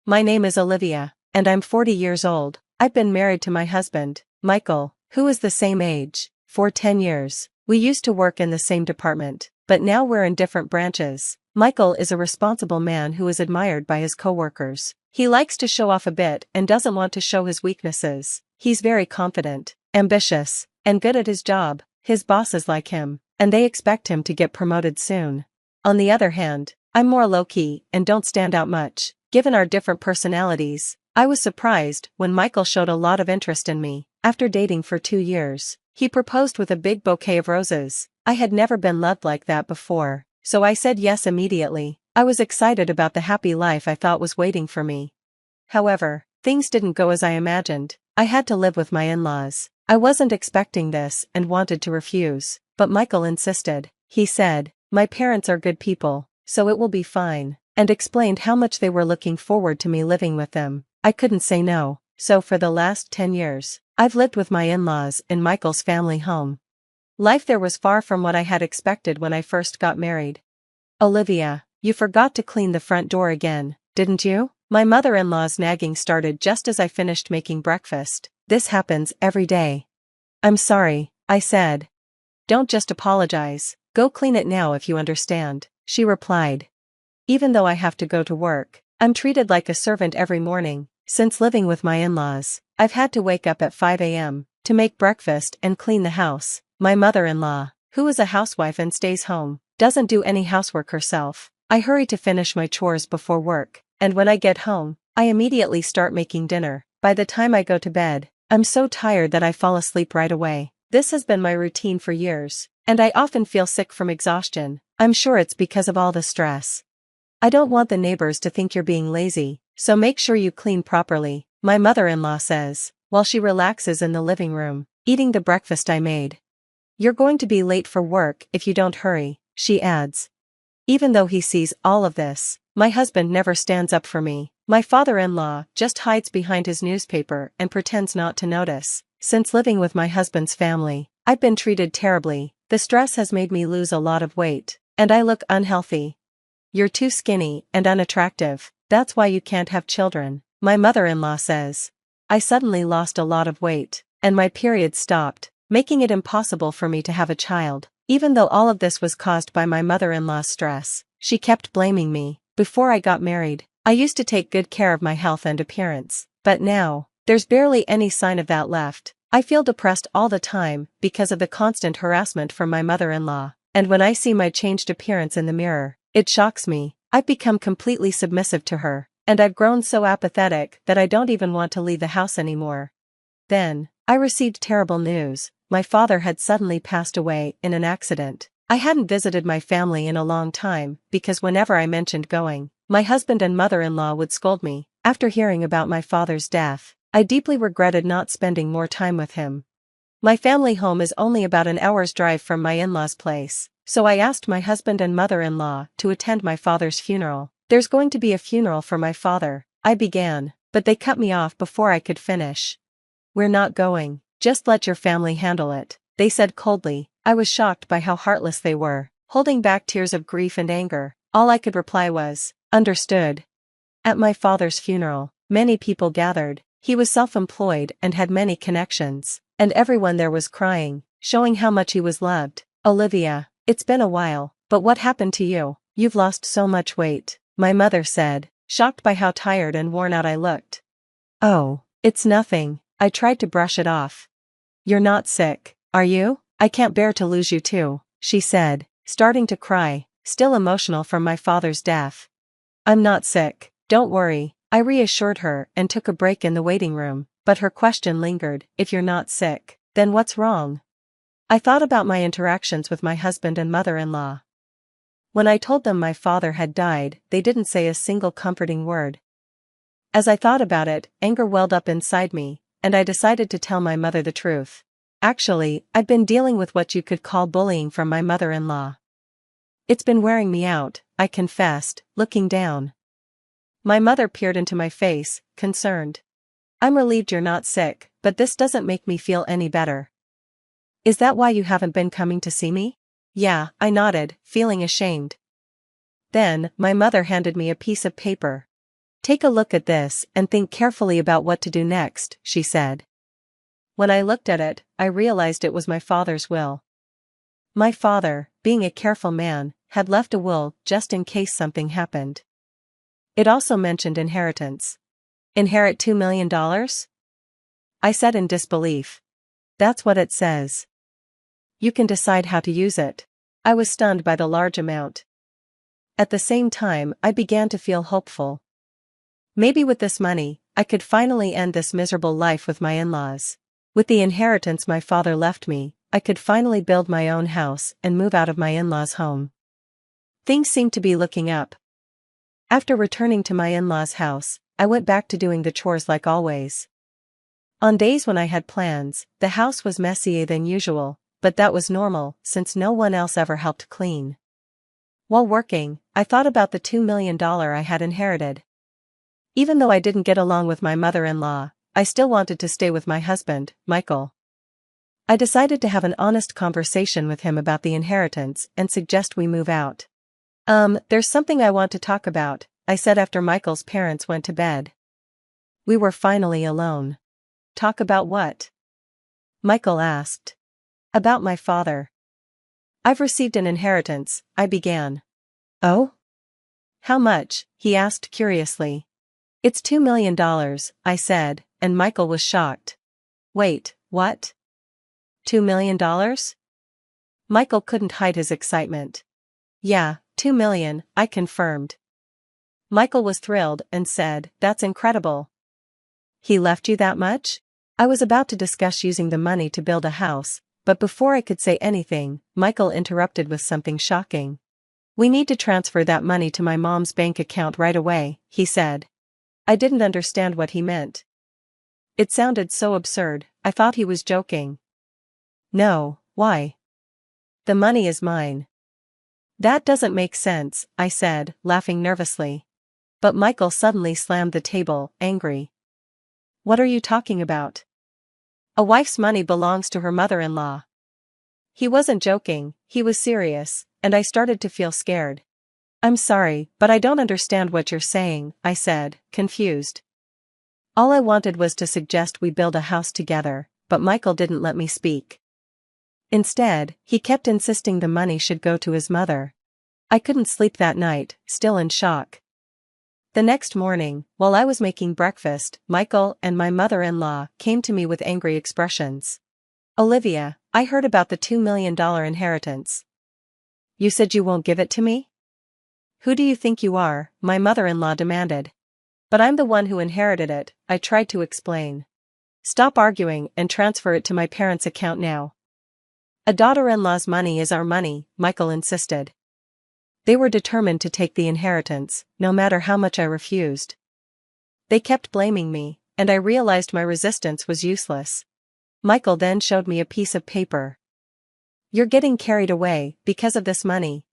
My name is Olivia, and I'm 40 years old. I've been married to my husband, Michael, who is the same age, for 10 years. We used to work in the same department, but now we're in different branches. Michael is a responsible man who is admired by his coworkers. He likes to show off a bit and doesn't want to show his weaknesses. He's very confident, ambitious, and good at his job. His bosses like him, and they expect him to get promoted soon. On the other hand, I'm more low-key and don't stand out much. Given our different personalities, I was surprised when Michael showed a lot of interest in me. After dating for 2 years, he proposed with a big bouquet of roses. I had never been loved like that before, so I said yes immediately. I was excited about the happy life I thought was waiting for me. However, things didn't go as I imagined. I had to live with my in-laws. I wasn't expecting this and wanted to refuse, but Michael insisted. He said, "My parents are good people, so it will be fine," and explained how much they were looking forward to me living with them. I couldn't say no, so for the last 10 years, I've lived with my in-laws in Michael's family home. Life there was far from what I had expected when I first got married. "Olivia, you forgot to clean the front door again, didn't you?" My mother-in-law's nagging started just as I finished making breakfast. "This happens every day." "I'm sorry," I said. "Don't just apologize, go clean it now if you understand," she replied. Even though I have to go to work, I'm treated like a servant every morning. Since living with my in-laws, I've had to wake up at 5 a.m. to make breakfast and clean the house. My mother-in-law, who is a housewife and stays home, doesn't do any housework herself. I hurry to finish my chores before work, and when I get home, I immediately start making dinner. By the time I go to bed, I'm so tired that I fall asleep right away. This has been my routine for years, and I often feel sick from exhaustion. I'm sure it's because of all the stress. "I don't want the neighbors to think you're being lazy, so make sure you clean properly," my mother-in-law says, while she relaxes in the living room, eating the breakfast I made. "You're going to be late for work if you don't hurry," she adds. Even though he sees all of this, my husband never stands up for me. My father-in-law just hides behind his newspaper and pretends not to notice. Since living with my husband's family, I've been treated terribly. The stress has made me lose a lot of weight, and I look unhealthy. "You're too skinny and unattractive, that's why you can't have children," my mother-in-law says. I suddenly lost a lot of weight, and my period stopped, making it impossible for me to have a child. Even though all of this was caused by my mother-in-law's stress, she kept blaming me. Before I got married, I used to take good care of my health and appearance, but now, there's barely any sign of that left. I feel depressed all the time because of the constant harassment from my mother-in-law, and when I see my changed appearance in the mirror, it shocks me. I've become completely submissive to her, and I've grown so apathetic that I don't even want to leave the house anymore. Then, I received terrible news. My father had suddenly passed away in an accident. I hadn't visited my family in a long time because whenever I mentioned going, my husband and mother-in-law would scold me. After hearing about my father's death, I deeply regretted not spending more time with him. My family home is only about an hour's drive from my in-laws' place, so I asked my husband and mother-in-law to attend my father's funeral. "There's going to be a funeral for my father," I began, but they cut me off before I could finish. "We're not going. Just let your family handle it," they said coldly. I was shocked by how heartless they were. Holding back tears of grief and anger, all I could reply was, "Understood." At my father's funeral, many people gathered. He was self-employed and had many connections, and everyone there was crying, showing how much he was loved. "Olivia, it's been a while, but what happened to you? You've lost so much weight," my mother said, shocked by how tired and worn out I looked. "Oh, it's nothing," I tried to brush it off. "You're not sick, are you? I can't bear to lose you too," she said, starting to cry, still emotional from my father's death. "I'm not sick, don't worry," I reassured her and took a break in the waiting room, but her question lingered. "If you're not sick, then what's wrong?" I thought about my interactions with my husband and mother-in-law. When I told them my father had died, they didn't say a single comforting word. As I thought about it, anger welled up inside me, and I decided to tell my mother the truth. Actually, I'd been dealing with what you could call bullying from my mother-in-law. "It's been wearing me out," I confessed, looking down. My mother peered into my face, concerned. "I'm relieved you're not sick, but this doesn't make me feel any better." "Is that why you haven't been coming to see me?" "Yeah," I nodded, feeling ashamed. Then, my mother handed me a piece of paper. Take a look at this and think carefully about what to do next, she said. When I looked at it, I realized it was my father's will. My father, being a careful man, had left a will just in case something happened. It also mentioned inheritance. Inherit $2 million? I said in disbelief. That's what it says. You can decide how to use it. I was stunned by the large amount. At the same time, I began to feel hopeful. Maybe with this money, I could finally end this miserable life with my in-laws. With the inheritance my father left me, I could finally build my own house and move out of my in-laws' home. Things seemed to be looking up. After returning to my in-laws' house, I went back to doing the chores like always. On days when I had plans, the house was messier than usual, but that was normal since no one else ever helped clean. While working, I thought about the $2 million I had inherited. Even though I didn't get along with my mother-in-law, I still wanted to stay with my husband, Michael. I decided to have an honest conversation with him about the inheritance and suggest we move out. There's something I want to talk about, I said after Michael's parents went to bed. We were finally alone. Talk about what? Michael asked. About my father. I've received an inheritance, I began. Oh? How much? He asked curiously. It's $2 million, I said, and Michael was shocked. Wait, what? $2 million? Michael couldn't hide his excitement. Yeah, 2 million, I confirmed. Michael was thrilled and said, That's incredible. He left you that much? I was about to discuss using the money to build a house, but before I could say anything, Michael interrupted with something shocking. We need to transfer that money to my mom's bank account right away, he said. I didn't understand what he meant. It sounded so absurd, I thought he was joking. No, why? The money is mine. That doesn't make sense, I said, laughing nervously. But Michael suddenly slammed the table, angry. What are you talking about? A wife's money belongs to her mother-in-law. He wasn't joking, he was serious, and I started to feel scared. I'm sorry, but I don't understand what you're saying, I said, confused. All I wanted was to suggest we build a house together, but Michael didn't let me speak. Instead, he kept insisting the money should go to his mother. I couldn't sleep that night, still in shock. The next morning, while I was making breakfast, Michael and my mother-in-law came to me with angry expressions. Olivia, I heard about the $2 million inheritance. You said you won't give it to me? Who do you think you are? My mother-in-law demanded. But I'm the one who inherited it, I tried to explain. Stop arguing and transfer it to my parents' account now. A daughter-in-law's money is our money, Michael insisted. They were determined to take the inheritance, no matter how much I refused. They kept blaming me, and I realized my resistance was useless. Michael then showed me a piece of paper. You're getting carried away because of this money.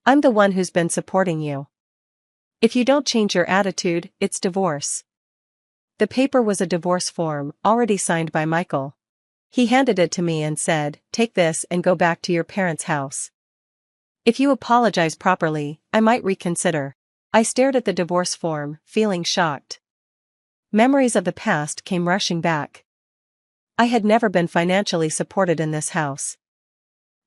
I'm the one who's been supporting you. If you don't change your attitude, it's divorce. The paper was a divorce form, already signed by Michael. He handed it to me and said, Take this and go back to your parents' house. If you apologize properly, I might reconsider. I stared at the divorce form, feeling shocked. Memories of the past came rushing back. I had never been financially supported in this house.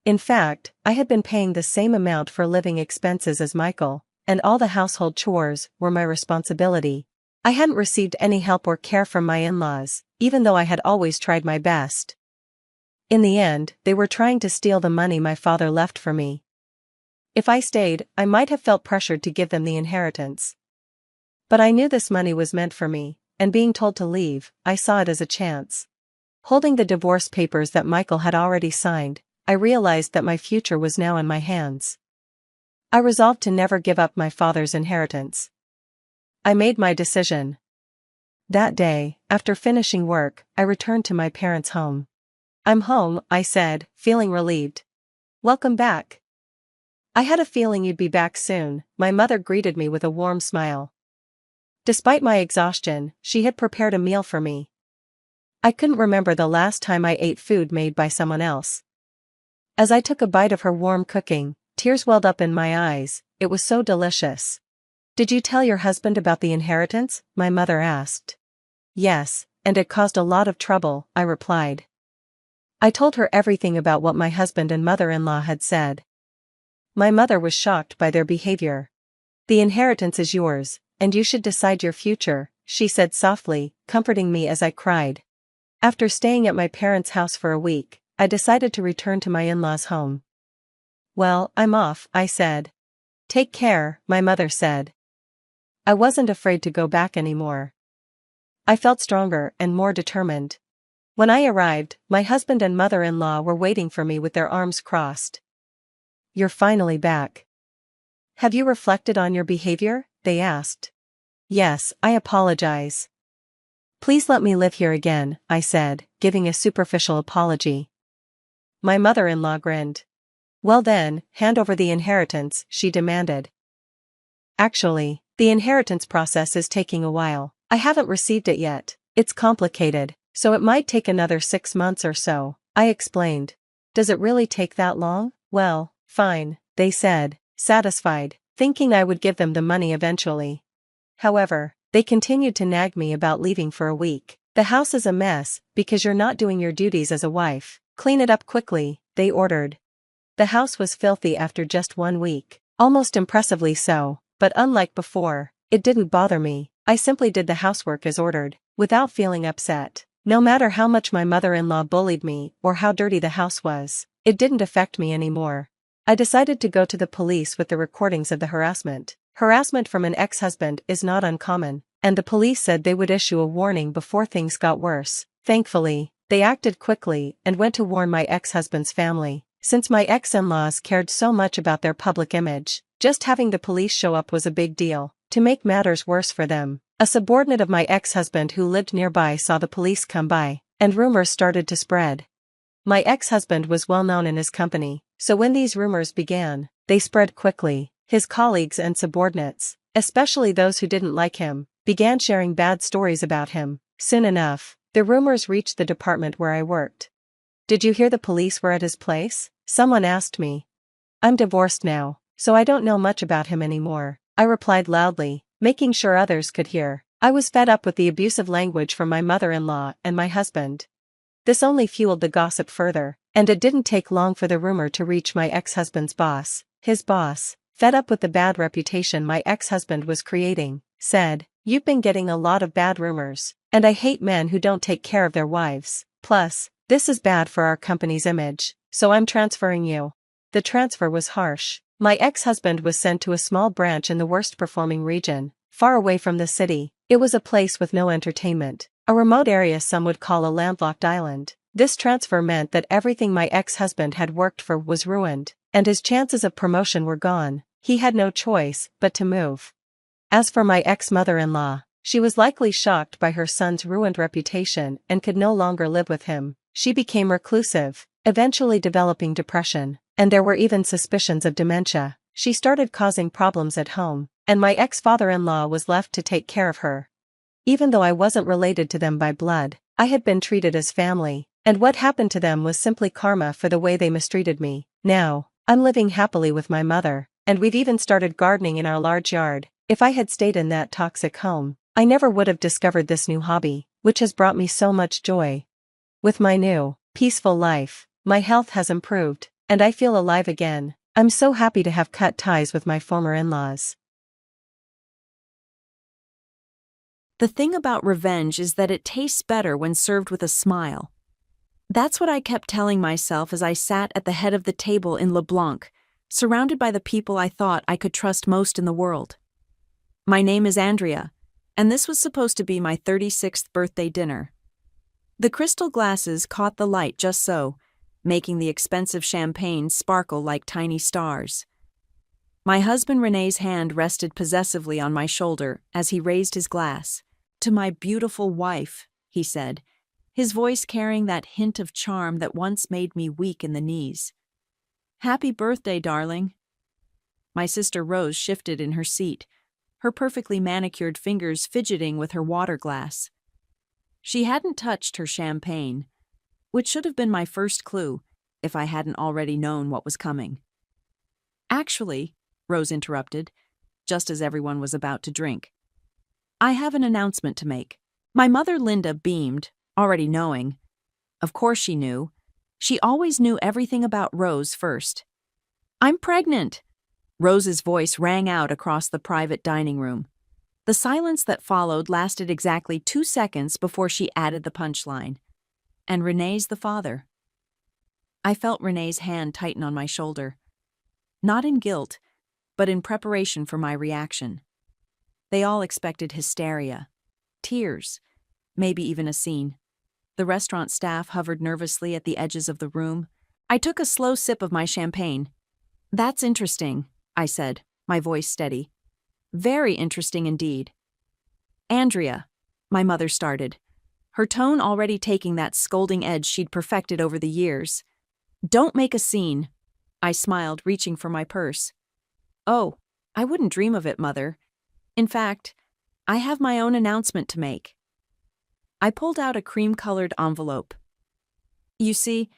In fact, I had been paying the same amount for living expenses as Michael, and all the household chores were my responsibility. I hadn't received any help or care from my in-laws, even though I had always tried my best. In the end, they were trying to steal the money my father left for me. If I stayed, I might have felt pressured to give them the inheritance. But I knew this money was meant for me, and being told to leave, I saw it as a chance. Holding the divorce papers that Michael had already signed, I realized that my future was now in my hands. I resolved to never give up my father's inheritance. I made my decision. That day, after finishing work, I returned to my parents' home. I'm home, I said, feeling relieved. Welcome back. I had a feeling you'd be back soon, my mother greeted me with a warm smile. Despite my exhaustion, she had prepared a meal for me. I couldn't remember the last time I ate food made by someone else. As I took a bite of her warm cooking, tears welled up in my eyes, it was so delicious. Did you tell your husband about the inheritance? My mother asked. Yes, and it caused a lot of trouble, I replied. I told her everything about what my husband and mother-in-law had said. My mother was shocked by their behavior. The inheritance is yours, and you should decide your future, she said softly, comforting me as I cried. After staying at my parents' house for a week, I decided to return to my in-laws' home. Well, I'm off, I said. Take care, my mother said. I wasn't afraid to go back anymore. I felt stronger and more determined. When I arrived, my husband and mother-in-law were waiting for me with their arms crossed. You're finally back. Have you reflected on your behavior? They asked. Yes, I apologize. Please let me live here again, I said, giving a superficial apology. My mother-in-law grinned. Well then, hand over the inheritance, she demanded. Actually, the inheritance process is taking a while. I haven't received it yet. It's complicated, so it might take another 6 months or so, I explained. Does it really take that long? Well, fine, they said, satisfied, thinking I would give them the money eventually. However, they continued to nag me about leaving for a week. The house is a mess, because you're not doing your duties as a wife. Clean it up quickly, they ordered. The house was filthy after just 1 week, almost impressively so, but unlike before, it didn't bother me. I simply did the housework as ordered, without feeling upset. No matter how much my mother-in-law bullied me or how dirty the house was, it didn't affect me anymore. I decided to go to the police with the recordings of the harassment. Harassment from an ex-husband is not uncommon, and the police said they would issue a warning before things got worse. Thankfully, they acted quickly and went to warn my ex-husband's family. Since my ex-in-laws cared so much about their public image, just having the police show up was a big deal. To make matters worse for them, a subordinate of my ex-husband who lived nearby saw the police come by, and rumors started to spread. My ex-husband was well known in his company, so when these rumors began, they spread quickly. His colleagues and subordinates, especially those who didn't like him, began sharing bad stories about him. Soon enough, the rumors reached the department where I worked. Did you hear the police were at his place? Someone asked me. I'm divorced now, so I don't know much about him anymore, I replied loudly, making sure others could hear. I was fed up with the abusive language from my mother-in-law and my husband. This only fueled the gossip further, and it didn't take long for the rumor to reach my ex-husband's boss. His boss, fed up with the bad reputation my ex-husband was creating, said, "You've been getting a lot of bad rumors, and I hate men who don't take care of their wives. Plus, this is bad for our company's image, so I'm transferring you." The transfer was harsh. My ex-husband was sent to a small branch in the worst-performing region, far away from the city. It was a place with no entertainment, a remote area some would call a landlocked island. This transfer meant that everything my ex-husband had worked for was ruined, and his chances of promotion were gone. He had no choice but to move. As for my ex-mother-in-law, she was likely shocked by her son's ruined reputation and could no longer live with him. She became reclusive, eventually developing depression, and there were even suspicions of dementia. She started causing problems at home, and my ex-father-in-law was left to take care of her. Even though I wasn't related to them by blood, I had been treated as family, and what happened to them was simply karma for the way they mistreated me. Now, I'm living happily with my mother, and we've even started gardening in our large yard. If I had stayed in that toxic home, I never would have discovered this new hobby, which has brought me so much joy. With my new, peaceful life, my health has improved, and I feel alive again. I'm so happy to have cut ties with my former in-laws. The thing about revenge is that it tastes better when served with a smile. That's what I kept telling myself as I sat at the head of the table in LeBlanc, surrounded by the people I thought I could trust most in the world. My name is Andrea, and this was supposed to be my 36th birthday dinner. The crystal glasses caught the light just so, making the expensive champagne sparkle like tiny stars. My husband René's hand rested possessively on my shoulder as he raised his glass. "To my beautiful wife," he said, his voice carrying that hint of charm that once made me weak in the knees. "Happy birthday, darling." My sister Rose shifted in her seat, her perfectly manicured fingers fidgeting with her water glass. She hadn't touched her champagne, which should have been my first clue if I hadn't already known what was coming. "Actually," Rose interrupted, just as everyone was about to drink. "I have an announcement to make." My mother Linda beamed, already knowing. Of course she knew. She always knew everything about Rose first. "I'm pregnant!" Rose's voice rang out across the private dining room. The silence that followed lasted exactly 2 seconds before she added the punchline. "And Renee's the father." I felt Renee's hand tighten on my shoulder. Not in guilt, but in preparation for my reaction. They all expected hysteria, tears, maybe even a scene. The restaurant staff hovered nervously at the edges of the room. I took a slow sip of my champagne. "That's interesting," I said, my voice steady. "Very interesting indeed." "Andrea," my mother started, her tone already taking that scolding edge she'd perfected over the years. "Don't make a scene." I smiled, reaching for my purse. "Oh, I wouldn't dream of it, Mother. In fact, I have my own announcement to make." I pulled out a cream-colored envelope. "You see,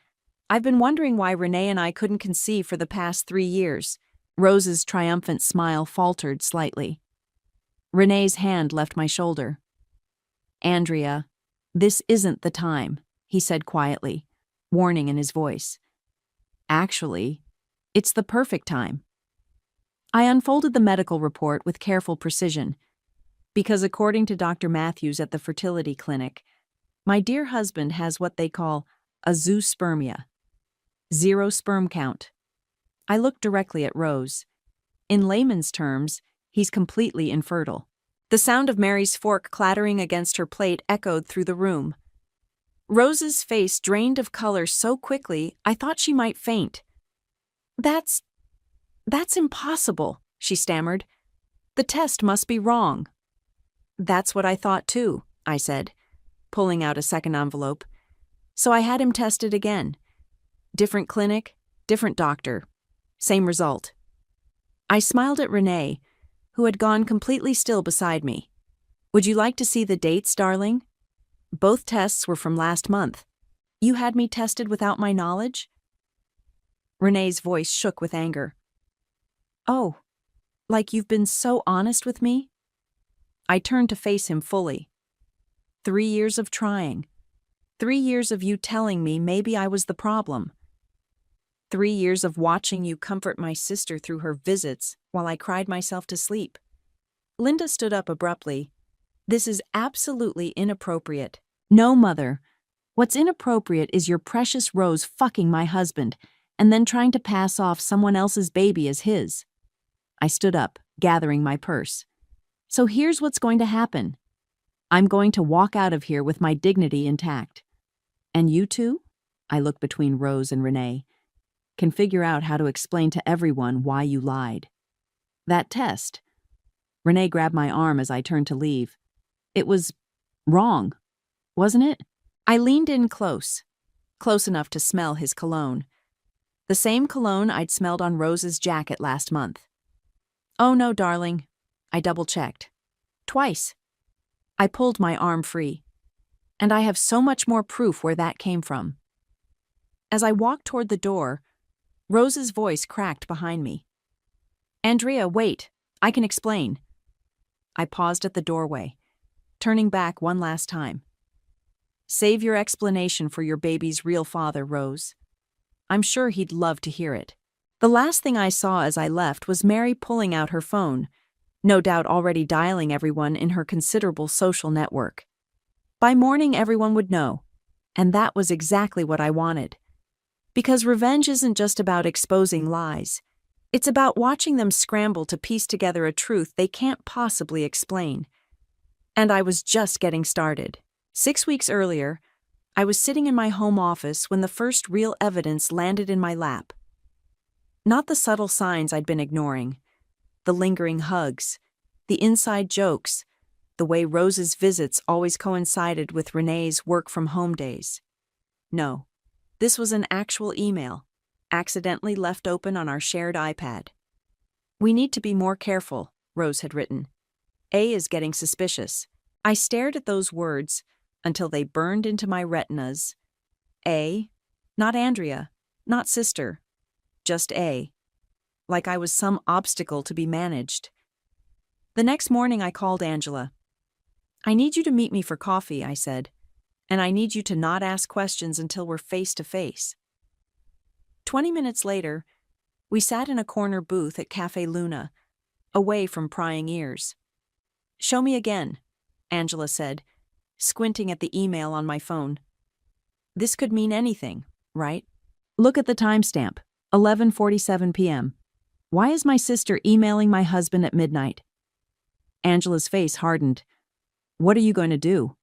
I've been wondering why Renee and I couldn't conceive for the past 3 years." Rose's triumphant smile faltered slightly. Renee's hand left my shoulder. "Andrea, this isn't the time," he said quietly, warning in his voice. "Actually, it's the perfect time." I unfolded the medical report with careful precision, because according to Dr. Matthews at the fertility clinic, my dear husband has what they call a zoospermia, 0 sperm count. I looked directly at Rose. In layman's terms, he's completely infertile. The sound of Mary's fork clattering against her plate echoed through the room. Rose's face drained of color so quickly I thought she might faint. That's impossible," she stammered. "The test must be wrong." "That's what I thought too," I said, pulling out a second envelope. So I had him tested again. Different clinic, different doctor. Same result. I smiled at Renee, who had gone completely still beside me. "Would you like to see the dates, darling? Both tests were from last month. You had me tested without my knowledge?" Renee's voice shook with anger. "Oh, like you've been so honest with me?" I turned to face him fully. 3 years of trying. 3 years of you telling me maybe I was the problem. 3 years of watching you comfort my sister through her visits while I cried myself to sleep. Linda stood up abruptly. "This is absolutely inappropriate." "No, Mother. What's inappropriate is your precious Rose fucking my husband and then trying to pass off someone else's baby as his." I stood up, gathering my purse. "So here's what's going to happen. I'm going to walk out of here with my dignity intact. And you two," I looked between Rose and Renee, "can figure out how to explain to everyone why you lied. That test." Renee grabbed my arm as I turned to leave. "It was wrong, wasn't it?" I leaned in close enough to smell his cologne. The same cologne I'd smelled on Rose's jacket last month. "Oh no, darling." I double-checked. "Twice." I pulled my arm free. "And I have so much more proof where that came from." As I walked toward the door, Rose's voice cracked behind me. "Andrea, wait. I can explain." I paused at the doorway, turning back one last time. "Save your explanation for your baby's real father, Rose. I'm sure he'd love to hear it." The last thing I saw as I left was Mary pulling out her phone, no doubt already dialing everyone in her considerable social network. By morning, everyone would know, and that was exactly what I wanted. Because revenge isn't just about exposing lies. It's about watching them scramble to piece together a truth they can't possibly explain. And I was just getting started. 6 weeks earlier, I was sitting in my home office when the first real evidence landed in my lap. Not the subtle signs I'd been ignoring, the lingering hugs, the inside jokes, the way Rose's visits always coincided with Renee's work-from-home days. No, this was an actual email, accidentally left open on our shared iPad. "We need to be more careful," Rose had written. "A is getting suspicious." I stared at those words until they burned into my retinas. A, not Andrea, not sister, just A. Like I was some obstacle to be managed. The next morning I called Angela. "I need you to meet me for coffee," I said, "and I need you to not ask questions until we're face to face." 20 minutes later, we sat in a corner booth at Cafe Luna, away from prying ears. "Show me again," Angela said, squinting at the email on my phone. This could mean anything, right? "Look at the timestamp, 11:47 p.m. Why is my sister emailing my husband at midnight?" Angela's face hardened. "What are you going to do?"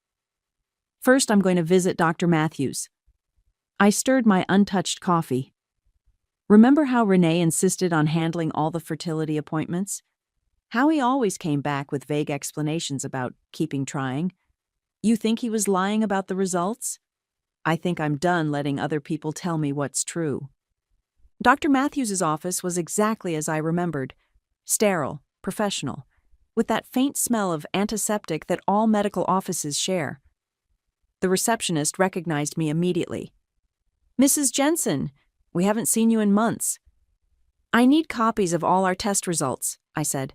"First, I'm going to visit Dr. Matthews." I stirred my untouched coffee. Remember how Renee insisted on handling all the fertility appointments? How he always came back with vague explanations about keeping trying? You think he was lying about the results? I think I'm done letting other people tell me what's true. Dr. Matthews' office was exactly as I remembered. Sterile, professional, with that faint smell of antiseptic that all medical offices share. The receptionist recognized me immediately. "Mrs. Jensen, we haven't seen you in months." "I need copies of all our test results," I said.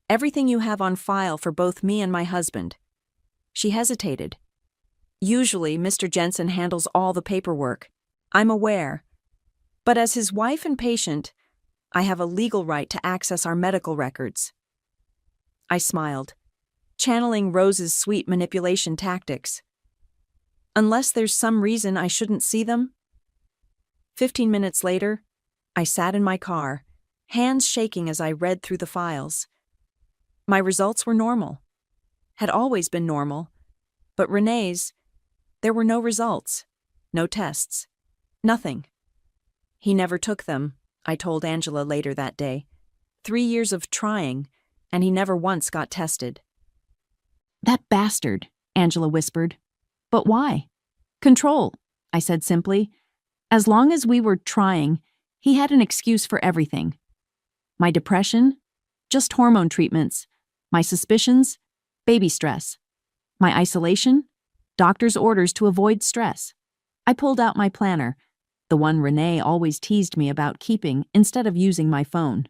"Everything you have on file for both me and my husband." She hesitated. "Usually, Mr. Jensen handles all the paperwork. I'm aware. But as his wife and patient, I have a legal right to access our medical records." I smiled, channeling Rose's sweet manipulation tactics. "Unless there's some reason I shouldn't see them?" 15 minutes later, I sat in my car, hands shaking as I read through the files. My results were normal. Had always been normal. But Renee's, there were no results, no tests, nothing. "He never took them," I told Angela later that day. 3 years of trying, and he never once got tested. "That bastard," Angela whispered. "But why?" "Control," I said simply. As long as we were trying, he had an excuse for everything. My depression? Just hormone treatments. My suspicions? Baby stress. My isolation? Doctor's orders to avoid stress. I pulled out my planner, the one Renee always teased me about keeping instead of using my phone.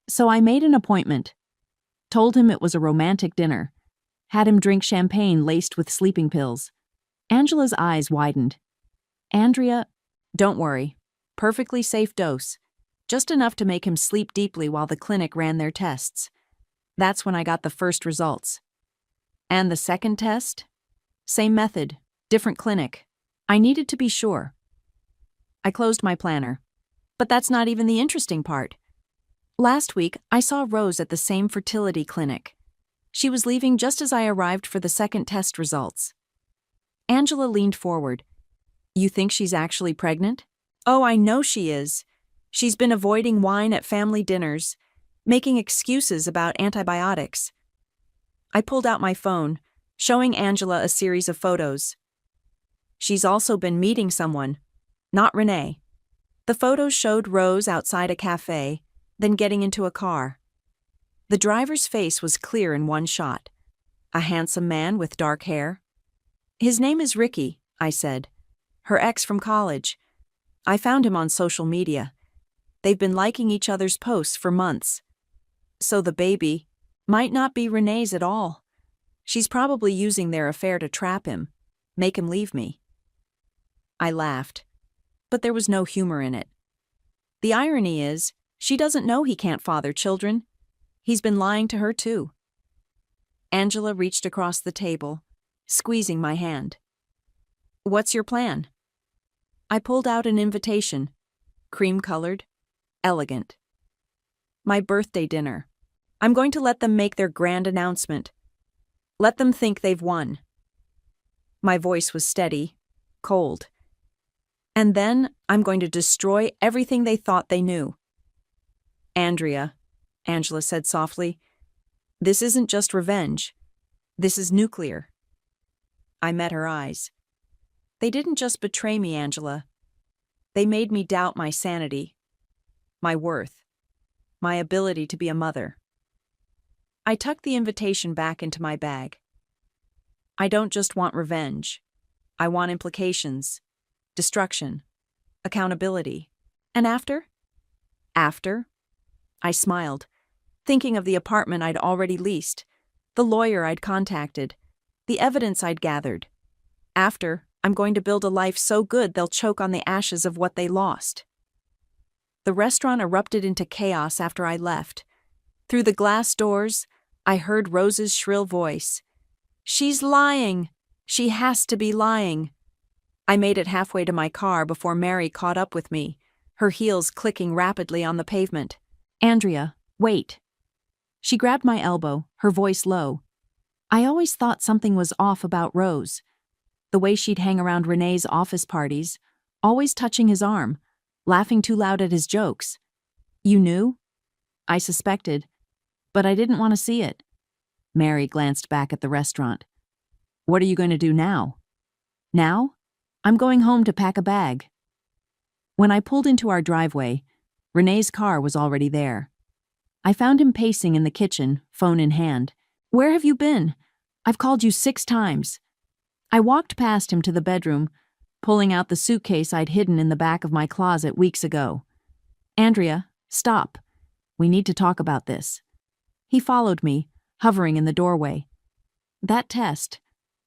So I made an appointment. Told him it was a romantic dinner. Had him drink champagne laced with sleeping pills. Angela's eyes widened. "Andrea, don't worry. Perfectly safe dose. Just enough to make him sleep deeply while the clinic ran their tests." That's when I got the first results. And the second test? Same method, different clinic. I needed to be sure. I closed my planner. But that's not even the interesting part. Last week, I saw Rose at the same fertility clinic. She was leaving just as I arrived for the second test results. Angela leaned forward. "You think she's actually pregnant?" "Oh, I know she is. She's been avoiding wine at family dinners, making excuses about antibiotics." I pulled out my phone, showing Angela a series of photos. "She's also been meeting someone, not Renee." The photos showed Rose outside a cafe, then getting into a car. The driver's face was clear in one shot. A handsome man with dark hair. "His name is Ricky," I said. "Her ex from college. I found him on social media. They've been liking each other's posts for months. So the baby might not be Renee's at all. She's probably using their affair to trap him, make him leave me." I laughed, but there was no humor in it. The irony is, she doesn't know he can't father children. He's been lying to her too. Angela reached across the table, squeezing my hand. "What's your plan?" I pulled out an invitation, cream-colored, elegant. "My birthday dinner. I'm going to let them make their grand announcement. Let them think they've won." My voice was steady, cold. "And then I'm going to destroy everything they thought they knew." "Andrea," Angela said softly, "this isn't just revenge. This is nuclear." I met her eyes. "They didn't just betray me, Angela. They made me doubt my sanity, my worth, my ability to be a mother." I tucked the invitation back into my bag. I don't just want revenge. I want implications, destruction, accountability. And after? After? I smiled. thinking of the apartment I'd already leased, the lawyer I'd contacted, the evidence I'd gathered. After, I'm going to build a life so good they'll choke on the ashes of what they lost. The restaurant erupted into chaos after I left. Through the glass doors, I heard Rose's shrill voice. "She's lying! She has to be lying!" I made it halfway to my car before Mary caught up with me, her heels clicking rapidly on the pavement. "Andrea, wait." She grabbed my elbow, her voice low. I always thought something was off about Rose. The way she'd hang around Renee's office parties, always touching his arm, laughing too loud at his jokes. "You knew?" I suspected, but I didn't want to see it. Mary glanced back at the restaurant. "What are you going to do now?" "Now? I'm going home to pack a bag." When I pulled into our driveway, Renee's car was already there. I found him pacing in the kitchen, phone in hand. "Where have you been? I've called you 6 times. I walked past him to the bedroom, pulling out the suitcase I'd hidden in the back of my closet weeks ago. "Andrea, stop. We need to talk about this." He followed me, hovering in the doorway. "That test.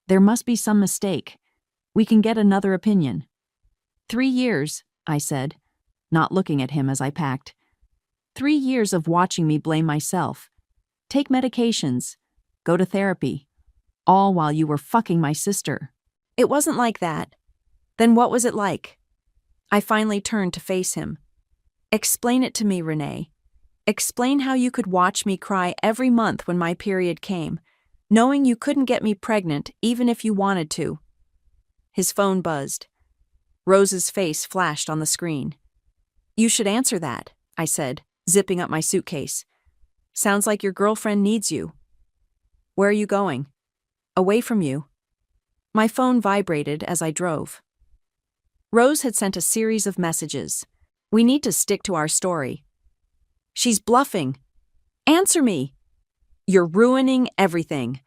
There must be some mistake. We can get another opinion." 3 years, I said, not looking at him as I packed. 3 years of watching me blame myself. Take medications. Go to therapy. All while you were fucking my sister. "It wasn't like that." "Then what was it like?" I finally turned to face him. "Explain it to me, Renee. Explain how you could watch me cry every month when my period came, knowing you couldn't get me pregnant even if you wanted to." His phone buzzed. Rose's face flashed on the screen. "You should answer that," I said, zipping up my suitcase. "Sounds like your girlfriend needs you." "Where are you going?" "Away from you." My phone vibrated as I drove. Rose had sent a series of messages. "We need to stick to our story." "She's bluffing." "Answer me." "You're ruining everything."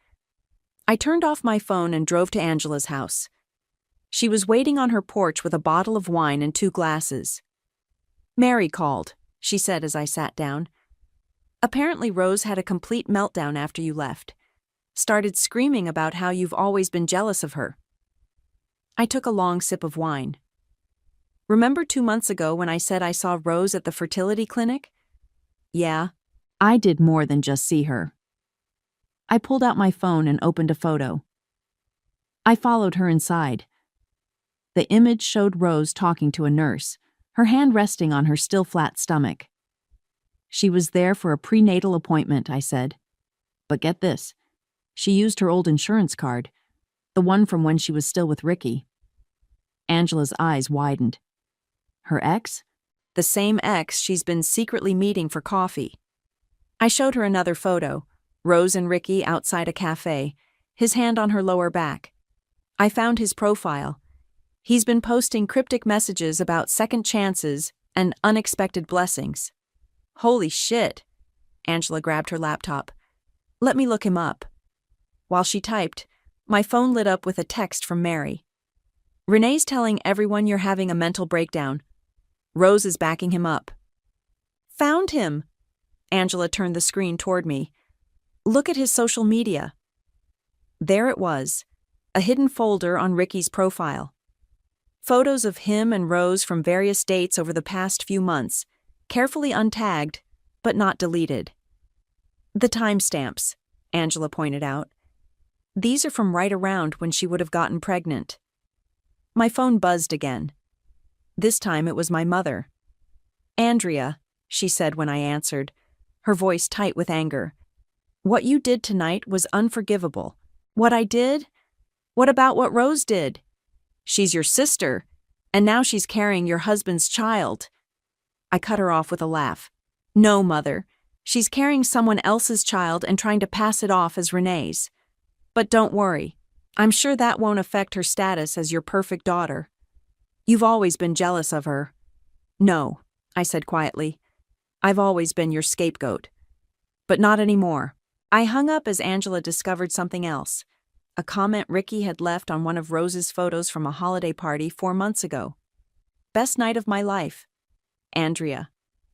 I turned off my phone and drove to Angela's house. She was waiting on her porch with a bottle of wine and 2 glasses. "Mary called," she said as I sat down. "Apparently Rose had a complete meltdown after you left. Started screaming about how you've always been jealous of her." I took a long sip of wine. "Remember 2 months ago when I said I saw Rose at the fertility clinic?" "Yeah, I did more than just see her." I pulled out my phone and opened a photo. I followed her inside. The image showed Rose talking to a nurse, her hand resting on her still flat stomach. "She was there for a prenatal appointment," I said. "But get this, she used her old insurance card, the one from when she was still with Ricky." Angela's eyes widened. "Her ex?" "The same ex she's been secretly meeting for coffee." I showed her another photo, Rose and Ricky outside a cafe, his hand on her lower back. I found his profile. He's been posting cryptic messages about second chances and unexpected blessings. "Holy shit." Angela grabbed her laptop. "Let me look him up." While she typed, my phone lit up with a text from Mary. "Renee's telling everyone you're having a mental breakdown. Rose is backing him up." "Found him." Angela turned the screen toward me. "Look at his social media." There it was, a hidden folder on Ricky's profile. Photos of him and Rose from various dates over the past few months, carefully untagged, but not deleted. "The timestamps," Angela pointed out. "These are from right around when she would have gotten pregnant." My phone buzzed again. This time it was my mother. "Andrea," she said when I answered, her voice tight with anger. "What you did tonight was unforgivable." "What I did? What about what Rose did?" "She's your sister, and now she's carrying your husband's child." I cut her off with a laugh. "No, Mother. She's carrying someone else's child and trying to pass it off as Renee's. But don't worry. I'm sure that won't affect her status as your perfect daughter. You've always been jealous of her." "No," I said quietly. "I've always been your scapegoat. But not anymore." I hung up as Angela discovered something else. A comment Ricky had left on one of Rose's photos from a holiday party 4 months ago. "Best night of my life." "Andrea,"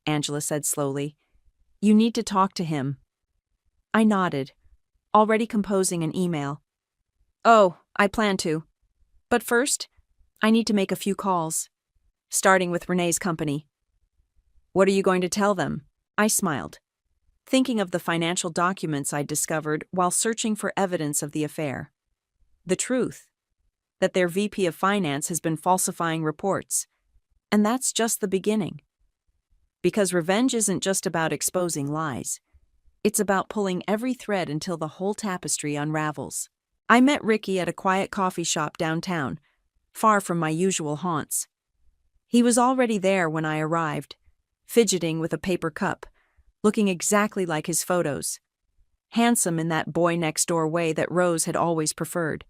Angela said slowly, You need to talk to him. I nodded, already composing an email. Oh, I plan to. But first, I need to make a few calls, starting with Renee's company. What are you going to tell them? I smiled, thinking of the financial documents I'd discovered while searching for evidence of the affair. The truth, that their VP of Finance has been falsifying reports. And that's just the beginning. Because revenge isn't just about exposing lies. It's about pulling every thread until the whole tapestry unravels. I met Ricky at a quiet coffee shop downtown, far from my usual haunts. He was already there when I arrived, fidgeting with a paper cup, looking exactly like his photos. Handsome in that boy-next-door way that Rose had always preferred.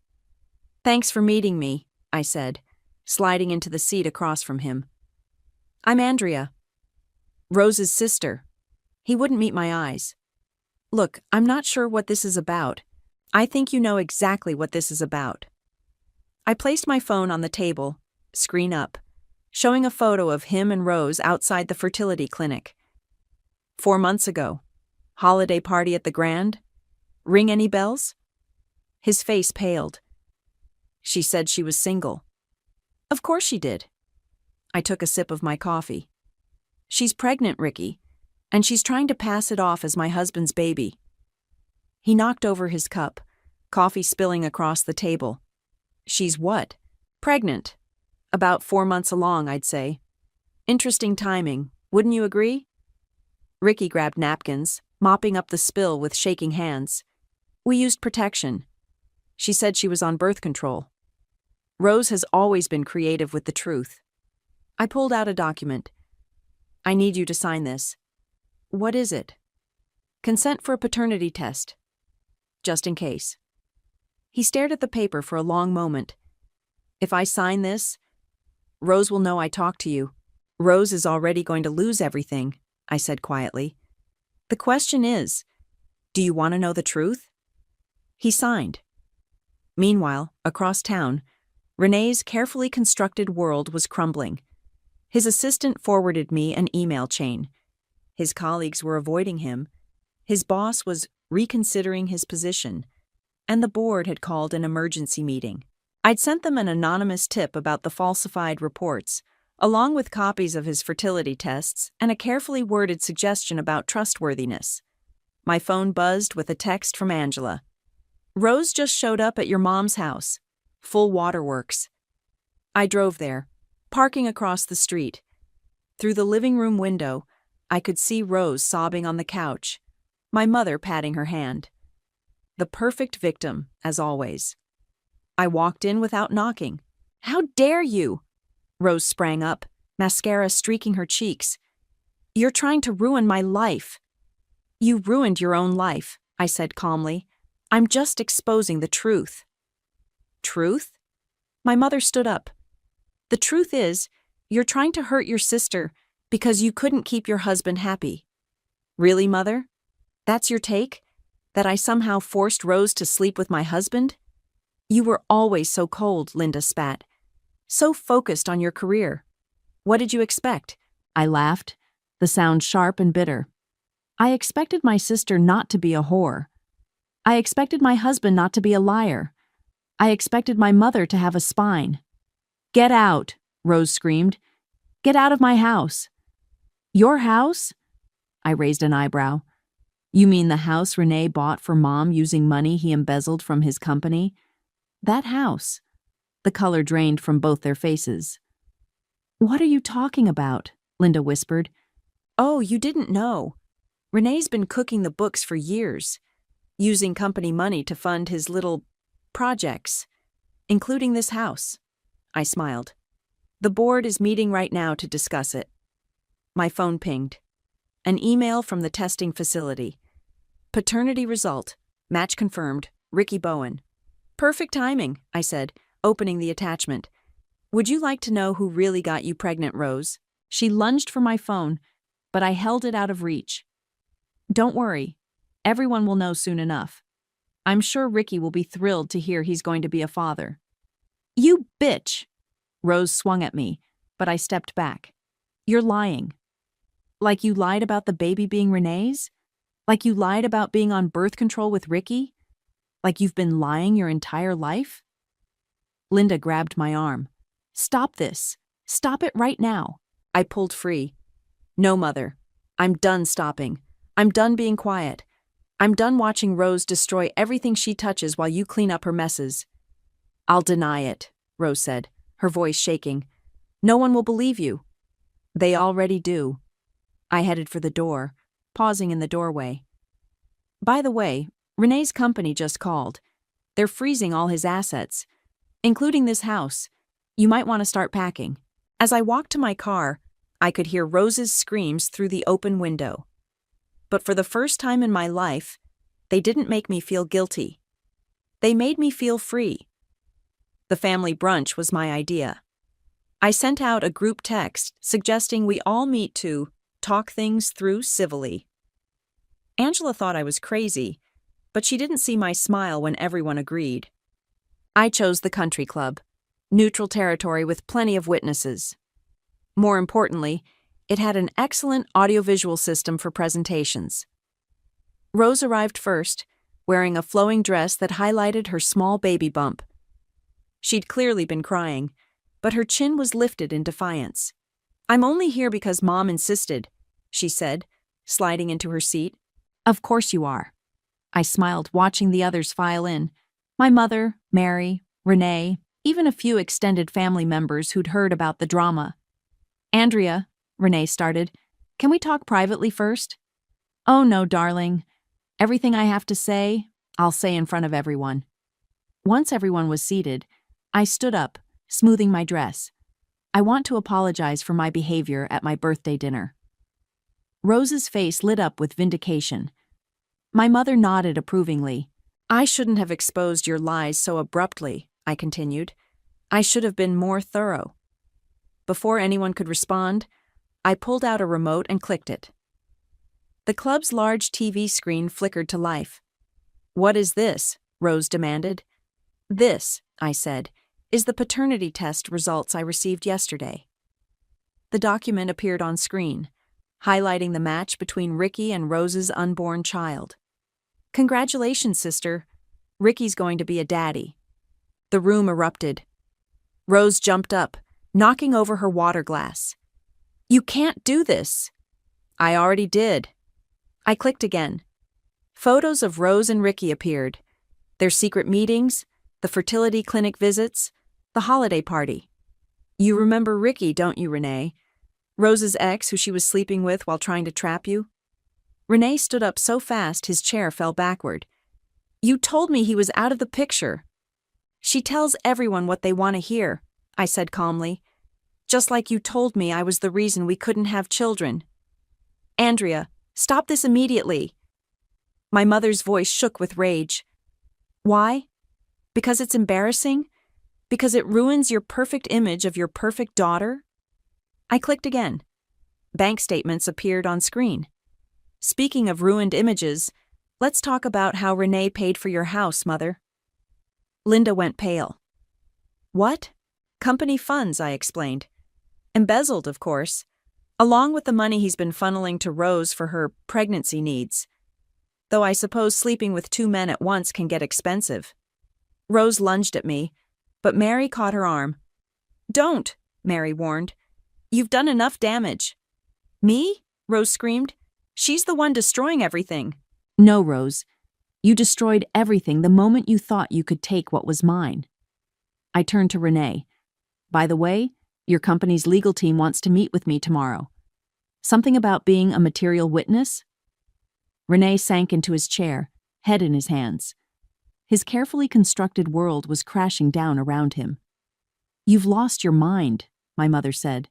Thanks for meeting me, I said, sliding into the seat across from him. I'm Andrea, Rose's sister. He wouldn't meet my eyes. Look, I'm not sure what this is about. I think you know exactly what this is about. I placed my phone on the table, screen up, showing a photo of him and Rose outside the fertility clinic. 4 months ago. Holiday party at the Grand? Ring any bells? His face paled. She said she was single. Of course she did. I took a sip of my coffee. She's pregnant, Ricky, and she's trying to pass it off as my husband's baby. He knocked over his cup, coffee spilling across the table. She's what? Pregnant. About 4 months along, I'd say. Interesting timing, wouldn't you agree? Ricky grabbed napkins, mopping up the spill with shaking hands. We used protection. She said she was on birth control. Rose has always been creative with the truth. I pulled out a document. I need you to sign this. What is it? Consent for a paternity test. Just in case. He stared at the paper for a long moment. If I sign this, Rose will know I talked to you. Rose is already going to lose everything, I said quietly. The question is, do you want to know the truth? He signed. Meanwhile, across town, Renee's carefully constructed world was crumbling. His assistant forwarded me an email chain. His colleagues were avoiding him. His boss was reconsidering his position. And the board had called an emergency meeting. I'd sent them an anonymous tip about the falsified reports, along with copies of his fertility tests and a carefully worded suggestion about trustworthiness. My phone buzzed with a text from Angela. Rose just showed up at your mom's house. Full waterworks. I drove there, parking across the street. Through the living room window, I could see Rose sobbing on the couch, my mother patting her hand. The perfect victim, as always. I walked in without knocking. How dare you? Rose sprang up, mascara streaking her cheeks. You're trying to ruin my life. You ruined your own life, I said calmly. I'm just exposing the truth. Truth? My mother stood up. The truth is, you're trying to hurt your sister because you couldn't keep your husband happy. Really, Mother? That's your take? That I somehow forced Rose to sleep with my husband? You were always so cold, Linda spat. So focused on your career. What did you expect? I laughed, the sound sharp and bitter. I expected my sister not to be a whore. I expected my husband not to be a liar. I expected my mother to have a spine. Get out, Rose screamed. Get out of my house. Your house? I raised an eyebrow. You mean the house Renee bought for Mom using money he embezzled from his company? That house. The color drained from both their faces. What are you talking about? Linda whispered. Oh, you didn't know. Renee's been cooking the books for years, using company money to fund his little projects, including this house. I smiled. The board is meeting right now to discuss it. My phone pinged. An email from the testing facility. Paternity result. Match confirmed. Ricky Bowen. Perfect timing, I said, opening the attachment. Would you like to know who really got you pregnant, Rose? She lunged for my phone, but I held it out of reach. Don't worry. Everyone will know soon enough. I'm sure Ricky will be thrilled to hear he's going to be a father. You bitch! Rose swung at me, but I stepped back. You're lying. Like you lied about the baby being Renee's? Like you lied about being on birth control with Ricky? Like you've been lying your entire life? Linda grabbed my arm. Stop this. Stop it right now. I pulled free. No, Mother. I'm done stopping. I'm done being quiet. I'm done watching Rose destroy everything she touches while you clean up her messes. I'll deny it, Rose said, her voice shaking. No one will believe you. They already do. I headed for the door, pausing in the doorway. By the way, Renee's company just called. They're freezing all his assets, including this house. You might want to start packing. As I walked to my car, I could hear Rose's screams through the open window. But for the first time in my life, they didn't make me feel guilty. They made me feel free. The family brunch was my idea. I sent out a group text suggesting we all meet to talk things through civilly. Angela thought I was crazy, but she didn't see my smile when everyone agreed. I chose the country club, neutral territory with plenty of witnesses. More importantly, it had an excellent audiovisual system for presentations. Rose arrived first, wearing a flowing dress that highlighted her small baby bump. She'd clearly been crying, but her chin was lifted in defiance. I'm only here because Mom insisted, she said, sliding into her seat. Of course you are. I smiled, watching the others file in. My mother, Mary, Renee, even a few extended family members who'd heard about the drama. Andrea, Renee started, can we talk privately first? Oh no, darling. Everything I have to say, I'll say in front of everyone. Once everyone was seated, I stood up, smoothing my dress. I want to apologize for my behavior at my birthday dinner. Rose's face lit up with vindication. My mother nodded approvingly. I shouldn't have exposed your lies so abruptly, I continued. I should have been more thorough. Before anyone could respond, I pulled out a remote and clicked it. The club's large TV screen flickered to life. What is this? Rose demanded. This, I said, is the paternity test results I received yesterday. The document appeared on screen, highlighting the match between Ricky and Rose's unborn child. Congratulations, sister. Ricky's going to be a daddy. The room erupted. Rose jumped up, knocking over her water glass. You can't do this. I already did. I clicked again. Photos of Rose and Ricky appeared. Their secret meetings, the fertility clinic visits, the holiday party. You remember Ricky, don't you, Renee? Rose's ex who she was sleeping with while trying to trap you? Renee stood up so fast his chair fell backward. You told me he was out of the picture. She tells everyone what they want to hear, I said calmly. Just like you told me I was the reason we couldn't have children. Andrea, stop this immediately. My mother's voice shook with rage. Why? Because it's embarrassing? Because it ruins your perfect image of your perfect daughter? I clicked again. Bank statements appeared on screen. Speaking of ruined images, let's talk about how Renee paid for your house, Mother. Linda went pale. What? Company funds, I explained. Embezzled, of course, along with the money he's been funneling to Rose for her pregnancy needs. Though I suppose sleeping with two men at once can get expensive. Rose lunged at me, but Mary caught her arm. Don't, Mary warned. You've done enough damage. Me? Rose screamed. She's the one destroying everything. No, Rose. You destroyed everything the moment you thought you could take what was mine. I turned to Renee. By the way, your company's legal team wants to meet with me tomorrow. Something about being a material witness? Renee sank into his chair, head in his hands. His carefully constructed world was crashing down around him. You've lost your mind, my mother said,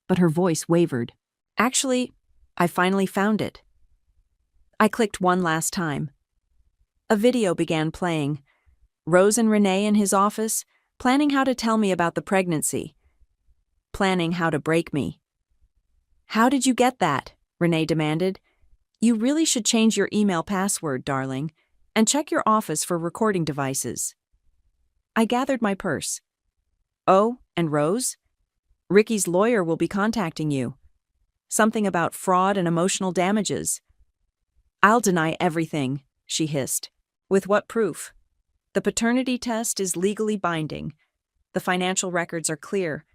but her voice wavered. Actually, I finally found it. I clicked one last time. A video began playing. Rose and Renee in his office, planning how to tell me about the pregnancy. Planning how to break me. How did you get that? Renee demanded. You really should change your email password, darling, and check your office for recording devices. I gathered my purse. Oh, and Rose? Ricky's lawyer will be contacting you. Something about fraud and emotional damages. "I'll deny everything," she hissed. "With what proof? The paternity test is legally binding. The financial records are clear.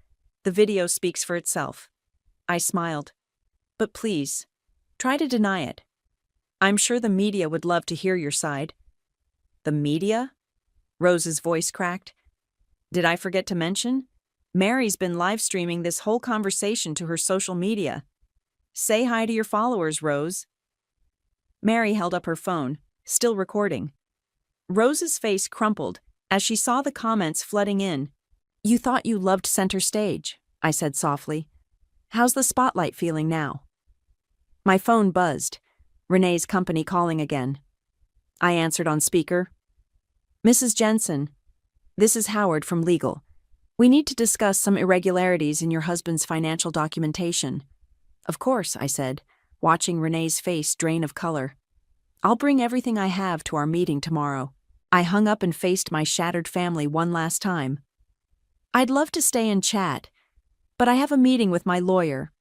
The video speaks for itself." I smiled. "But please, try to deny it. I'm sure the media would love to hear your side." "The media?" Rose's voice cracked. "Did I forget to mention? Mary's been live streaming this whole conversation to her social media. Say hi to your followers, Rose." Mary held up her phone, still recording. Rose's face crumpled as she saw the comments flooding in. "You thought you loved center stage," I said softly. "How's the spotlight feeling now?" My phone buzzed. Renee's company calling again. I answered on speaker. "Mrs. Jensen, this is Howard from legal. We need to discuss some irregularities in your husband's financial documentation." "Of course," I said, watching Renee's face drain of color. "I'll bring everything I have to our meeting tomorrow." I hung up and faced my shattered family one last time. I'd love to stay and chat, but I have a meeting with my lawyer.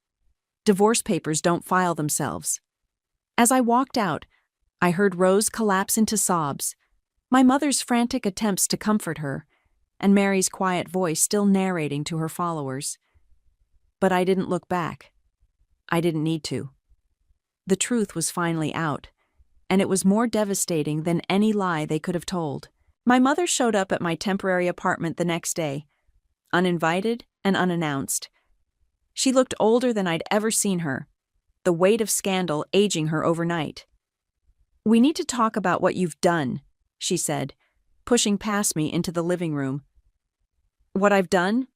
Divorce papers don't file themselves. As I walked out, I heard Rose collapse into sobs, my mother's frantic attempts to comfort her, and Mary's quiet voice still narrating to her followers. But I didn't look back. I didn't need to. The truth was finally out, and it was more devastating than any lie they could have told. My mother showed up at my temporary apartment the next day, uninvited and unannounced. She looked older than I'd ever seen her, the weight of scandal aging her overnight. "We need to talk about what you've done," she said, pushing past me into the living room. "What I've done?"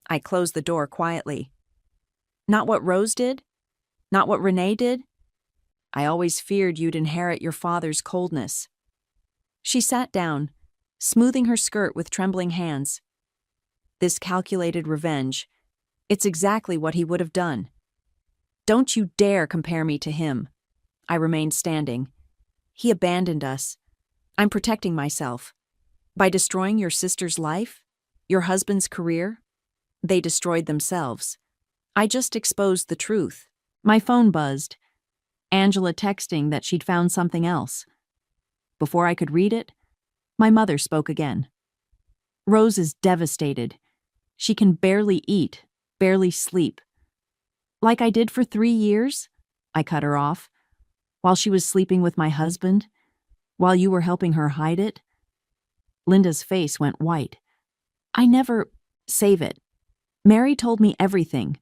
I closed the door quietly. "Not what Rose did? Not what Renee did? I always feared you'd inherit your father's coldness." She sat down, smoothing her skirt with trembling hands. "This calculated revenge, it's exactly what he would have done. Don't you dare compare me to him." I remained standing. "He abandoned us. I'm protecting myself. By destroying your sister's life, your husband's career, they destroyed themselves. I just exposed the truth." My phone buzzed. Angela texting that she'd found something else. Before I could read it, my mother spoke again. "Rose is devastated. She can barely eat, barely sleep." "Like I did for 3 years?" I cut her off. "While she was sleeping with my husband? While you were helping her hide it?" Linda's face went white. "I never— Save it. Mary told me everything.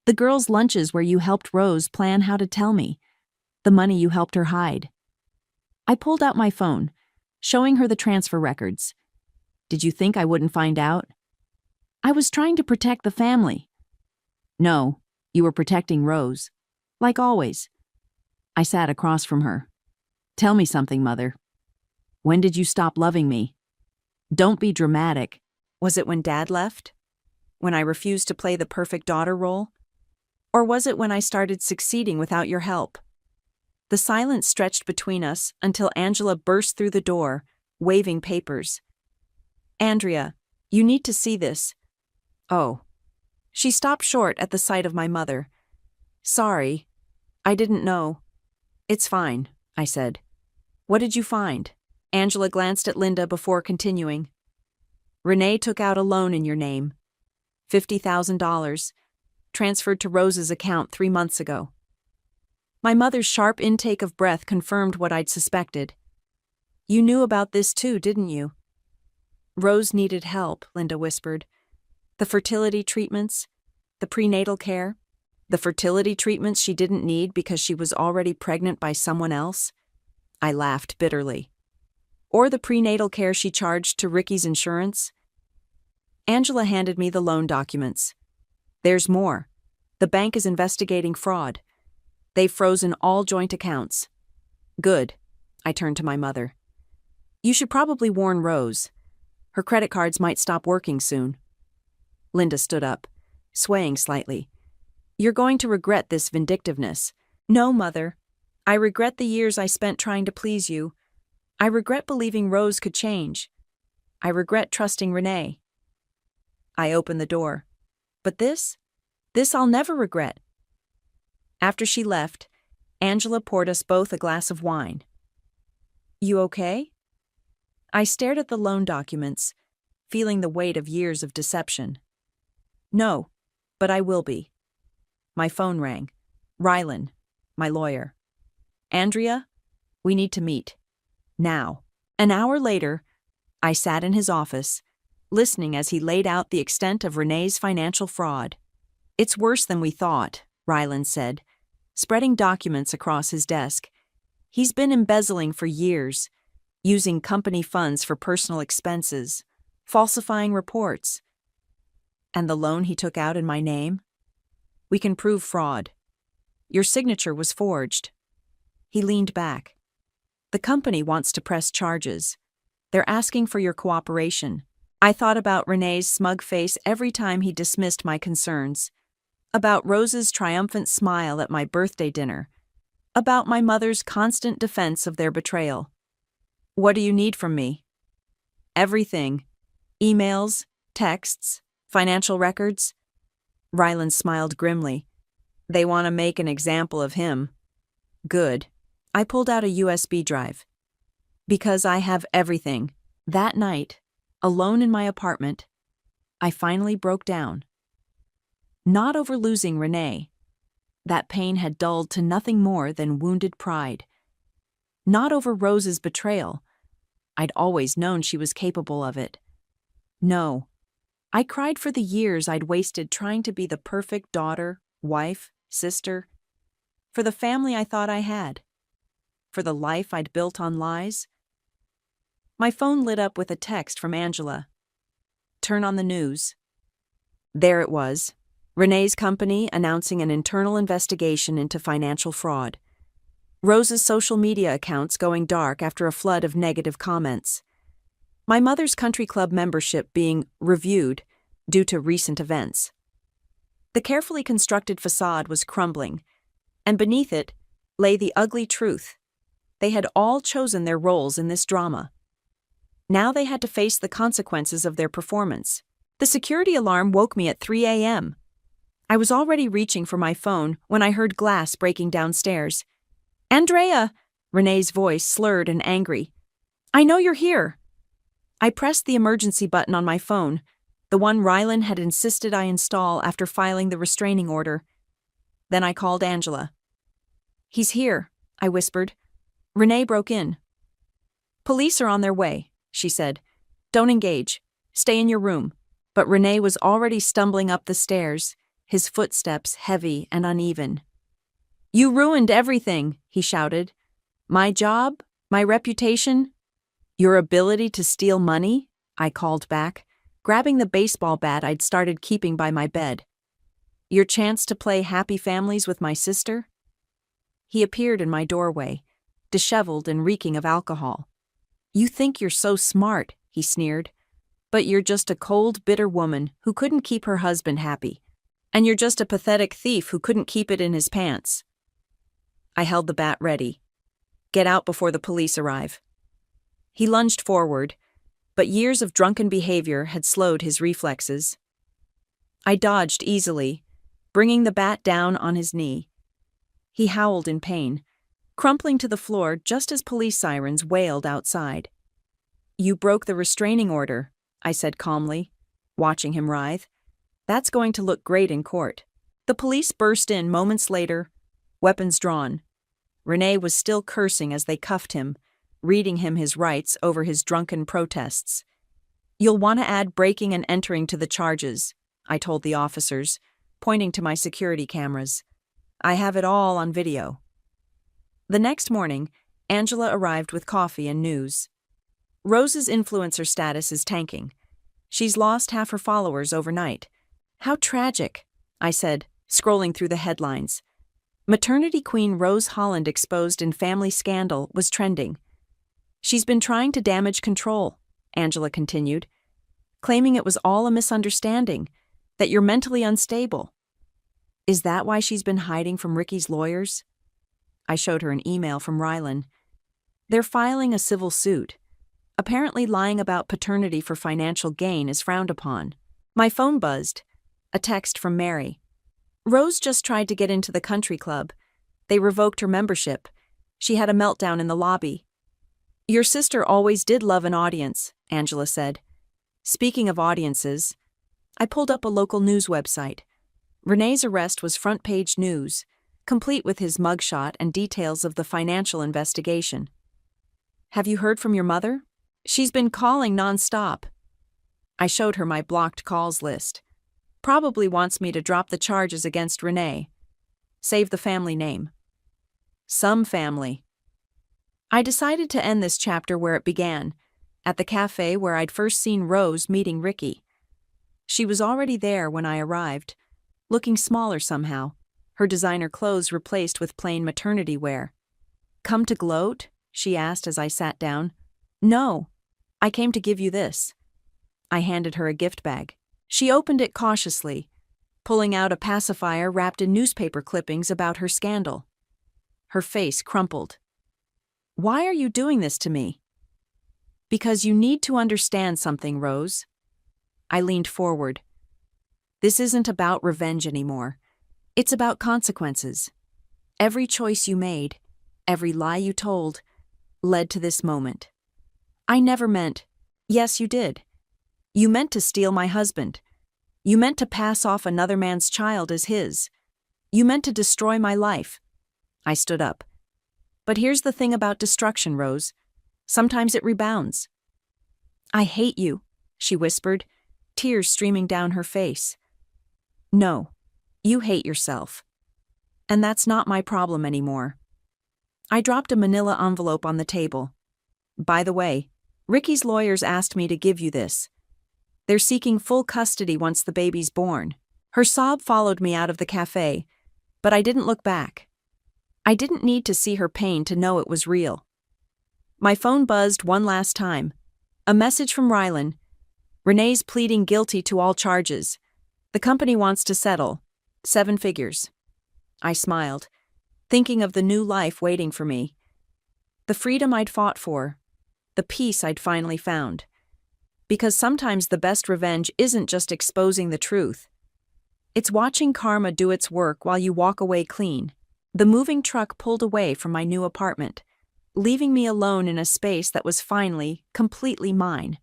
The girls' lunches where you helped Rose plan how to tell me. The money you helped her hide." I pulled out my phone, showing her the transfer records. "Did you think I wouldn't find out?" "I was trying to protect the family." "No, you were protecting Rose. Like always." I sat across from her. "Tell me something, Mother. When did you stop loving me? Don't be dramatic." Was it when Dad left? When I refused to play the perfect daughter role? Or was it when I started succeeding without your help? The silence stretched between us until Angela burst through the door, waving papers. "Andrea, you need to see this." "Oh." She stopped short at the sight of my mother. "Sorry. I didn't know." "It's fine," I said. "What did you find?" Angela glanced at Linda before continuing. "Renee took out a loan in your name. $50,000. Transferred to Rose's account 3 months ago." My mother's sharp intake of breath confirmed what I'd suspected. "You knew about this too, didn't you?" "Rose needed help," Linda whispered. "The fertility treatments, the prenatal care, the fertility treatments she didn't need because she was already pregnant by someone else." I laughed bitterly. "Or the prenatal care she charged to Ricky's insurance." Angela handed me the loan documents. "There's more. The bank is investigating fraud. They've frozen all joint accounts." "Good." I turned to my mother. "You should probably warn Rose. Her credit cards might stop working soon." Linda stood up, swaying slightly. "You're going to regret this vindictiveness." "No, Mother. I regret the years I spent trying to please you. I regret believing Rose could change. I regret trusting Renee." I opened the door. "But this I'll never regret." After she left, Angela poured us both a glass of wine. "You okay?" I stared at the loan documents, feeling the weight of years of deception. "No, but I will be." My phone rang. Rylan, my lawyer. "Andrea, we need to meet. Now." An hour later, I sat in his office, listening as he laid out the extent of Renee's financial fraud. "It's worse than we thought," Rylan said, spreading documents across his desk. "He's been embezzling for years, using company funds for personal expenses, falsifying reports. And the loan he took out in my name? We can prove fraud. Your signature was forged." He leaned back. "The company wants to press charges. They're asking for your cooperation." I thought about Renee's smug face every time he dismissed my concerns, about Rose's triumphant smile at my birthday dinner, about my mother's constant defense of their betrayal. "What do you need from me?" "Everything. Emails, texts, financial records." Rylan smiled grimly. "They want to make an example of him." "Good." I pulled out a USB drive. "Because I have everything." That night, alone in my apartment, I finally broke down. Not over losing Renee. That pain had dulled to nothing more than wounded pride. Not over Rose's betrayal. I'd always known she was capable of it. No. I cried for the years I'd wasted trying to be the perfect daughter, wife, sister. For the family I thought I had. For the life I'd built on lies. My phone lit up with a text from Angela. "Turn on the news." There it was. Renee's company announcing an internal investigation into financial fraud. Rose's social media accounts going dark after a flood of negative comments. My mother's country club membership being reviewed due to recent events. The carefully constructed facade was crumbling, and beneath it lay the ugly truth. They had all chosen their roles in this drama. Now they had to face the consequences of their performance. The security alarm woke me at 3 a.m. I was already reaching for my phone when I heard glass breaking downstairs. "Andrea!" Renee's voice slurred and angry. "I know you're here." I pressed the emergency button on my phone, the one Rylan had insisted I install after filing the restraining order. Then I called Angela. "He's here," I whispered. "Renee broke in." "Police are on their way," she said. "Don't engage. Stay in your room." But Renee was already stumbling up the stairs, his footsteps heavy and uneven. "You ruined everything," he shouted. "My job, my reputation, your ability to steal money," I called back, grabbing the baseball bat I'd started keeping by my bed. "Your chance to play happy families with my sister?" He appeared in my doorway, disheveled and reeking of alcohol. "You think you're so smart," he sneered. "But you're just a cold, bitter woman who couldn't keep her husband happy. And you're just a pathetic thief who couldn't keep it in his pants." I held the bat ready. "Get out before the police arrive." He lunged forward, but years of drunken behavior had slowed his reflexes. I dodged easily, bringing the bat down on his knee. He howled in pain, crumpling to the floor just as police sirens wailed outside. "You broke the restraining order," I said calmly, watching him writhe. "That's going to look great in court." The police burst in moments later, weapons drawn. Renee was still cursing as they cuffed him, reading him his rights over his drunken protests. "You'll want to add breaking and entering to the charges," I told the officers, pointing to my security cameras. "I have it all on video." The next morning, Angela arrived with coffee and news. "Rose's influencer status is tanking. She's lost half her followers overnight." "How tragic," I said, scrolling through the headlines. Maternity queen Rose Holland exposed in family scandal was trending. "She's been trying to damage control," Angela continued, "claiming it was all a misunderstanding, that you're mentally unstable." "Is that why she's been hiding from Ricky's lawyers?" I showed her an email from Rylan. "They're filing a civil suit. Apparently lying about paternity for financial gain is frowned upon." My phone buzzed. A text from Mary. Rose just tried to get into the country club. They revoked her membership. She had a meltdown in the lobby. Your sister always did love an audience, Angela said. Speaking of audiences, I pulled up a local news website. Renee's arrest was front-page news, complete with his mugshot and details of the financial investigation. Have you heard from your mother? She's been calling non-stop. I showed her my blocked calls list. Probably wants me to drop the charges against Renee. Save the family name. Some family. I decided to end this chapter where it began, at the cafe where I'd first seen Rose meeting Ricky. She was already there when I arrived, looking smaller somehow, her designer clothes replaced with plain maternity wear. Come to gloat? She asked as I sat down. No, I came to give you this. I handed her a gift bag. She opened it cautiously, pulling out a pacifier wrapped in newspaper clippings about her scandal. Her face crumpled. Why are you doing this to me? Because you need to understand something, Rose. I leaned forward. This isn't about revenge anymore. It's about consequences. Every choice you made, every lie you told, led to this moment. I never meant, yes, you did. You meant to steal my husband. You meant to pass off another man's child as his. You meant to destroy my life. I stood up. But here's the thing about destruction, Rose. Sometimes it rebounds. I hate you, she whispered, tears streaming down her face. No, you hate yourself. And that's not my problem anymore. I dropped a manila envelope on the table. By the way, Ricky's lawyers asked me to give you this. They're seeking full custody once the baby's born. Her sob followed me out of the cafe, but I didn't look back. I didn't need to see her pain to know it was real. My phone buzzed one last time. A message from Rylan. Renee's pleading guilty to all charges. The company wants to settle. 7 figures. I smiled, thinking of the new life waiting for me. The freedom I'd fought for. The peace I'd finally found. Because sometimes the best revenge isn't just exposing the truth. It's watching karma do its work while you walk away clean. The moving truck pulled away from my new apartment, leaving me alone in a space that was finally, completely mine.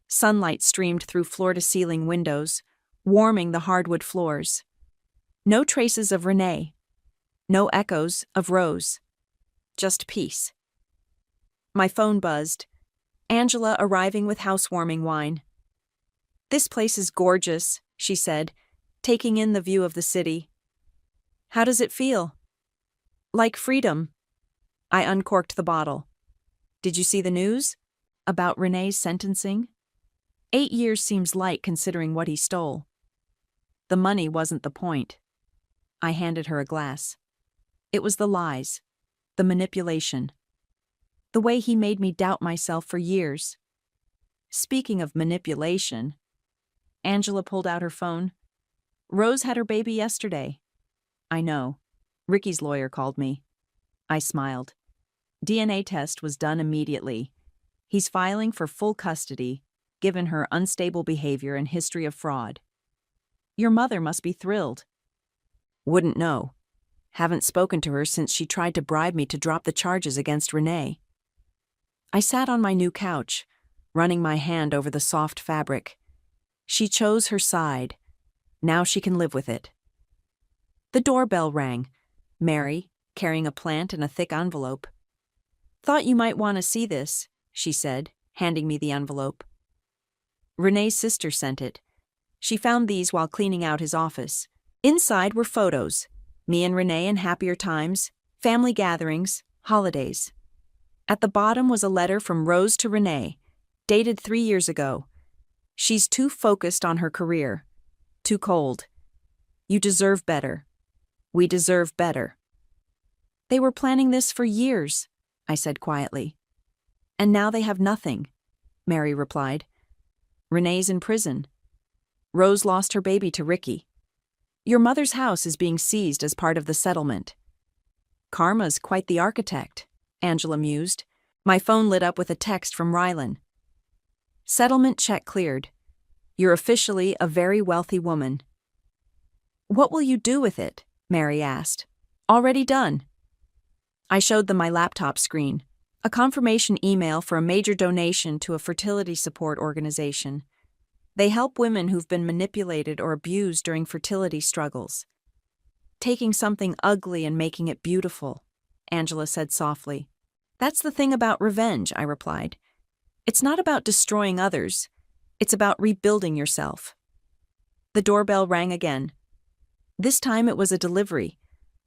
Sunlight streamed through floor-to-ceiling windows, warming the hardwood floors. No traces of Renee. No echoes of Rose. Just peace. My phone buzzed. Angela arriving with housewarming wine. This place is gorgeous, she said, taking in the view of the city. How does it feel? Like freedom. I uncorked the bottle. Did you see the news? About Renee's sentencing? 8 years seems light considering what he stole. The money wasn't the point. I handed her a glass. It was the lies, the manipulation, the way he made me doubt myself for years. Speaking of manipulation, Angela pulled out her phone. Rose had her baby yesterday. I know. Ricky's lawyer called me. I smiled. DNA test was done immediately. He's filing for full custody, given her unstable behavior and history of fraud. Your mother must be thrilled. Wouldn't know. Haven't spoken to her since she tried to bribe me to drop the charges against Renee. I sat on my new couch, running my hand over the soft fabric. She chose her side. Now she can live with it. The doorbell rang. Mary, carrying a plant in a thick envelope. Thought you might want to see this, she said, handing me the envelope. Renee's sister sent it. She found these while cleaning out his office. Inside were photos. Me and Renee in happier times, family gatherings, holidays. At the bottom was a letter from Rose to Renee, dated 3 years ago. She's too focused on her career. Too cold. You deserve better. We deserve better. They were planning this for years, I said quietly. And now they have nothing, Mary replied. Renee's in prison. Rose lost her baby to Ricky. Your mother's house is being seized as part of the settlement. Karma's quite the architect, Angela mused. My phone lit up with a text from Rylan. Settlement check cleared. You're officially a very wealthy woman. "What will you do with it?" Mary asked. "Already done." I showed them my laptop screen, a confirmation email for a major donation to a fertility support organization. They help women who've been manipulated or abused during fertility struggles. "Taking something ugly and making it beautiful," Angela said softly. "That's the thing about revenge," I replied. "It's not about destroying others. It's about rebuilding yourself." The doorbell rang again. This time it was a delivery,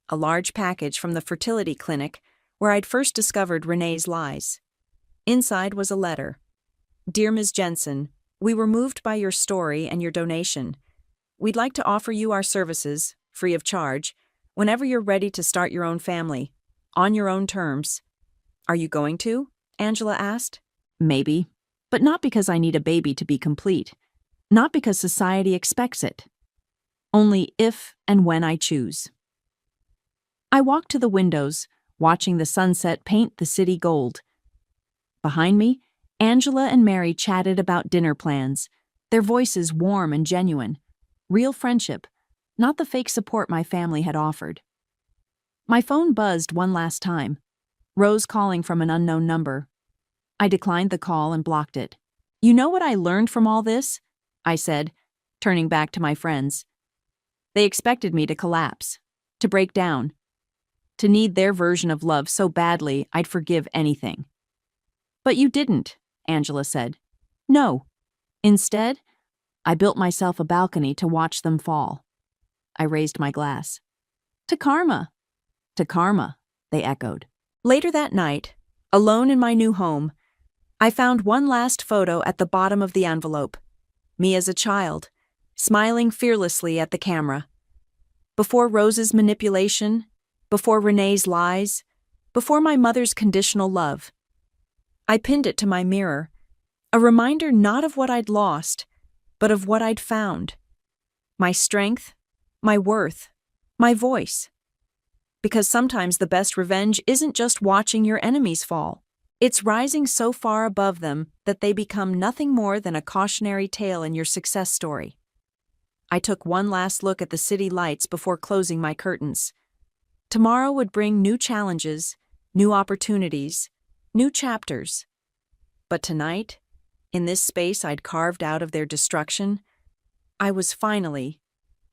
a large package from the fertility clinic where I'd first discovered Renee's lies. Inside was a letter. "Dear Ms. Jensen, we were moved by your story and your donation. We'd like to offer you our services, free of charge, whenever you're ready to start your own family, on your own terms." "Are you going to?" Angela asked. "Maybe, but not because I need a baby to be complete. Not because society expects it. Only if and when I choose." I walked to the windows, watching the sunset paint the city gold. Behind me, Angela and Mary chatted about dinner plans, their voices warm and genuine. Real friendship, not the fake support my family had offered. My phone buzzed one last time. Rose calling from an unknown number. I declined the call and blocked it. "You know what I learned from all this?" I said, turning back to my friends. They expected me to collapse, to break down, to need their version of love so badly I'd forgive anything. "But you didn't," Angela said. "No. Instead, I built myself a balcony to watch them fall." I raised my glass. "To karma." "To karma," they echoed. Later that night, alone in my new home, I found one last photo at the bottom of the envelope. Me as a child, smiling fearlessly at the camera. Before Rose's manipulation, before Renee's lies, before my mother's conditional love. I pinned it to my mirror, a reminder not of what I'd lost, but of what I'd found. My strength, my worth, my voice. Because sometimes the best revenge isn't just watching your enemies fall. It's rising so far above them that they become nothing more than a cautionary tale in your success story. I took one last look at the city lights before closing my curtains. Tomorrow would bring new challenges, new opportunities, new chapters. But tonight, in this space I'd carved out of their destruction, I was finally,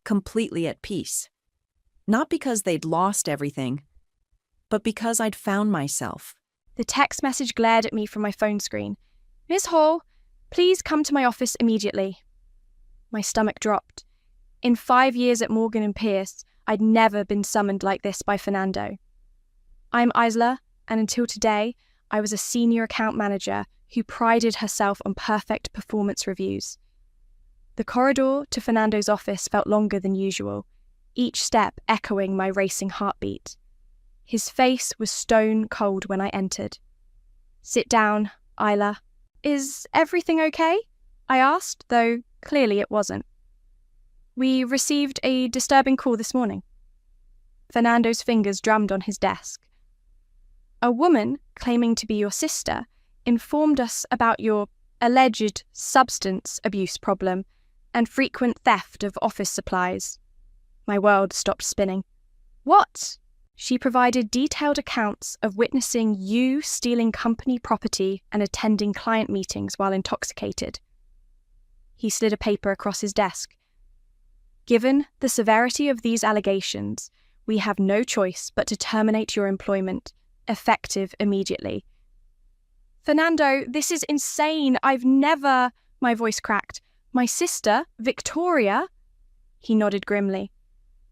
completely at peace. Not because they'd lost everything, but because I'd found myself. The text message glared at me from my phone screen. "Miss Hall, please come to my office immediately." My stomach dropped. In 5 years at Morgan and Pierce, I'd never been summoned like this by Fernando. I'm Isla, and until today, I was a senior account manager who prided herself on perfect performance reviews. The corridor to Fernando's office felt longer than usual, each step echoing my racing heartbeat. His face was stone cold when I entered. "Sit down, Isla." "Is everything okay?" I asked, though clearly it wasn't. "We received a disturbing call this morning." Fernando's fingers drummed on his desk. "A woman claiming to be your sister informed us about your alleged substance abuse problem and frequent theft of office supplies." My world stopped spinning. "What?" "She provided detailed accounts of witnessing you stealing company property and attending client meetings while intoxicated." He slid a paper across his desk. "Given the severity of these allegations, we have no choice but to terminate your employment, effective immediately." "Fernando, this is insane. I've never—" My voice cracked. "My sister, Victoria?" He nodded grimly.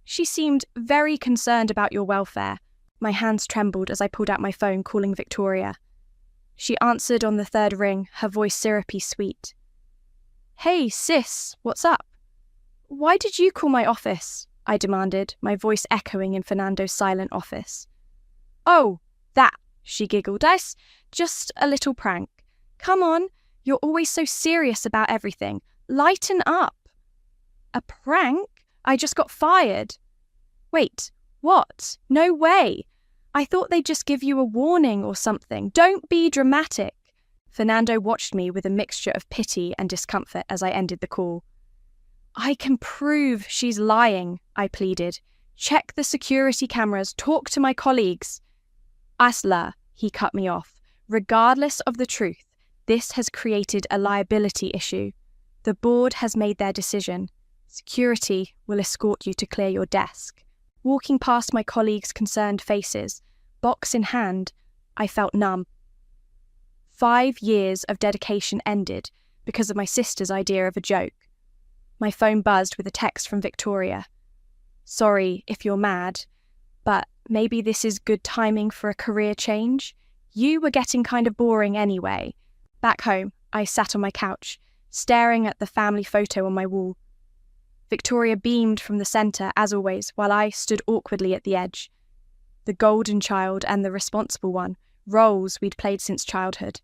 "She seemed very concerned about your welfare." My hands trembled as I pulled out my phone calling Victoria. She answered on the third ring, her voice syrupy sweet. "Hey, sis, what's up?" "Why did you call my office?" I demanded, my voice echoing in Fernando's silent office. "Oh, that," she giggled. "That's just a little prank. Come on, you're always so serious about everything. Lighten up." "A prank? I just got fired." "Wait, what? No way. I thought they'd just give you a warning or something. Don't be dramatic." Fernando watched me with a mixture of pity and discomfort as I ended the call. I can prove she's lying, I pleaded. Check the security cameras, talk to my colleagues. Asla, he cut me off. Regardless of the truth, this has created a liability issue. The board has made their decision. Security will escort you to clear your desk. Walking past my colleagues' concerned faces, box in hand, I felt numb. 5 years of dedication ended because of my sister's idea of a joke. My phone buzzed with a text from Victoria. Sorry if you're mad, but maybe this is good timing for a career change. You were getting kind of boring anyway. Back home, I sat on my couch, staring at the family photo on my wall. Victoria beamed from the centre, as always, while I stood awkwardly at the edge. The golden child and the responsible one, roles we'd played since childhood.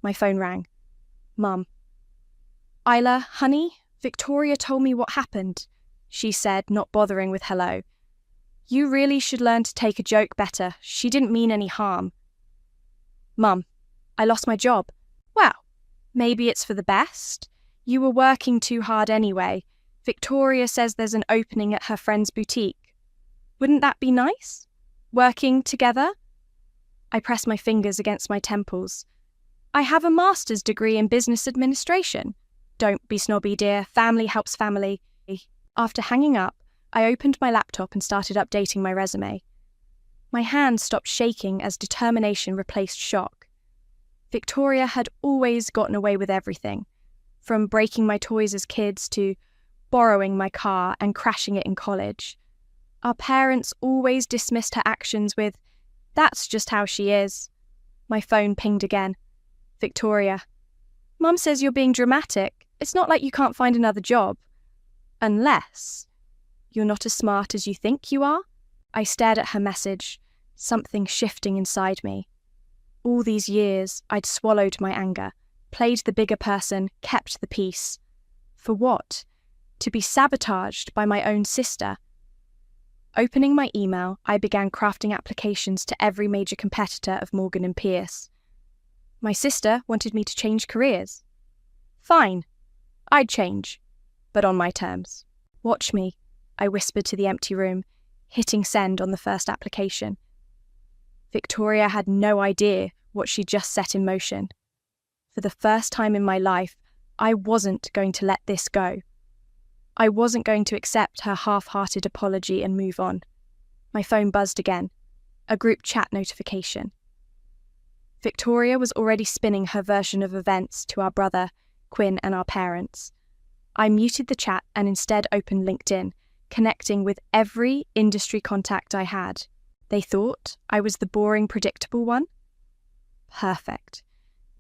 My phone rang. Mum. Isla, honey, Victoria told me what happened, she said, not bothering with hello. You really should learn to take a joke better. She didn't mean any harm. Mum, I lost my job. Well, maybe it's for the best. You were working too hard anyway. Victoria says there's an opening at her friend's boutique. Wouldn't that be nice? Working together? I pressed my fingers against my temples. I have a master's degree in business administration. Don't be snobby, dear. Family helps family. After hanging up, I opened my laptop and started updating my resume. My hands stopped shaking as determination replaced shock. Victoria had always gotten away with everything, from breaking my toys as kids to borrowing my car and crashing it in college. Our parents always dismissed her actions with, "That's just how she is." My phone pinged again. Victoria. Mum says you're being dramatic. It's not like you can't find another job. Unless you're not as smart as you think you are? I stared at her message, something shifting inside me. All these years, I'd swallowed my anger, played the bigger person, kept the peace. For what? To be sabotaged by my own sister. Opening my email, I began crafting applications to every major competitor of Morgan & Pierce. My sister wanted me to change careers. Fine, I'd change, but on my terms. Watch me, I whispered to the empty room, hitting send on the first application. Victoria had no idea what she'd just set in motion. For the first time in my life, I wasn't going to let this go. I wasn't going to accept her half-hearted apology and move on. My phone buzzed again, a group chat notification. Victoria was already spinning her version of events to our brother, Quinn, and our parents. I muted the chat and instead opened LinkedIn, connecting with every industry contact I had. They thought I was the boring, predictable one? Perfect.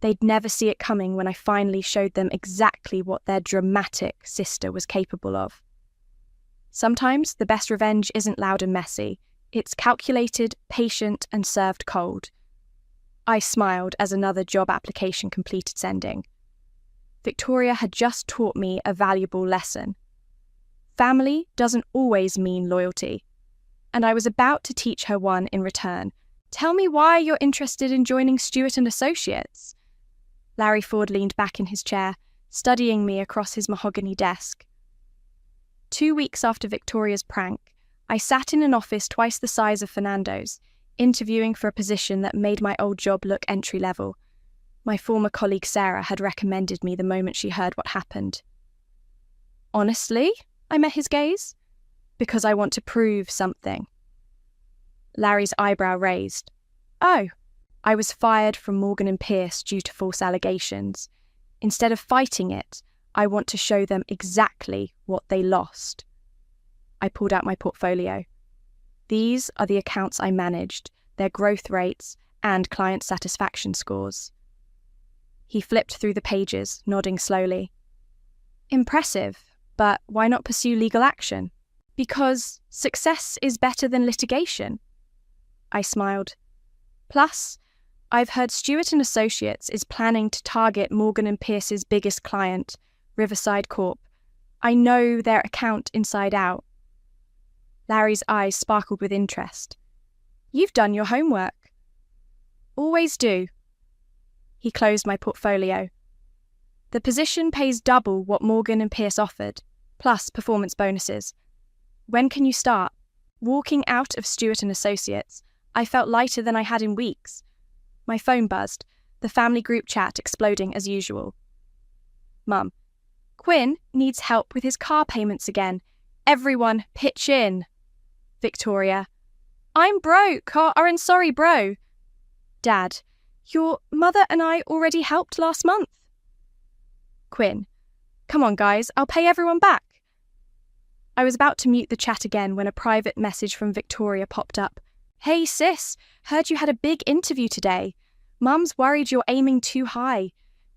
They'd never see it coming when I finally showed them exactly what their dramatic sister was capable of. Sometimes the best revenge isn't loud and messy. It's calculated, patient, and served cold. I smiled as another job application completed sending. Victoria had just taught me a valuable lesson. Family doesn't always mean loyalty. And I was about to teach her one in return. Tell me why you're interested in joining Stewart & Associates. Larry Ford leaned back in his chair, studying me across his mahogany desk. 2 weeks after Victoria's prank, I sat in an office twice the size of Fernando's, interviewing for a position that made my old job look entry-level. My former colleague Sarah had recommended me the moment she heard what happened. Honestly, I met his gaze. Because I want to prove something. Larry's eyebrow raised. Oh, I was fired from Morgan & Pierce due to false allegations. Instead of fighting it, I want to show them exactly what they lost. I pulled out my portfolio. These are the accounts I managed, their growth rates, and client satisfaction scores. He flipped through the pages, nodding slowly. Impressive, but why not pursue legal action? Because success is better than litigation. I smiled. Plus, I've heard Stewart & Associates is planning to target Morgan & Pierce's biggest client, Riverside Corp. I know their account inside out. Larry's eyes sparkled with interest. You've done your homework. Always do. He closed my portfolio. The position pays double what Morgan & Pierce offered. plus performance bonuses. When can you start? Walking out of Stewart and Associates, I felt lighter than I had in weeks. My phone buzzed, the family group chat exploding as usual. Mum, Quinn needs help with his car payments again. Everyone pitch in. Victoria, I'm broke, sorry, bro. Dad, your mother and I already helped last month. Quinn, come on guys, I'll pay everyone back. I was about to mute the chat again when a private message from Victoria popped up. Hey sis, heard you had a big interview today. Mum's worried you're aiming too high.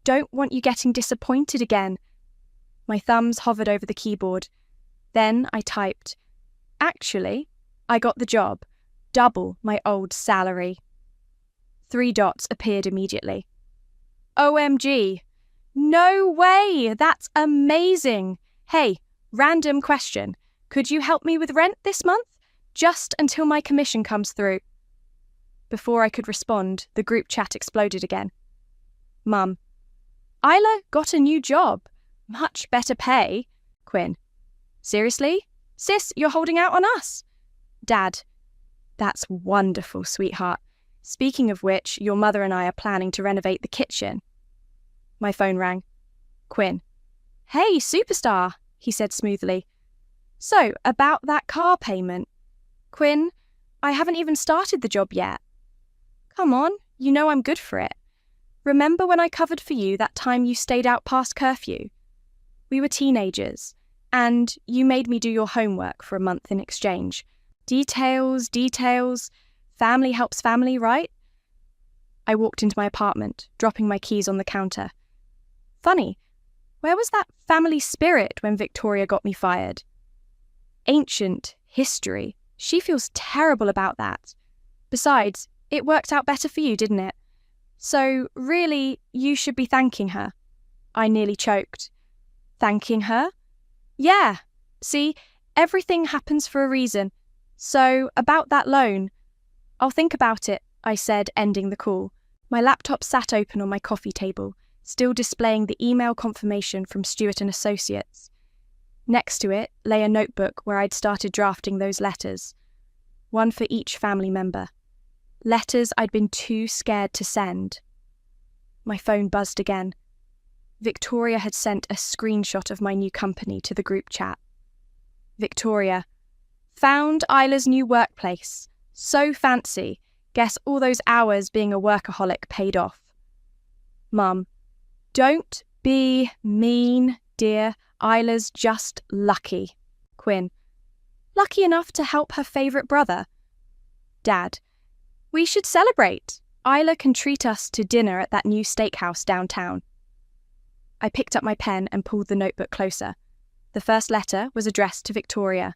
Don't want you getting disappointed again. My thumbs hovered over the keyboard. Then I typed, actually, I got the job. Double my old salary. 3 dots appeared immediately. OMG. No way! That's amazing! Hey, random question. Could you help me with rent this month? Just until my commission comes through. Before I could respond, the group chat exploded again. Mum, Isla got a new job. Much better pay. Quinn, seriously? Sis, you're holding out on us. Dad, that's wonderful, sweetheart. Speaking of which, your mother and I are planning to renovate the kitchen. My phone rang. Quinn, hey, superstar, he said smoothly. So, about that car payment. Quinn, I haven't even started the job yet. Come on, you know I'm good for it. Remember when I covered for you that time you stayed out past curfew? We were teenagers, and you made me do your homework for a month in exchange. Details. Family helps family, right? I walked into my apartment, dropping my keys on the counter. Funny, where was that family spirit when Victoria got me fired? Ancient history. She feels terrible about that. Besides, it worked out better for you, didn't it? So, really, you should be thanking her. I nearly choked. Thanking her? Yeah. See, everything happens for a reason. So, about that loan. I'll think about it, I said, ending the call. My laptop sat open on my coffee table, still displaying the email confirmation from Stewart and Associates. Next to it lay a notebook where I'd started drafting those letters. One for each family member. Letters I'd been too scared to send. My phone buzzed again. Victoria had sent a screenshot of my new company to the group chat. Victoria, found Isla's new workplace. So fancy. Guess all those hours being a workaholic paid off. Mum, don't be mean, dear. Isla's just lucky. Quinn, lucky enough to help her favourite brother. Dad, we should celebrate. Isla can treat us to dinner at that new steakhouse downtown. I picked up my pen and pulled the notebook closer. The first letter was addressed to Victoria.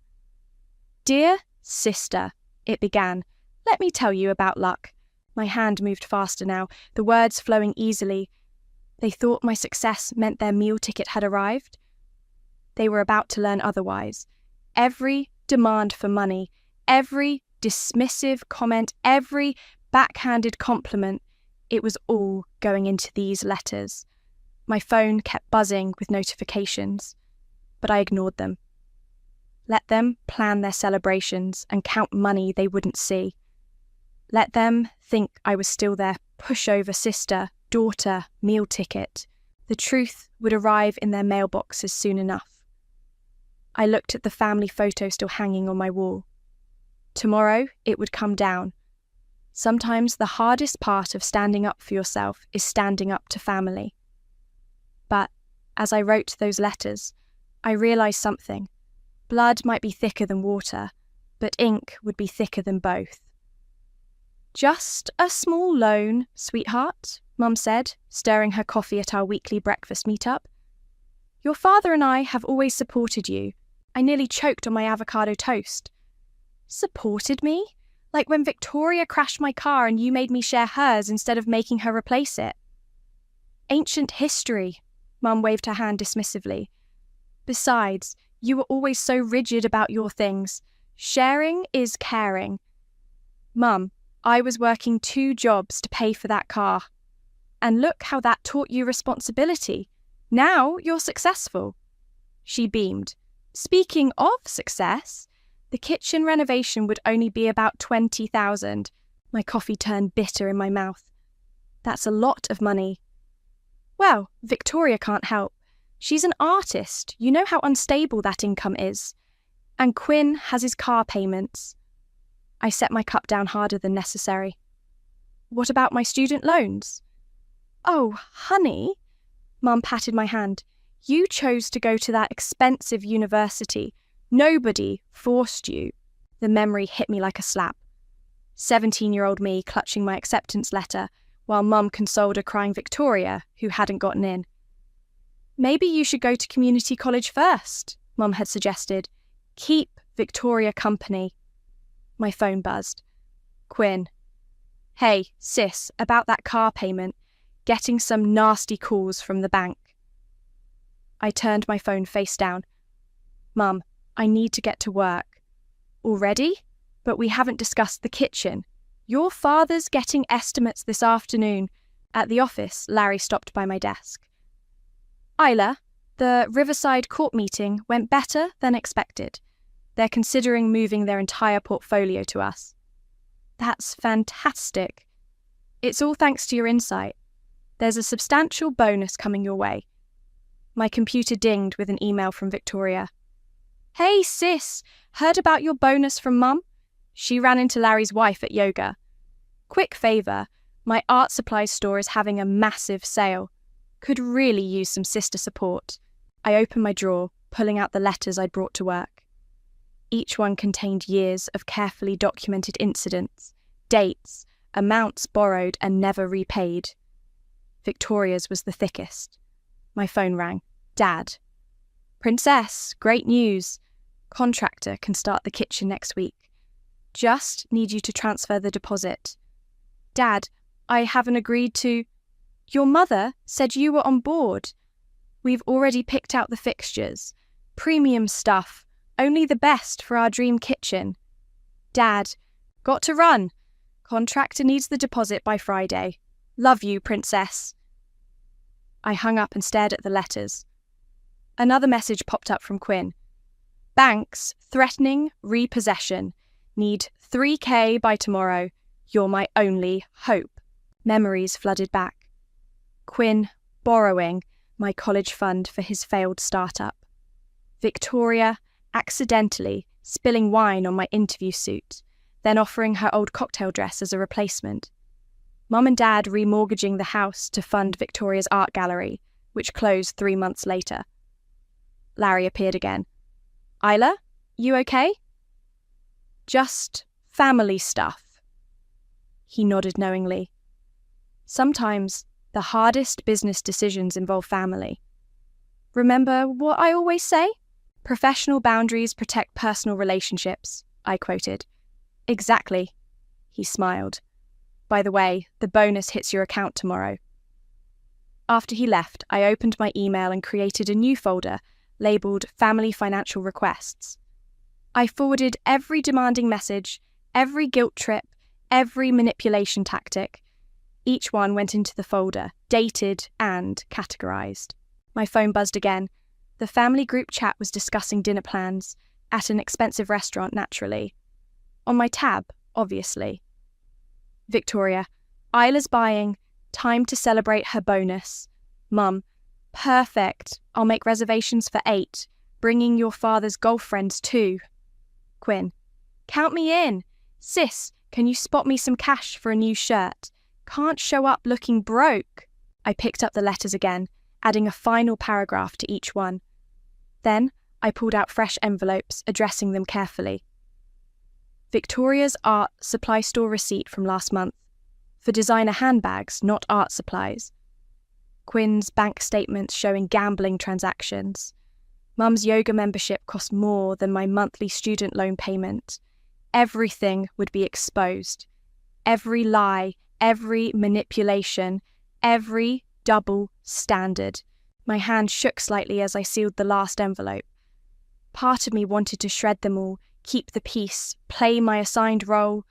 Dear sister, it began. Let me tell you about luck. My hand moved faster now, the words flowing easily. They thought my success meant their meal ticket had arrived. They were about to learn otherwise. Every demand for money, every dismissive comment, every backhanded compliment, it was all going into these letters. My phone kept buzzing with notifications, but I ignored them. Let them plan their celebrations and count money they wouldn't see. Let them think I was still their pushover sister, daughter, meal ticket. The truth would arrive in their mailboxes soon enough. I looked at the family photo still hanging on my wall. Tomorrow it would come down. Sometimes the hardest part of standing up for yourself is standing up to family. But as I wrote those letters, I realised something. Blood might be thicker than water, but ink would be thicker than both. Just a small loan, sweetheart, Mum said, stirring her coffee at our weekly breakfast meet-up. Your father and I have always supported you. I nearly choked on my avocado toast. Supported me? Like when Victoria crashed my car and you made me share hers instead of making her replace it. Ancient history, Mum waved her hand dismissively. Besides, you were always so rigid about your things. Sharing is caring. Mum, I was working 2 jobs to pay for that car. And look how that taught you responsibility. Now you're successful. She beamed. Speaking of success, the kitchen renovation would only be about 20,000. My coffee turned bitter in my mouth. That's a lot of money. Well, Victoria can't help. She's an artist. You know how unstable that income is. And Quinn has his car payments. I set my cup down harder than necessary. What about my student loans? Oh, honey, Mum patted my hand. You chose to go to that expensive university. Nobody forced you. The memory hit me like a slap. 17-year-old me clutching my acceptance letter, while Mum consoled a crying Victoria who hadn't gotten in. Maybe you should go to community college first, Mum had suggested. Keep Victoria company. My phone buzzed. Quinn. Hey, sis, about that car payment. Getting some nasty calls from the bank. I turned my phone face down. Mum, I need to get to work. Already? But we haven't discussed the kitchen. Your father's getting estimates this afternoon. At the office, Larry stopped by my desk. Isla, the Riverside court meeting went better than expected. They're considering moving their entire portfolio to us. That's fantastic. It's all thanks to your insight. There's a substantial bonus coming your way. My computer dinged with an email from Victoria. Hey sis, heard about your bonus from Mum? She ran into Larry's wife at yoga. Quick favour, my art supplies store is having a massive sale. Could really use some sister support. I opened my drawer, pulling out the letters I'd brought to work. Each one contained years of carefully documented incidents, dates, amounts borrowed and never repaid. Victoria's was the thickest. My phone rang. Dad. Princess, great news. Contractor can start the kitchen next week. Just need you to transfer the deposit. Dad, I haven't agreed to... Your mother said you were on board. We've already picked out the fixtures. Premium stuff. Only the best for our dream kitchen. Dad, got to run. Contractor needs the deposit by Friday. Love you, Princess. I hung up and stared at the letters. Another message popped up from Quinn. Banks threatening repossession. Need 3K by tomorrow. You're my only hope. Memories flooded back. Quinn borrowing my college fund for his failed startup. Victoria accidentally spilling wine on my interview suit, then offering her old cocktail dress as a replacement. Mum and Dad remortgaging the house to fund Victoria's art gallery, which closed 3 months later. Larry appeared again. Isla, you okay? Just family stuff. He nodded knowingly. Sometimes the hardest business decisions involve family. Remember what I always say? Professional boundaries protect personal relationships, I quoted. Exactly. He smiled. By the way, the bonus hits your account tomorrow. After he left, I opened my email and created a new folder labelled Family Financial Requests. I forwarded every demanding message, every guilt trip, every manipulation tactic. Each one went into the folder, dated and categorised. My phone buzzed again. The family group chat was discussing dinner plans, at an expensive restaurant naturally. On my tab, obviously. Victoria, Isla's buying, time to celebrate her bonus. Mum, perfect, I'll make reservations for 8, bringing your father's golf friends too. Quinn, count me in. Sis, can you spot me some cash for a new shirt? Can't show up looking broke. I picked up the letters again, adding a final paragraph to each one. Then I pulled out fresh envelopes, addressing them carefully. Victoria's art supply store receipt from last month. For designer handbags, not art supplies. Quinn's bank statements showing gambling transactions. Mum's yoga membership cost more than my monthly student loan payment. Everything would be exposed. Every lie, every manipulation, every double standard. My hand shook slightly as I sealed the last envelope. Part of me wanted to shred them all, keep the peace, play my assigned role.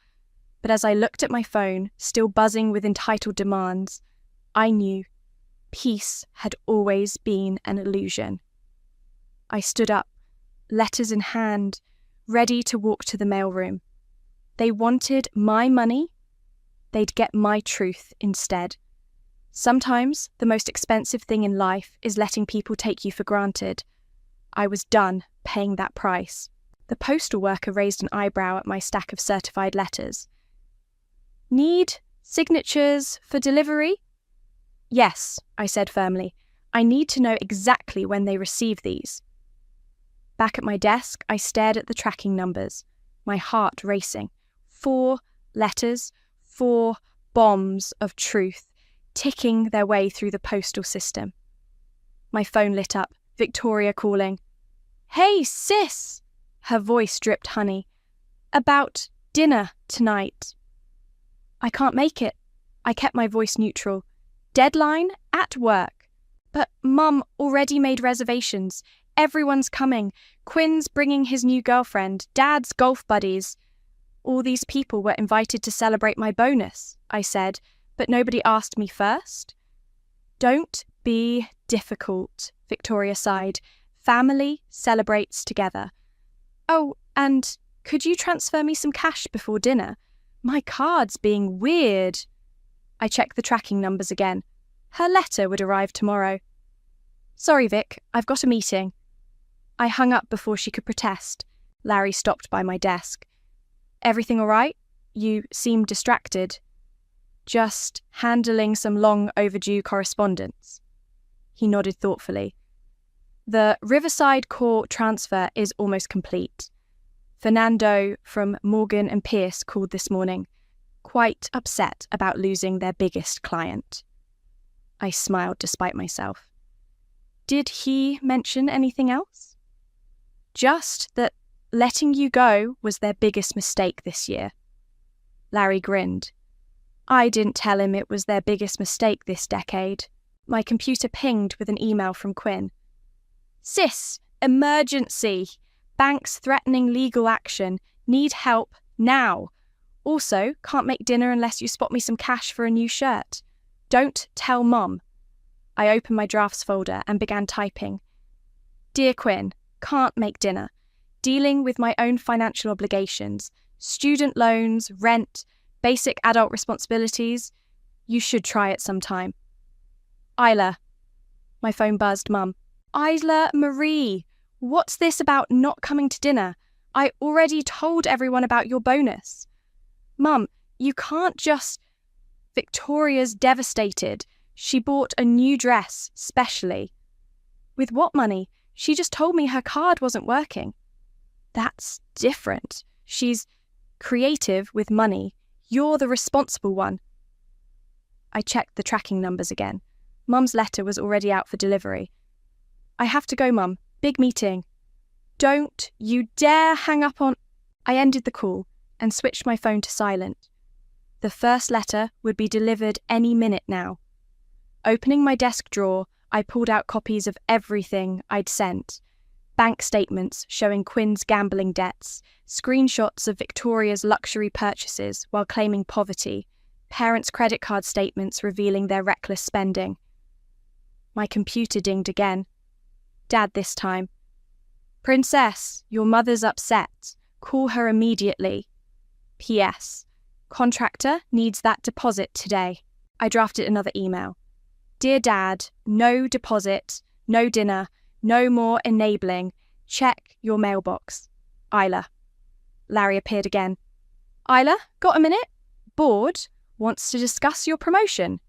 But as I looked at my phone, still buzzing with entitled demands, I knew peace had always been an illusion. I stood up, letters in hand, ready to walk to the mailroom. They wanted my money. They'd get my truth instead. Sometimes the most expensive thing in life is letting people take you for granted. I was done paying that price. The postal worker raised an eyebrow at my stack of certified letters. Need signatures for delivery? Yes, I said firmly. I need to know exactly when they receive these. Back at my desk, I stared at the tracking numbers, my heart racing. 4 letters, 4 bombs of truth, ticking their way through the postal system. My phone lit up, Victoria calling. "Hey, sis!" Her voice dripped honey. "About dinner tonight." "I can't make it." I kept my voice neutral. "Deadline at work." "But Mum already made reservations. Everyone's coming. Quinn's bringing his new girlfriend. Dad's golf buddies." "All these people were invited to celebrate my bonus," I said, "but nobody asked me first." "Don't be difficult," Victoria sighed. "Family celebrates together." "Oh, and could you transfer me some cash before dinner? My card's being weird." I checked the tracking numbers again. Her letter would arrive tomorrow. "Sorry, Vic, I've got a meeting." I hung up before she could protest. Larry stopped by my desk. "Everything all right? You seem distracted." "Just handling some long overdue correspondence." He nodded thoughtfully. "The Riverside core transfer is almost complete. Fernando from Morgan and Pierce called this morning, quite upset about losing their biggest client." I smiled despite myself. "Did he mention anything else?" "Just that letting you go was their biggest mistake this year." Larry grinned. "I didn't tell him it was their biggest mistake this decade." My computer pinged with an email from Quinn. "Sis, emergency. Banks threatening legal action. Need help now. Also, can't make dinner unless you spot me some cash for a new shirt. Don't tell Mom." I opened my drafts folder and began typing. "Dear Quinn, can't make dinner. Dealing with my own financial obligations, student loans, rent, basic adult responsibilities. You should try it sometime. Isla." My phone buzzed. Mum. "Isla Marie, what's this about not coming to dinner? I already told everyone about your bonus." "Mum, you can't just..." Victoria's devastated. She bought a new dress, specially. "With what money? She just told me her card wasn't working." "That's different. She's creative with money. You're the responsible one." I checked the tracking numbers again. Mum's letter was already out for delivery. "I have to go, Mum. Big meeting." "Don't you dare hang up on..." I ended the call and switched my phone to silent. The first letter would be delivered any minute now. Opening my desk drawer, I pulled out copies of everything I'd sent. Bank statements showing Quinn's gambling debts, screenshots of Victoria's luxury purchases while claiming poverty, parents' credit card statements revealing their reckless spending. My computer dinged again. Dad this time. "Princess, your mother's upset. Call her immediately. P.S. Contractor needs that deposit today." I drafted another email. "Dear Dad, no deposit, no dinner, no more enabling. Check your mailbox. Isla." Larry appeared again. "Isla, got a minute? Board wants to discuss your promotion."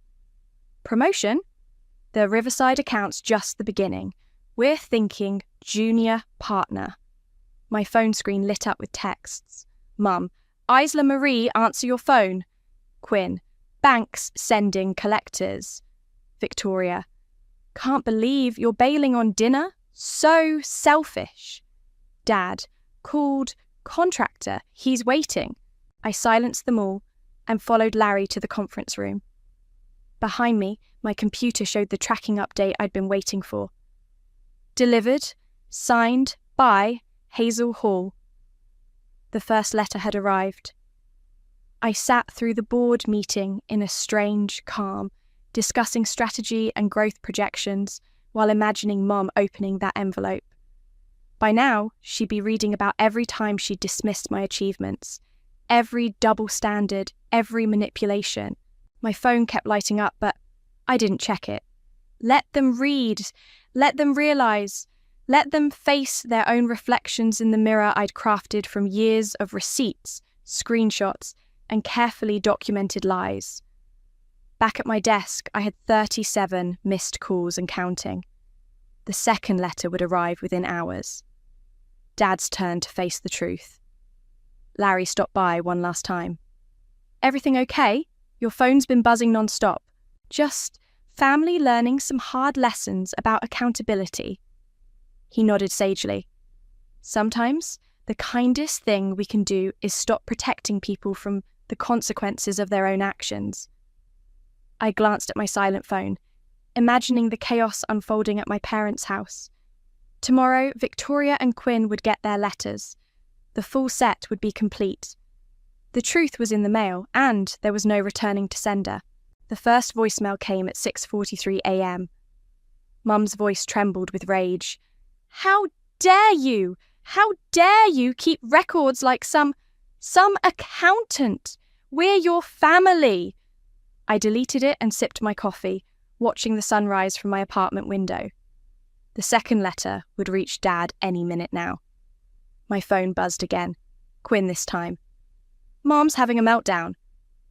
"Promotion? The Riverside account's just the beginning. We're thinking junior partner." My phone screen lit up with texts. Mum. "Isla Marie, answer your phone." Quinn. "Banks sending collectors." Victoria. "Can't believe you're bailing on dinner? So selfish." Dad. "Called contractor. He's waiting." I silenced them all and followed Larry to the conference room. Behind me, my computer showed the tracking update I'd been waiting for. Delivered, signed by Hazel Hall. The first letter had arrived. I sat through the board meeting in a strange calm, discussing strategy and growth projections while imagining Mom opening that envelope. By now, she'd be reading about every time she'd dismissed my achievements, every double standard, every manipulation. My phone kept lighting up, but I didn't check it. Let them read. Let them realize. Let them face their own reflections in the mirror I'd crafted from years of receipts, screenshots, and carefully documented lies. Back at my desk, I had 37 missed calls and counting. The second letter would arrive within hours. Dad's turn to face the truth. Larry stopped by one last time. "Everything okay? Your phone's been buzzing non-stop. Just family learning some hard lessons about accountability." He nodded sagely. "Sometimes the kindest thing we can do is stop protecting people from the consequences of their own actions." I glanced at my silent phone, imagining the chaos unfolding at my parents' house. Tomorrow, Victoria and Quinn would get their letters. The full set would be complete. The truth was in the mail, and there was no returning to sender. The first voicemail came at 6:43 a.m. Mum's voice trembled with rage. "How dare you? How dare you keep records like some accountant? We're your family." I deleted it and sipped my coffee, watching the sunrise from my apartment window. The second letter would reach Dad any minute now. My phone buzzed again. Quinn this time. "Mom's having a meltdown.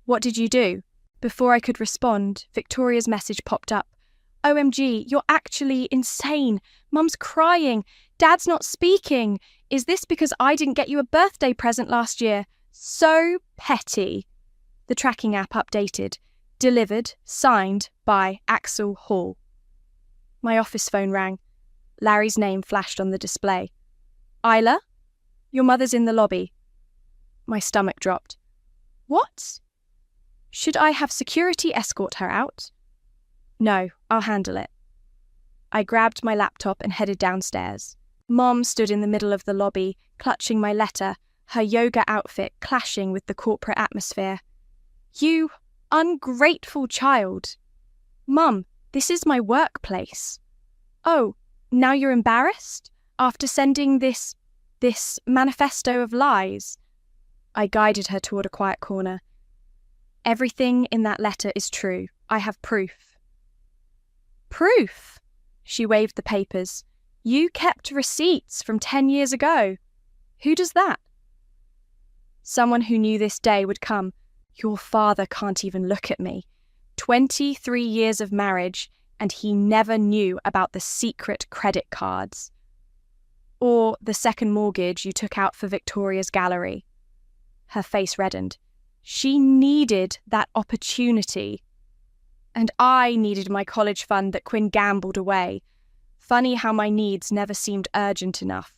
What did you do?" Before I could respond, Victoria's message popped up. "OMG, you're actually insane. Mum's crying. Dad's not speaking. Is this because I didn't get you a birthday present last year? So petty." The tracking app updated. Delivered, signed by Axel Hall. My office phone rang. Larry's name flashed on the display. "Isla, your mother's in the lobby." My stomach dropped. "What? Should I have security escort her out?" "No, I'll handle it." I grabbed my laptop and headed downstairs. Mom stood in the middle of the lobby, clutching my letter, her yoga outfit clashing with the corporate atmosphere. "You ungrateful child." "Mum, this is my workplace." "Oh, now you're embarrassed? After sending this manifesto of lies?" I guided her toward a quiet corner. "Everything in that letter is true. I have proof." "Proof?" She waved the papers. "You kept receipts from 10 years ago. Who does that?" "Someone who knew this day would come. Your father can't even look at me. 23 years of marriage, and he never knew about the secret credit cards. Or the second mortgage you took out for Victoria's gallery." Her face reddened. "She needed that opportunity. And I needed my college fund that Quinn gambled away. Funny how my needs never seemed urgent enough."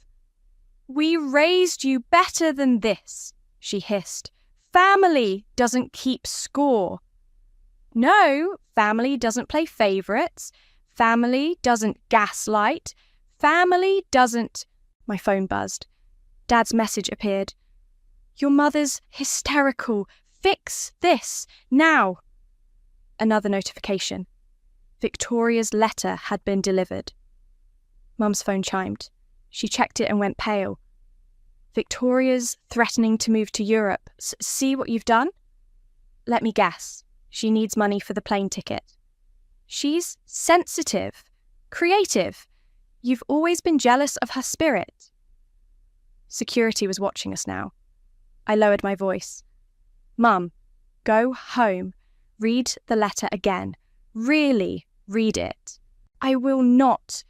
"We raised you better than this," she hissed. "Family doesn't keep score." "No, family doesn't play favourites. Family doesn't gaslight. Family doesn't..." My phone buzzed. Dad's message appeared. "Your mother's hysterical. Fix this, now." Another notification. Victoria's letter had been delivered. Mum's phone chimed. She checked it and went pale. "Victoria's threatening to move to Europe. See what you've done?" "Let me guess. She needs money for the plane ticket." "She's sensitive, creative. You've always been jealous of her spirit." Security was watching us now. I lowered my voice. "Mum, go home. Read the letter again. Really read it." "I will not."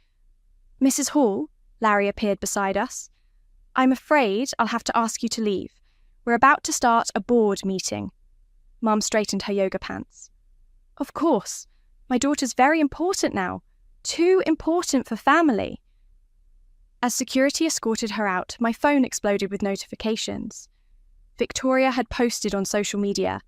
"Mrs. Hall," Larry appeared beside us. "I'm afraid I'll have to ask you to leave. We're about to start a board meeting." Mum straightened her yoga pants. "Of course. My daughter's very important now. Too important for family." As security escorted her out, my phone exploded with notifications. Victoria had posted on social media.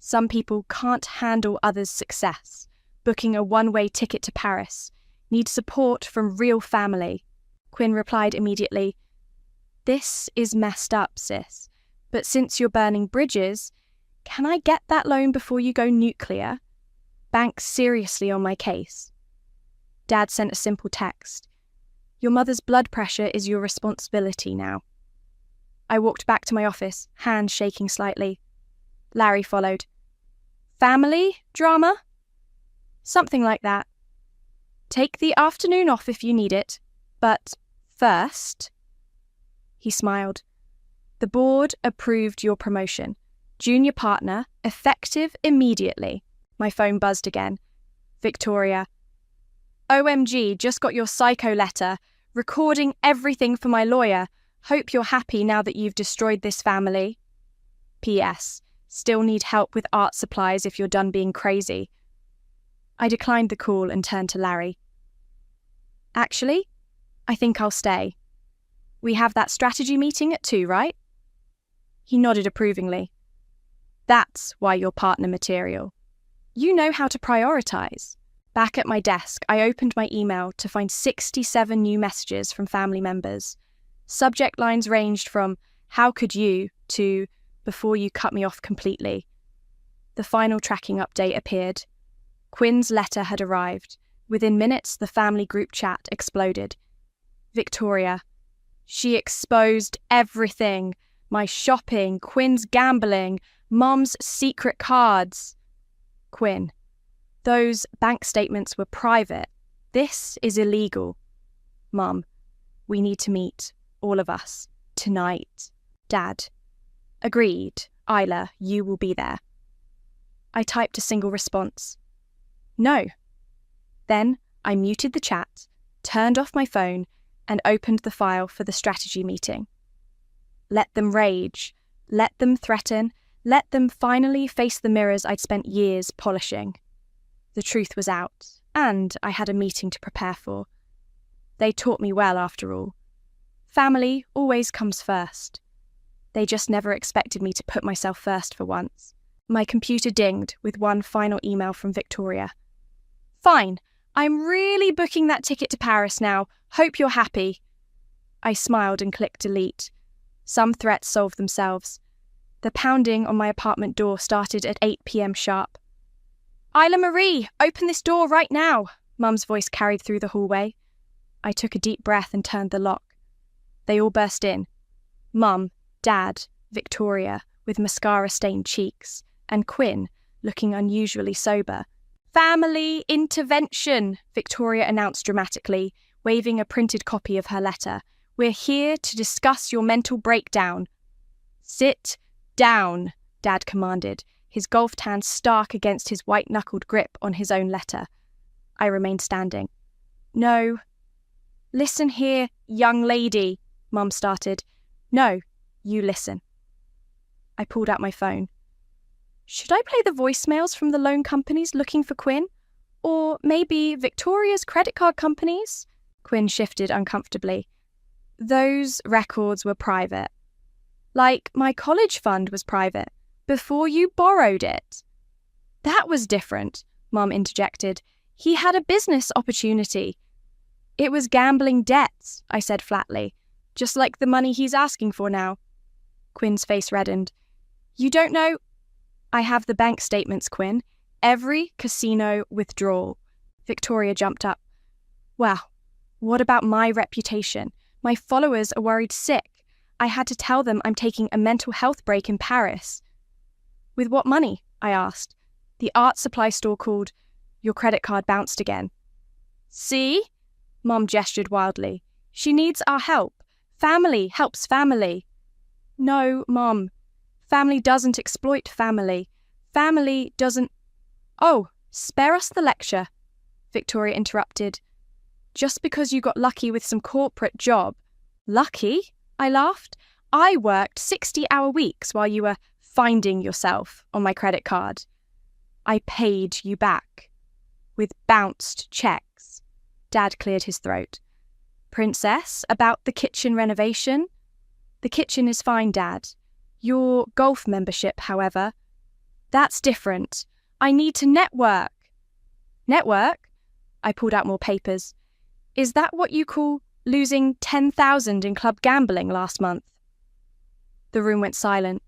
"Some people can't handle others' success. Booking a one-way ticket to Paris. Need support from real family." Quinn replied immediately. "This is messed up, sis. But since you're burning bridges, can I get that loan before you go nuclear? Bank's seriously on my case." Dad sent a simple text. Your mother's blood pressure is your responsibility now. I walked back to my office, hands shaking slightly. Larry followed. Family drama? Something like that. Take the afternoon off if you need it, but first... He smiled. The board approved your promotion. Junior partner, effective immediately. My phone buzzed again. Victoria. OMG, just got your psycho letter. Recording everything for my lawyer. Hope you're happy now that you've destroyed this family. P.S. Still need help with art supplies if you're done being crazy. I declined the call and turned to Larry. Actually, I think I'll stay. We have that strategy meeting at 2, right? He nodded approvingly. That's why you're partner material. You know how to prioritize. Back at my desk, I opened my email to find 67 new messages from family members. Subject lines ranged from, how could you, to, before you cut me off completely. The final tracking update appeared. Quinn's letter had arrived. Within minutes, the family group chat exploded. Victoria. She exposed everything. My shopping, Quinn's gambling, Mom's secret cards. Quinn. Those bank statements were private. This is illegal. Mum. We need to meet. All of us. Tonight. Dad. Agreed. Isla, you will be there. I typed a single response. No. Then I muted the chat, turned off my phone, and opened the file for the strategy meeting. Let them rage. Let them threaten. Let them finally face the mirrors I'd spent years polishing. The truth was out, and I had a meeting to prepare for. They taught me well, after all. Family always comes first. They just never expected me to put myself first for once. My computer dinged with one final email from Victoria. Fine, I'm really booking that ticket to Paris now. Hope you're happy. I smiled and clicked delete. Some threats solved themselves. The pounding on my apartment door started at 8 p.m. sharp. Isla Marie, open this door right now, Mum's voice carried through the hallway. I took a deep breath and turned the lock. They all burst in. Mum, Dad, Victoria, with mascara-stained cheeks, and Quinn, looking unusually sober. Family intervention, Victoria announced dramatically, waving a printed copy of her letter. We're here to discuss your mental breakdown. Sit down, Dad commanded, his golfed hand stark against his white-knuckled grip on his own letter. I remained standing. No. Listen here, young lady, Mum started. No, you listen. I pulled out my phone. Should I play the voicemails from the loan companies looking for Quinn? Or maybe Victoria's credit card companies? Quinn shifted uncomfortably. Those records were private. Like my college fund was private, before you borrowed it. That was different, Mum interjected. He had a business opportunity. It was gambling debts, I said flatly, just like the money he's asking for now. Quinn's face reddened. You don't know? I have the bank statements, Quinn. Every casino withdrawal. Victoria jumped up. Well, what about my reputation? My followers are worried sick. I had to tell them I'm taking a mental health break in Paris. With what money? I asked. The art supply store called. Your credit card bounced again. See? Mum gestured wildly. She needs our help. Family helps family. No, Mum. Family doesn't exploit family. Family doesn't... Oh, spare us the lecture, Victoria interrupted. Just because you got lucky with some corporate job. Lucky? I laughed. I worked 60-hour weeks while you were finding yourself on my credit card. I paid you back. With bounced checks. Dad cleared his throat. Princess, about the kitchen renovation? The kitchen is fine, Dad. Your golf membership, however, that's different. I need to network. Network? I pulled out more papers. Is that what you call losing 10,000 in club gambling last month? The room went silent.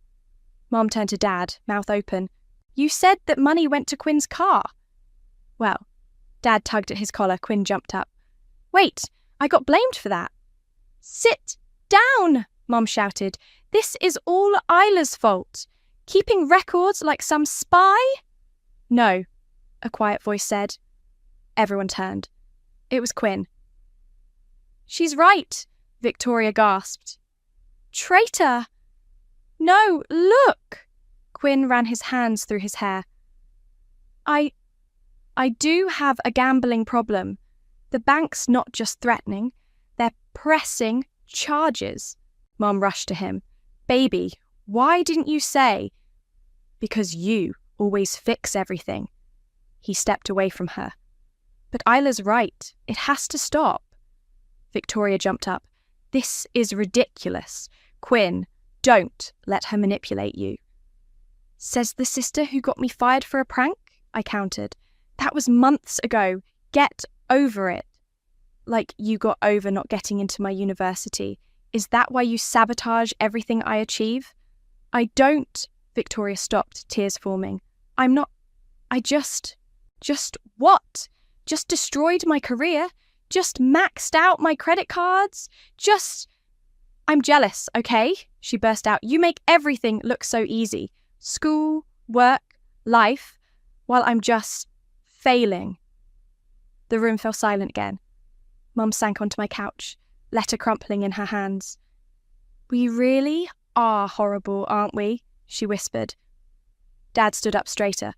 Mum turned to Dad, mouth open. You said that money went to Quinn's car. Well, Dad tugged at his collar. Quinn jumped up. Wait, I got blamed for that. Sit down, Mum shouted. This is all Isla's fault. Keeping records like some spy? No, a quiet voice said. Everyone turned. It was Quinn. She's right, Victoria gasped. Traitor! No, look! Quinn ran his hands through his hair. I do have a gambling problem. The bank's not just threatening, they're pressing charges. Mum rushed to him. Baby, why didn't you say? Because you always fix everything. He stepped away from her. But Isla's right. It has to stop. Victoria jumped up. This is ridiculous. Quinn, don't let her manipulate you. Says the sister who got me fired for a prank, I countered. That was months ago. Get over it. Like you got over not getting into my university. Is that why you sabotage everything I achieve? I don't. Victoria stopped, tears forming. I'm not. Just what? Just destroyed my career? Just maxed out my credit cards? I'm jealous, okay? She burst out. You make everything look so easy. School, work, life, while I'm just failing. The room fell silent again. Mum sank onto my couch, letter crumpling in her hands. We really are horrible, aren't we? She whispered. Dad stood up straighter.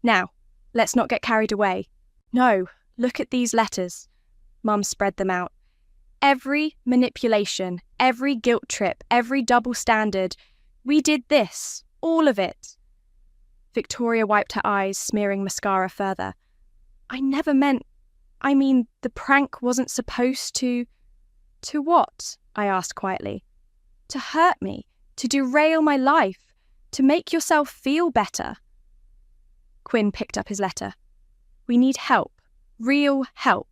Now, let's not get carried away. No, look at these letters. Mum spread them out. Every manipulation, every guilt trip, every double standard. We did this, all of it. Victoria wiped her eyes, smearing mascara further. The prank wasn't supposed to... To what? I asked quietly. To hurt me, to derail my life, to make yourself feel better. Quinn picked up his letter. We need help, real help,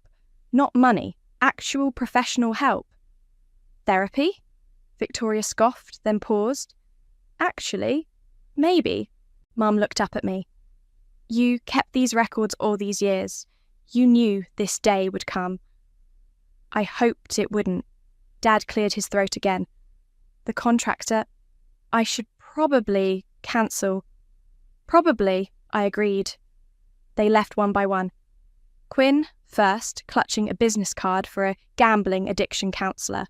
not money, actual professional help. Therapy? Victoria scoffed, then paused. Actually, maybe. Mum looked up at me. You kept these records all these years. You knew this day would come. I hoped it wouldn't. Dad cleared his throat again. The contractor, I should probably cancel. Probably, I agreed. They left one by one. Quinn first, clutching a business card for a gambling addiction counsellor.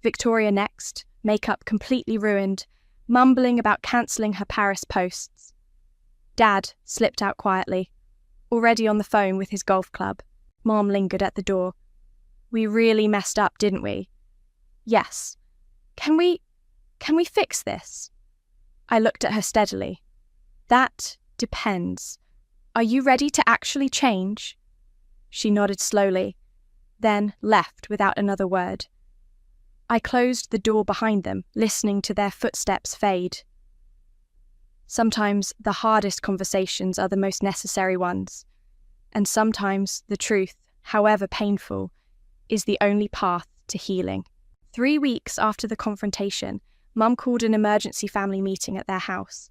Victoria next, makeup completely ruined, mumbling about cancelling her Paris posts. Dad slipped out quietly, already on the phone with his golf club. Mom lingered at the door. We really messed up, didn't we? Yes. Can we fix this? I looked at her steadily. That depends. Are you ready to actually change? She nodded slowly, then left without another word. I closed the door behind them, listening to their footsteps fade. Sometimes the hardest conversations are the most necessary ones, and sometimes the truth, however painful, is the only path to healing. 3 weeks after the confrontation, Mum called an emergency family meeting at their house.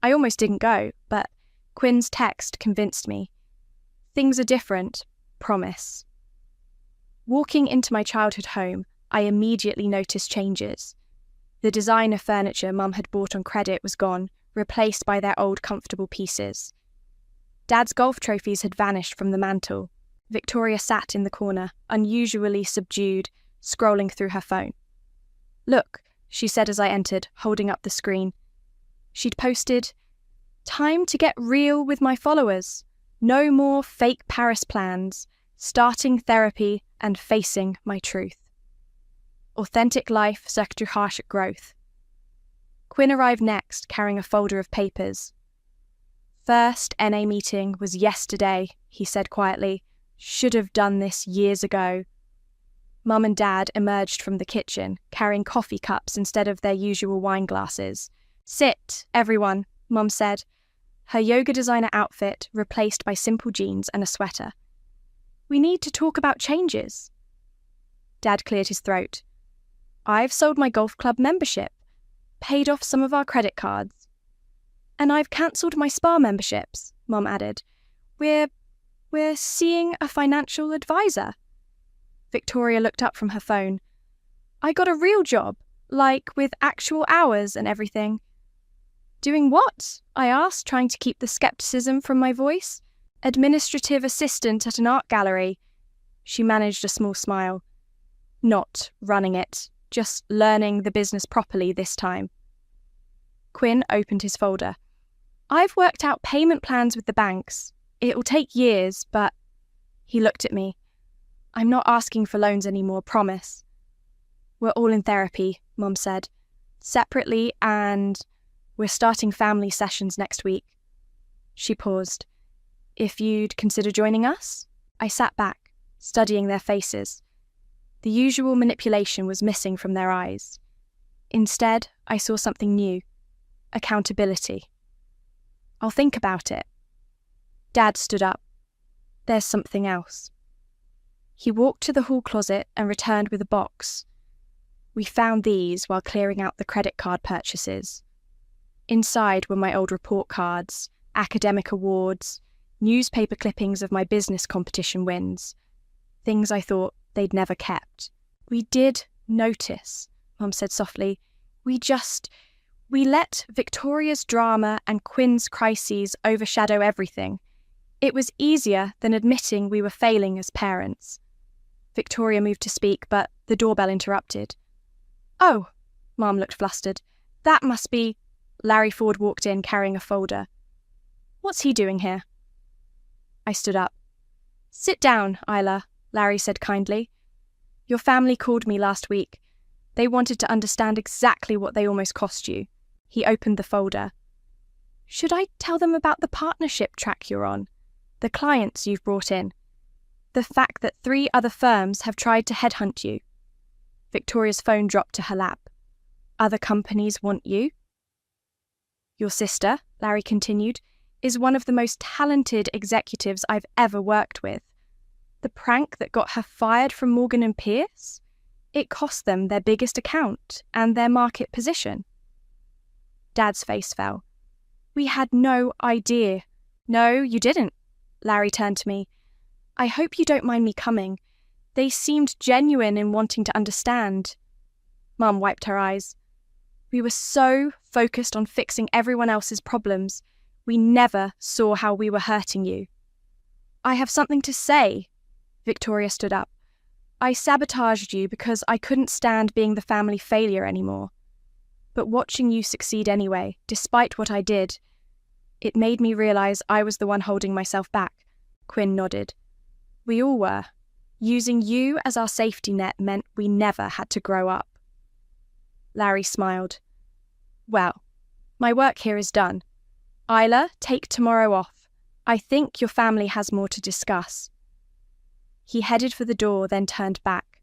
I almost didn't go, but Quinn's text convinced me. Things are different, promise. Walking into my childhood home, I immediately noticed changes. The designer furniture Mum had bought on credit was gone, replaced by their old comfortable pieces. Dad's golf trophies had vanished from the mantel. Victoria sat in the corner, unusually subdued, scrolling through her phone. Look, she said as I entered, holding up the screen. She'd posted, "Time to get real with my followers. No more fake Paris plans. Starting therapy and facing my truth. Authentic life sucked through harsh growth." Quinn arrived next, carrying a folder of papers. First NA meeting was yesterday, he said quietly. Should have done this years ago. Mum and Dad emerged from the kitchen, carrying coffee cups instead of their usual wine glasses. Sit, everyone, Mum said, her yoga designer outfit replaced by simple jeans and a sweater. We need to talk about changes. Dad cleared his throat. I've sold my golf club membership, paid off some of our credit cards. And I've cancelled my spa memberships, Mum added. We're seeing a financial advisor. Victoria looked up from her phone. I got a real job, like with actual hours and everything. Doing what? I asked, trying to keep the skepticism from my voice. Administrative assistant at an art gallery. She managed a small smile. Not running it, just learning the business properly this time. Quinn opened his folder. I've worked out payment plans with the banks. It'll take years, but... He looked at me. I'm not asking for loans anymore, promise. We're all in therapy, Mum said. Separately, and we're starting family sessions next week. She paused. If you'd consider joining us? I sat back, studying their faces. The usual manipulation was missing from their eyes. Instead, I saw something new. Accountability. I'll think about it. Dad stood up. There's something else. He walked to the hall closet and returned with a box. We found these while clearing out the credit card purchases. Inside were my old report cards, academic awards, newspaper clippings of my business competition wins, things I thought they'd never kept. We did notice, Mum said softly. We let Victoria's drama and Quinn's crises overshadow everything. It was easier than admitting we were failing as parents. Victoria moved to speak, but the doorbell interrupted. Oh, Mum looked flustered. That must be... Larry Ford walked in carrying a folder. What's he doing here? I stood up. Sit down, Isla, Larry said kindly. Your family called me last week. They wanted to understand exactly what they almost cost you. He opened the folder. Should I tell them about the partnership track you're on? The clients you've brought in? The fact that 3 other firms have tried to headhunt you? Victoria's phone dropped to her lap. Other companies want you? Your sister, Larry continued, is one of the most talented executives I've ever worked with. The prank that got her fired from Morgan & Pierce? It cost them their biggest account and their market position. Dad's face fell. We had no idea. No, you didn't. Larry turned to me. I hope you don't mind me coming. They seemed genuine in wanting to understand. Mum wiped her eyes. We were so focused on fixing everyone else's problems, we never saw how we were hurting you. I have something to say. Victoria stood up. I sabotaged you because I couldn't stand being the family failure anymore. But watching you succeed anyway, despite what I did, it made me realize I was the one holding myself back. Quinn nodded. We all were. Using you as our safety net meant we never had to grow up. Larry smiled. Well, my work here is done. Isla, take tomorrow off. I think your family has more to discuss. He headed for the door, then turned back.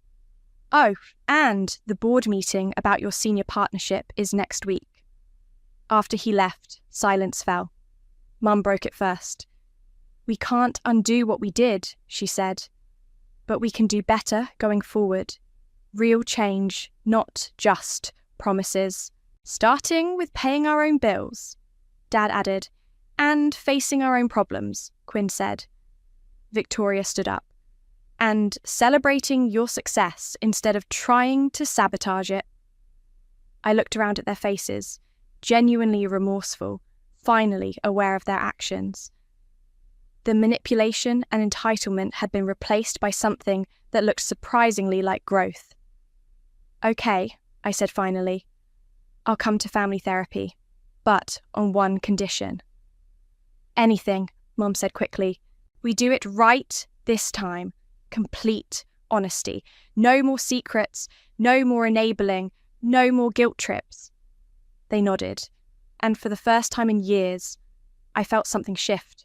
Oh, and the board meeting about your senior partnership is next week. After he left, silence fell. Mum broke it first. We can't undo what we did, she said. But we can do better going forward. Real change, not just promises. Starting with paying our own bills, Dad added, and facing our own problems, Quinn said. Victoria stood up. And celebrating your success instead of trying to sabotage it. I looked around at their faces, genuinely remorseful, finally aware of their actions. The manipulation and entitlement had been replaced by something that looked surprisingly like growth. Okay, I said finally. I'll come to family therapy, but on one condition. Anything, Mum said quickly. We do it right this time. Complete honesty. No more secrets, no more enabling, no more guilt trips. They nodded, and for the first time in years, I felt something shift.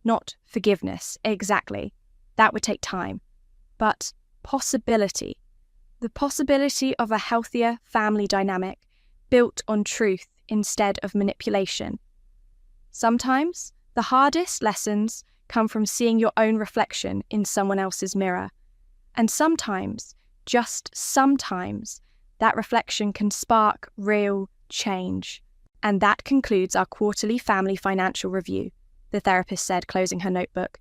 Not forgiveness, exactly. That would take time. But possibility. The possibility of a healthier family dynamic built on truth instead of manipulation. Sometimes the hardest lessons come from seeing your own reflection in someone else's mirror. And sometimes, just sometimes, that reflection can spark real change. And that concludes our quarterly family financial review, the therapist said, closing her notebook.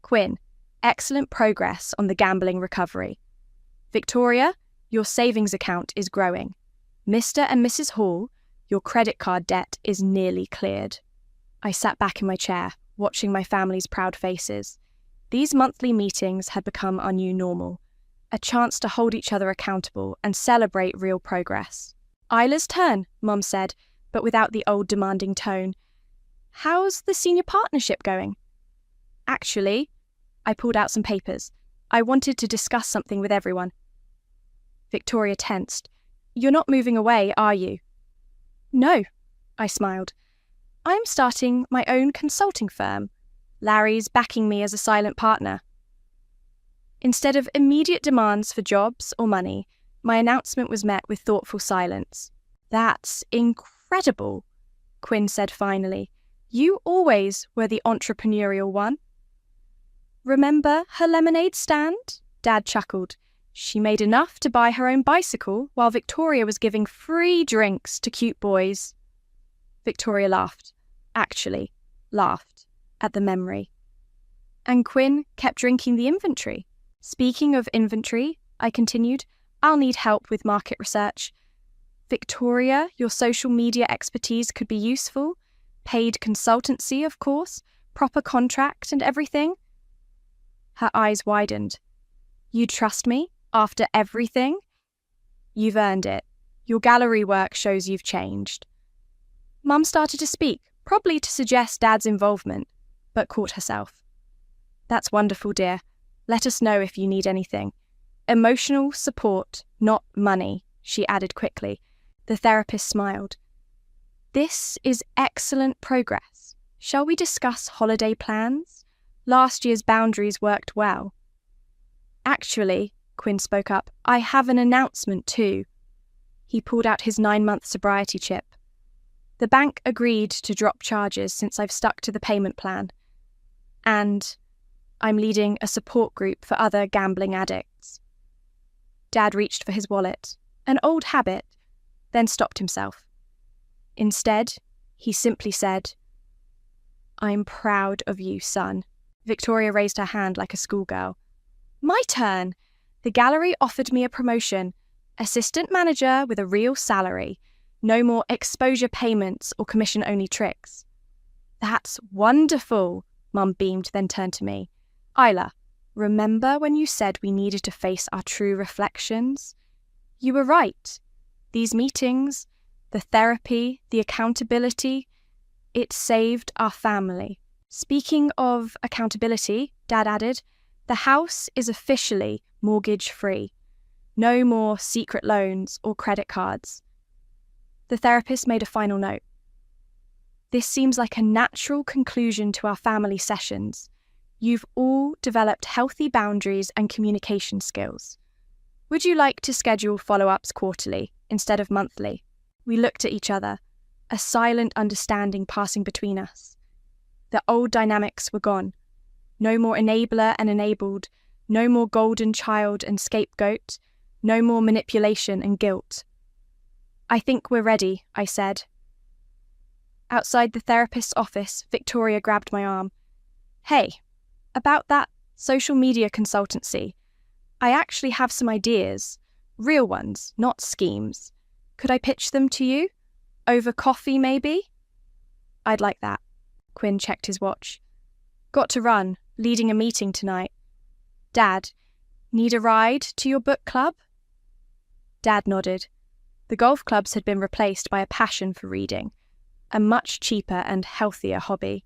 Quinn, excellent progress on the gambling recovery. Victoria, your savings account is growing. Mr. and Mrs. Hall, your credit card debt is nearly cleared. I sat back in my chair, watching my family's proud faces. These monthly meetings had become our new normal, a chance to hold each other accountable and celebrate real progress. Isla's turn, Mum said, but without the old demanding tone. How's the senior partnership going? Actually, I pulled out some papers. I wanted to discuss something with everyone. Victoria tensed. You're not moving away, are you? No, I smiled. I'm starting my own consulting firm. Larry's backing me as a silent partner. Instead of immediate demands for jobs or money, my announcement was met with thoughtful silence. That's incredible, Quinn said finally. You always were the entrepreneurial one. Remember her lemonade stand? Dad chuckled. She made enough to buy her own bicycle while Victoria was giving free drinks to cute boys. Victoria laughed. Actually, laughed at the memory. And Quinn kept drinking the inventory. Speaking of inventory, I continued, I'll need help with market research. Victoria, your social media expertise could be useful. Paid consultancy, of course. Proper contract and everything. Her eyes widened. You trust me? After everything? You've earned it. Your gallery work shows you've changed. Mum started to speak, probably to suggest Dad's involvement, but caught herself. That's wonderful, dear. Let us know if you need anything. Emotional support, not money, she added quickly. The therapist smiled. This is excellent progress. Shall we discuss holiday plans? Last year's boundaries worked well. Actually, Quinn spoke up, I have an announcement too. He pulled out his 9-month sobriety chip. The bank agreed to drop charges since I've stuck to the payment plan. And I'm leading a support group for other gambling addicts. Dad reached for his wallet, an old habit, then stopped himself. Instead, he simply said, I'm proud of you, son. Victoria raised her hand like a schoolgirl. My turn. The gallery offered me a promotion. Assistant manager with a real salary. No more exposure payments or commission-only tricks. That's wonderful, Mum beamed, then turned to me. Isla, remember when you said we needed to face our true reflections? You were right. These meetings, the therapy, the accountability, it saved our family. Speaking of accountability, Dad added, the house is officially mortgage-free. No more secret loans or credit cards. The therapist made a final note. This seems like a natural conclusion to our family sessions. You've all developed healthy boundaries and communication skills. Would you like to schedule follow-ups quarterly instead of monthly? We looked at each other, a silent understanding passing between us. The old dynamics were gone. No more enabler and enabled, no more golden child and scapegoat, no more manipulation and guilt. I think we're ready, I said. Outside the therapist's office, Victoria grabbed my arm. Hey, about that social media consultancy. I actually have some ideas. Real ones, not schemes. Could I pitch them to you? Over coffee, maybe? I'd like that. Quinn checked his watch. Got to run, leading a meeting tonight. Dad, need a ride to your book club? Dad nodded. The golf clubs had been replaced by a passion for reading, a much cheaper and healthier hobby.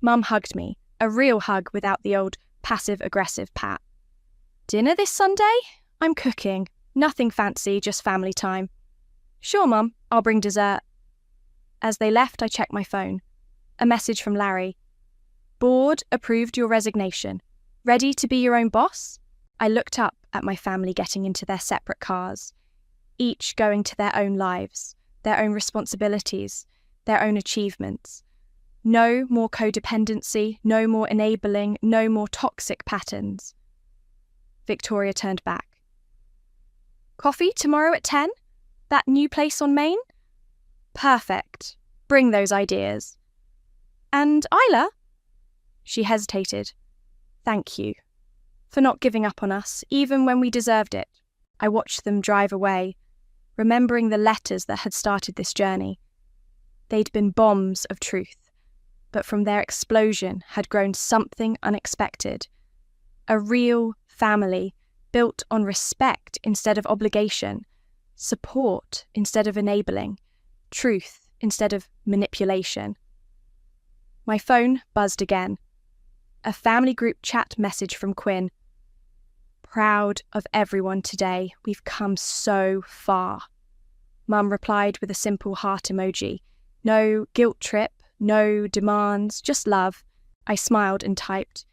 Mum hugged me, a real hug without the old passive-aggressive pat. Dinner this Sunday? I'm cooking. Nothing fancy, just family time. Sure, Mum, I'll bring dessert. As they left, I checked my phone. A message from Larry. Board approved your resignation. Ready to be your own boss? I looked up at my family getting into their separate cars, each going to their own lives, their own responsibilities, their own achievements. No more codependency, no more enabling, no more toxic patterns. Victoria turned back. Coffee tomorrow at 10? That new place on Main? Perfect. Bring those ideas. And Isla? She hesitated. Thank you. for not giving up on us, even when we deserved it. I watched them drive away, remembering the letters that had started this journey. They'd been bombs of truth, but from their explosion had grown something unexpected. A real family built on respect instead of obligation, support instead of enabling, truth instead of manipulation. My phone buzzed again. A family group chat message from Quinn. Proud of everyone today. We've come so far. Mum replied with a simple heart emoji. No guilt trip, no demands, just love. I smiled and typed,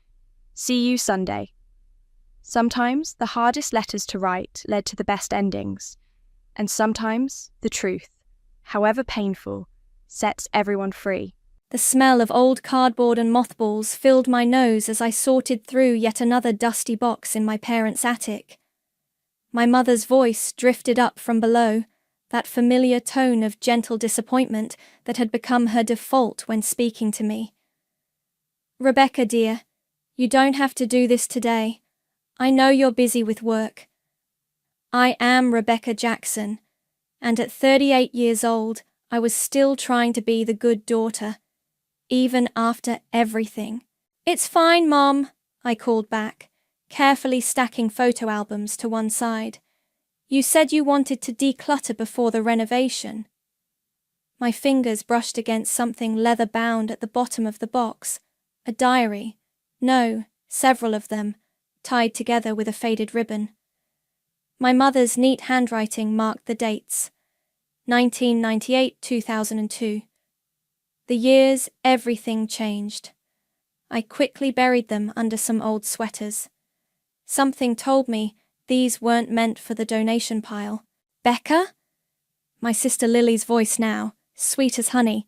"See you Sunday." Sometimes the hardest letters to write led to the best endings, and sometimes the truth, however painful, sets everyone free. The smell of old cardboard and mothballs filled my nose as I sorted through yet another dusty box in my parents' attic. My mother's voice drifted up from below, that familiar tone of gentle disappointment that had become her default when speaking to me. "Rebecca, dear, you don't have to do this today. I know you're busy with work. I am Rebecca Jackson, and at 38 years old, I was still trying to be the good daughter, even after everything." "It's fine, Mom," I called back, carefully stacking photo albums to one side. "You said you wanted to declutter before the renovation." My fingers brushed against something leather-bound at the bottom of the box. A diary. No, several of them, tied together with a faded ribbon. My mother's neat handwriting marked the dates. 1998-2002. The years everything changed. I quickly buried them under some old sweaters. Something told me these weren't meant for the donation pile. "Becca?" My sister Lily's voice now, sweet as honey.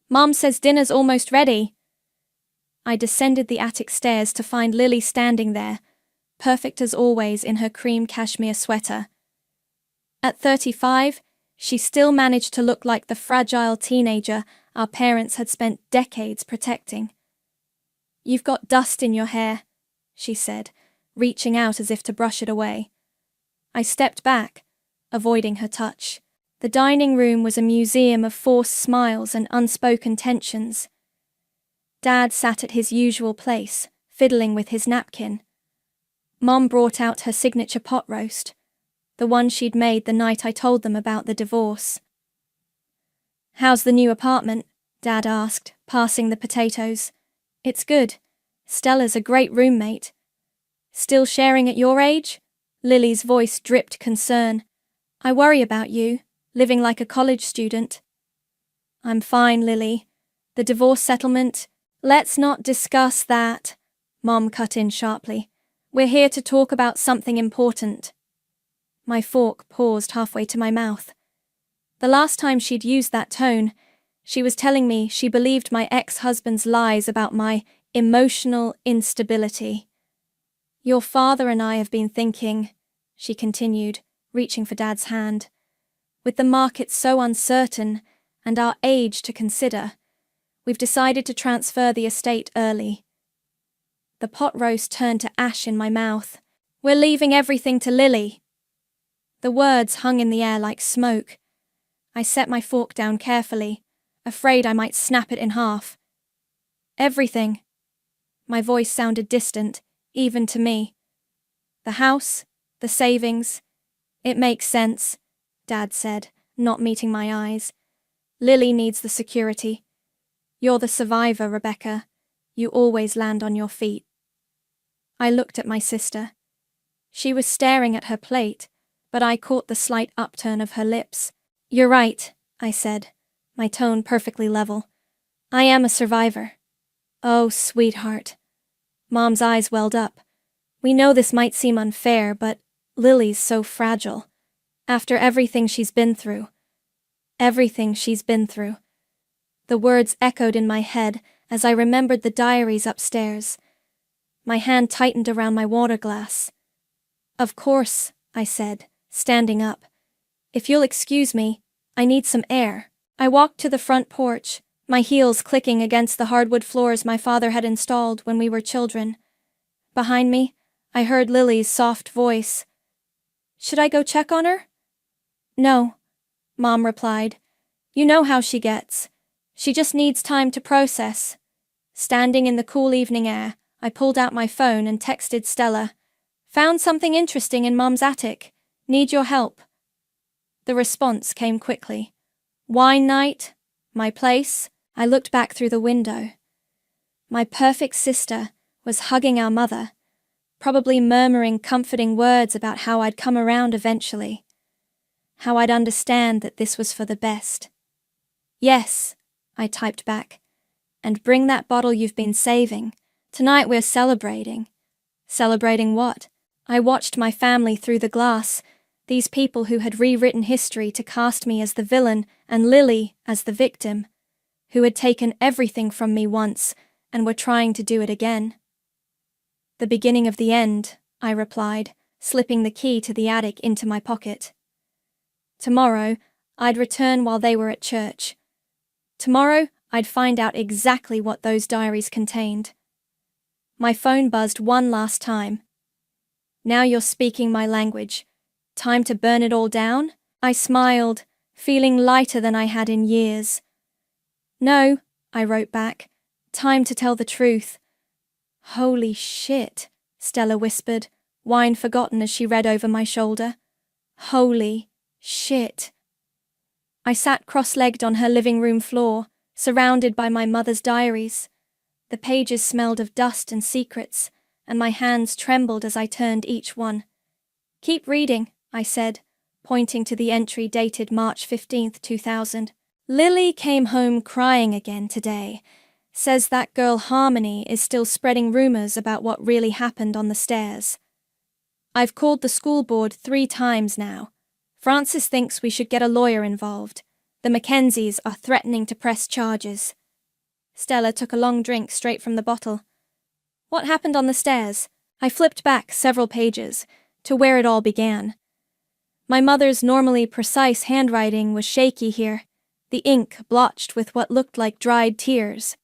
"Mom says dinner's almost ready." I descended the attic stairs to find Lily standing there, perfect as always in her cream cashmere sweater. At 35, she still managed to look like the fragile teenager our parents had spent decades protecting. "You've got dust in your hair," she said, reaching out as if to brush it away. I stepped back, avoiding her touch. The dining room was a museum of forced smiles and unspoken tensions. Dad sat at his usual place, fiddling with his napkin. Mom brought out her signature pot roast, the one she'd made the night I told them about the divorce. "How's the new apartment?" Dad asked, passing the potatoes. "It's good. Stella's a great roommate." "Still sharing at your age?" Lily's voice dripped concern. "I worry about you, living like a college student." "I'm fine, Lily. The divorce settlement—" "Let's not discuss that," Mom cut in sharply. "We're here to talk about something important." My fork paused halfway to my mouth. The last time she'd used that tone, she was telling me she believed my ex-husband's lies about my emotional instability. "Your father and I have been thinking," she continued, reaching for Dad's hand. "With the market so uncertain and our age to consider, we've decided to transfer the estate early." The pot roast turned to ash in my mouth. "We're leaving everything to Lily." The words hung in the air like smoke. I set my fork down carefully, afraid I might snap it in half. "Everything." My voice sounded distant, even to me. "The house, the savings." "It makes sense," Dad said, not meeting my eyes. "Lily needs the security. You're the survivor, Rebecca. You always land on your feet." I looked at my sister. She was staring at her plate, but I caught the slight upturn of her lips. "You're right," I said, my tone perfectly level. "I am a survivor." "Oh, sweetheart." Mom's eyes welled up. "We know this might seem unfair, but Lily's so fragile. After everything she's been through." Everything she's been through. The words echoed in my head as I remembered the diaries upstairs. My hand tightened around my water glass. "Of course," I said, standing up. "If you'll excuse me, I need some air." I walked to the front porch, my heels clicking against the hardwood floors my father had installed when we were children. Behind me, I heard Lily's soft voice. Should I go check on her? No, Mom replied. You know how she gets. She just needs time to process. Standing in the cool evening air, I pulled out my phone and texted Stella. Found something interesting in Mom's attic. Need your help. The response came quickly. Wine night? My place? I looked back through the window. My perfect sister was hugging our mother, probably murmuring comforting words about how I'd come around eventually, how I'd understand that this was for the best. Yes, I typed back, and bring that bottle you've been saving. Tonight we're celebrating. Celebrating what? I watched my family through the glass, these people who had rewritten history to cast me as the villain and Lily as the victim, who had taken everything from me once and were trying to do it again. The beginning of the end, I replied, slipping the key to the attic into my pocket. Tomorrow, I'd return while they were at church. Tomorrow, I'd find out exactly what those diaries contained. My phone buzzed one last time. Now you're speaking my language. Time to burn it all down? I smiled, feeling lighter than I had in years. No, I wrote back. Time to tell the truth. Holy shit, Stella whispered, wine forgotten as she read over my shoulder. Holy shit. I sat cross-legged on her living room floor, surrounded by my mother's diaries. The pages smelled of dust and secrets, and my hands trembled as I turned each one. Keep reading, I said, pointing to the entry dated March 15th, 2000. Lily came home crying again today. Says that girl Harmony is still spreading rumors about what really happened on the stairs. I've called the school board 3 times now. Francis thinks we should get a lawyer involved. The Mackenzies are threatening to press charges. Stella took a long drink straight from the bottle. What happened on the stairs? I flipped back several pages to where it all began. My mother's normally precise handwriting was shaky here, the ink blotched with what looked like dried tears.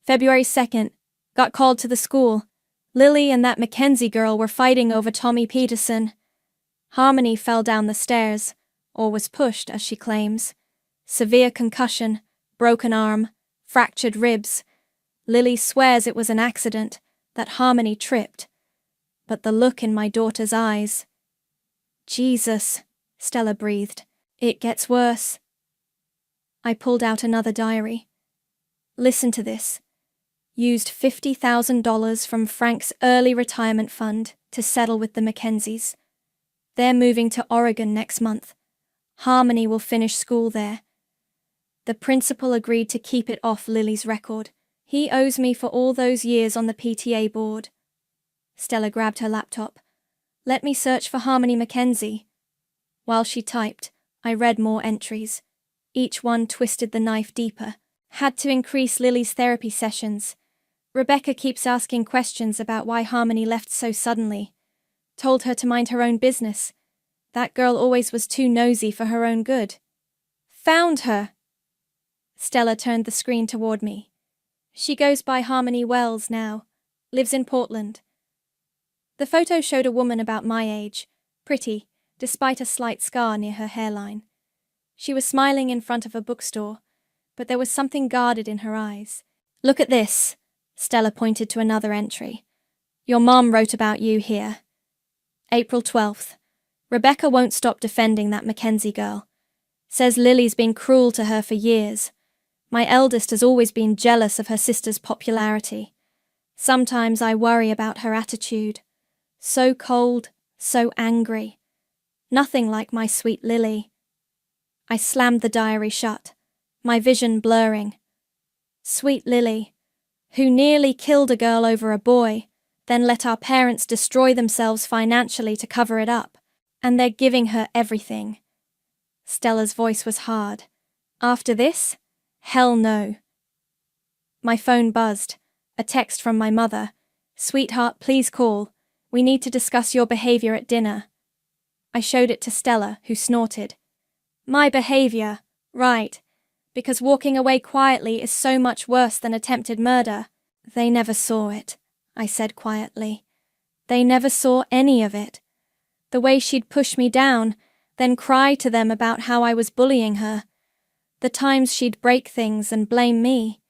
February 2nd, got called to the school. Lily and that Mackenzie girl were fighting over Tommy Peterson. Harmony fell down the stairs, or was pushed, as she claims. Severe concussion, broken arm, fractured ribs. Lily swears it was an accident, that Harmony tripped. But the look in my daughter's eyes. Jesus, Stella breathed. It gets worse. I pulled out another diary. Listen to this. Used $50,000 from Frank's early retirement fund to settle with the Mackenzies. They're moving to Oregon next month. Harmony will finish school there. The principal agreed to keep it off Lily's record. He owes me for all those years on the PTA board. Stella grabbed her laptop. Let me search for Harmony Mackenzie. While she typed, I read more entries. Each one twisted the knife deeper. Had to increase Lily's therapy sessions. Rebecca keeps asking questions about why Harmony left so suddenly. Told her to mind her own business. That girl always was too nosy for her own good. Found her! Stella turned the screen toward me. She goes by Harmony Wells now. Lives in Portland. The photo showed a woman about my age, pretty, despite a slight scar near her hairline. She was smiling in front of a bookstore, but there was something guarded in her eyes. Look at this. Stella pointed to another entry. Your mom wrote about you here. April 12th. Rebecca won't stop defending that Mackenzie girl. Says Lily's been cruel to her for years. My eldest has always been jealous of her sister's popularity. Sometimes I worry about her attitude. So cold, so angry. Nothing like my sweet Lily. I slammed the diary shut, my vision blurring. Sweet Lily, who nearly killed a girl over a boy, then let our parents destroy themselves financially to cover it up, and they're giving her everything. Stella's voice was hard. After this? Hell no. My phone buzzed. A text from my mother. Sweetheart, please call. We need to discuss your behavior at dinner. I showed it to Stella, who snorted. My behavior, right. Because walking away quietly is so much worse than attempted murder. They never saw it, I said quietly. They never saw any of it. The way she'd push me down, then cry to them about how I was bullying her. The times she'd break things and blame me.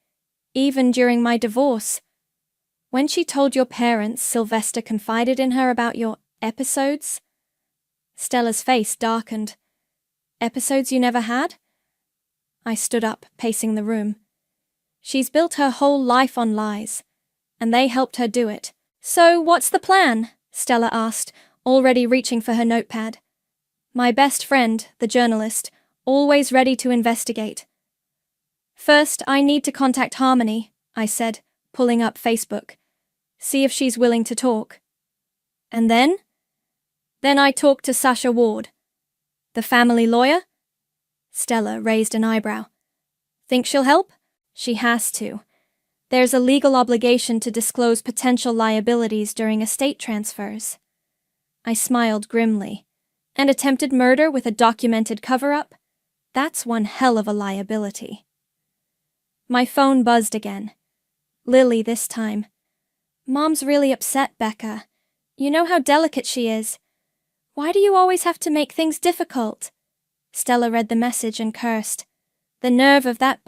Even during my divorce. When she told your parents Sylvester confided in her about your episodes? Stella's face darkened. Episodes you never had? I stood up, pacing the room. She's built her whole life on lies, and they helped her do it. So what's the plan? Stella asked, already reaching for her notepad. My best friend, the journalist, always ready to investigate. First, I need to contact Harmony, I said, pulling up Facebook. See if she's willing to talk. And then? Then I talked to Sasha Ward. The family lawyer? Stella raised an eyebrow. Think she'll help? She has to. There's a legal obligation to disclose potential liabilities during estate transfers. I smiled grimly. And attempted murder with a documented cover-up? That's one hell of a liability. My phone buzzed again. Lily this time. Mom's really upset, Becca. You know how delicate she is. Why do you always have to make things difficult? Stella read the message and cursed. The nerve of that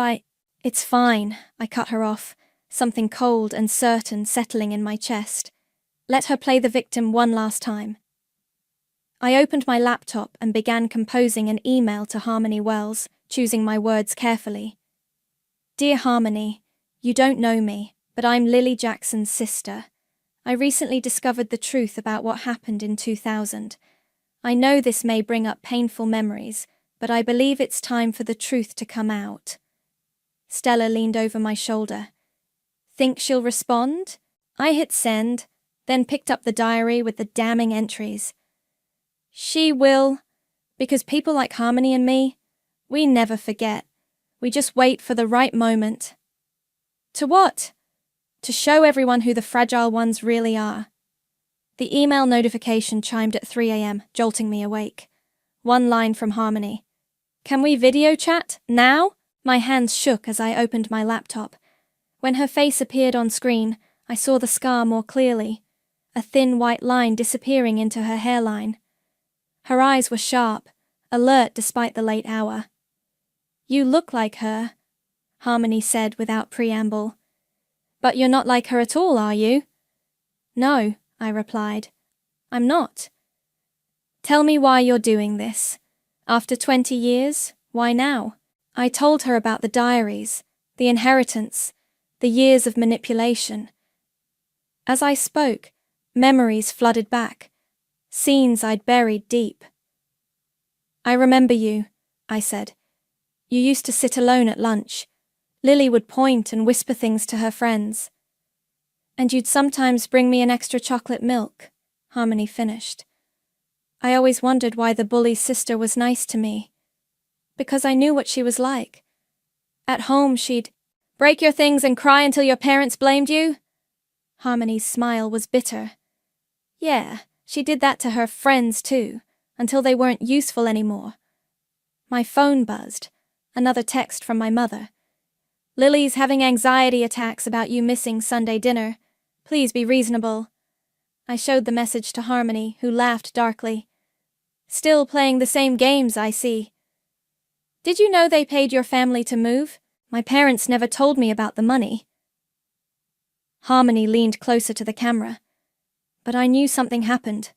It's fine, I cut her off, something cold and certain settling in my chest. Let her play the victim one last time. I opened my laptop and began composing an email to Harmony Wells, choosing my words carefully. Dear Harmony, you don't know me, but I'm Lily Jackson's sister. I recently discovered the truth about what happened in 2000. I know this may bring up painful memories, but I believe it's time for the truth to come out. Stella leaned over my shoulder. Think she'll respond? I hit send, then picked up the diary with the damning entries. She will, because people like Harmony and me, we never forget. We just wait for the right moment. To what? To show everyone who the fragile ones really are. The email notification chimed at 3 a.m., jolting me awake. One line from Harmony. Can we video chat? Now? My hands shook as I opened my laptop. When her face appeared on screen, I saw the scar more clearly, a thin white line disappearing into her hairline. Her eyes were sharp, alert despite the late hour. You look like her, Harmony said without preamble. But you're not like her at all, are you? No, I replied. I'm not. Tell me why you're doing this. After 20 years, why now? I told her about the diaries, the inheritance, the years of manipulation. As I spoke, memories flooded back, scenes I'd buried deep. I remember you, I said. You used to sit alone at lunch. Lily would point and whisper things to her friends. And you'd sometimes bring me an extra chocolate milk, Harmony finished. I always wondered why the bully's sister was nice to me. Because I knew what she was like. At home she'd break your things and cry until your parents blamed you. Harmony's smile was bitter. Yeah, she did that to her friends too, until they weren't useful anymore. My phone buzzed. Another text from my mother. Lily's having anxiety attacks about you missing Sunday dinner. Please be reasonable. I showed the message to Harmony, who laughed darkly. Still playing the same games, I see. Did you know they paid your family to move? My parents never told me about the money. Harmony leaned closer to the camera. But I knew something happened.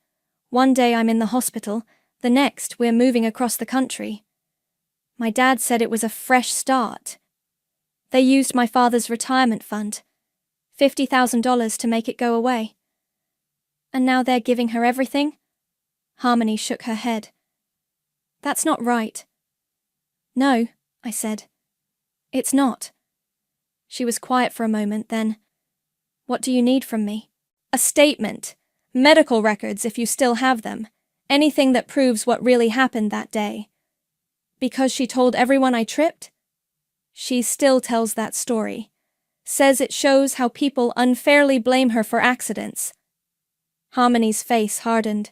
One day I'm in the hospital, the next we're moving across the country. My dad said it was a fresh start. They used my father's retirement fund, $50,000 to make it go away. And now they're giving her everything? Harmony shook her head. That's not right. No, I said. It's not. She was quiet for a moment, then, what do you need from me? A statement. Medical records if you still have them. Anything that proves what really happened that day. Because she told everyone I tripped? She still tells that story. Says it shows how people unfairly blame her for accidents. Harmony's face hardened.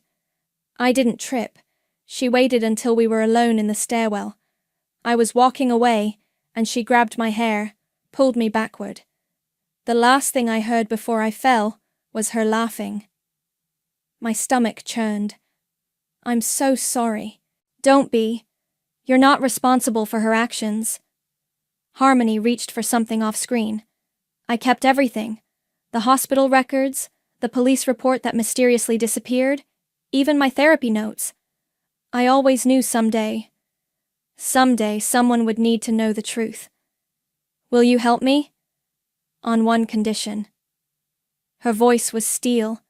I didn't trip. She waited until we were alone in the stairwell. I was walking away, and she grabbed my hair, pulled me backward. The last thing I heard before I fell was her laughing. My stomach churned. I'm so sorry. Don't be. You're not responsible for her actions. Harmony reached for something off screen. I kept everything. The hospital records, the police report that mysteriously disappeared, even my therapy notes. I always knew someday someone would need to know the truth. Will you help me? On one condition. Her voice was steel.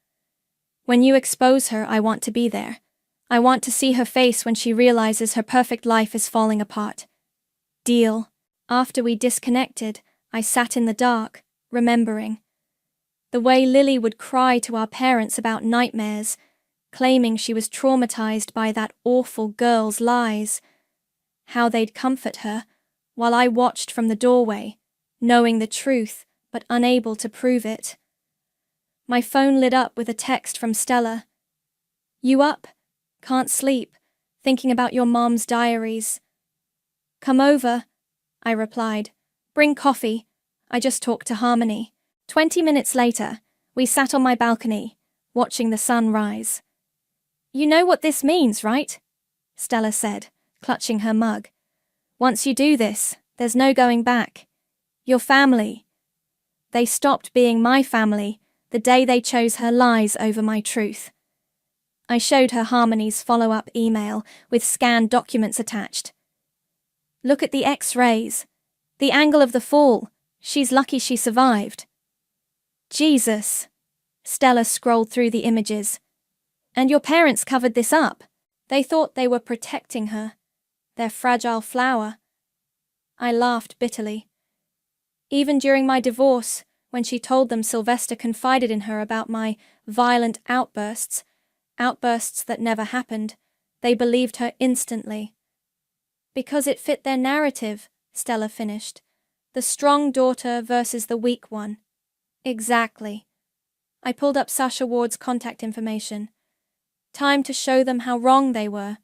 When you expose her, I want to be there. I want to see her face when she realizes her perfect life is falling apart. Deal. After we disconnected, I sat in the dark, remembering. The way Lily would cry to our parents about nightmares, claiming she was traumatized by that awful girl's lies. How they'd comfort her, while I watched from the doorway, knowing the truth but unable to prove it. My phone lit up with a text from Stella. You up? Can't sleep, thinking about your mom's diaries. Come over, I replied. Bring coffee. I just talked to Harmony. 20 minutes later, we sat on my balcony, watching the sun rise. You know what this means, right? Stella said, clutching her mug. Once you do this, there's no going back. Your family. They stopped being my family the day they chose her lies over my truth. I showed her Harmony's follow-up email with scanned documents attached. Look at the X-rays. The angle of the fall. She's lucky she survived. Jesus. Stella scrolled through the images. And your parents covered this up. They thought they were protecting her. Their fragile flower. I laughed bitterly. Even during my divorce, when she told them Sylvester confided in her about my violent outbursts that never happened, they believed her instantly. Because it fit their narrative, Stella finished. The strong daughter versus the weak one. Exactly. I pulled up Sasha Ward's contact information. Time to show them how wrong they were.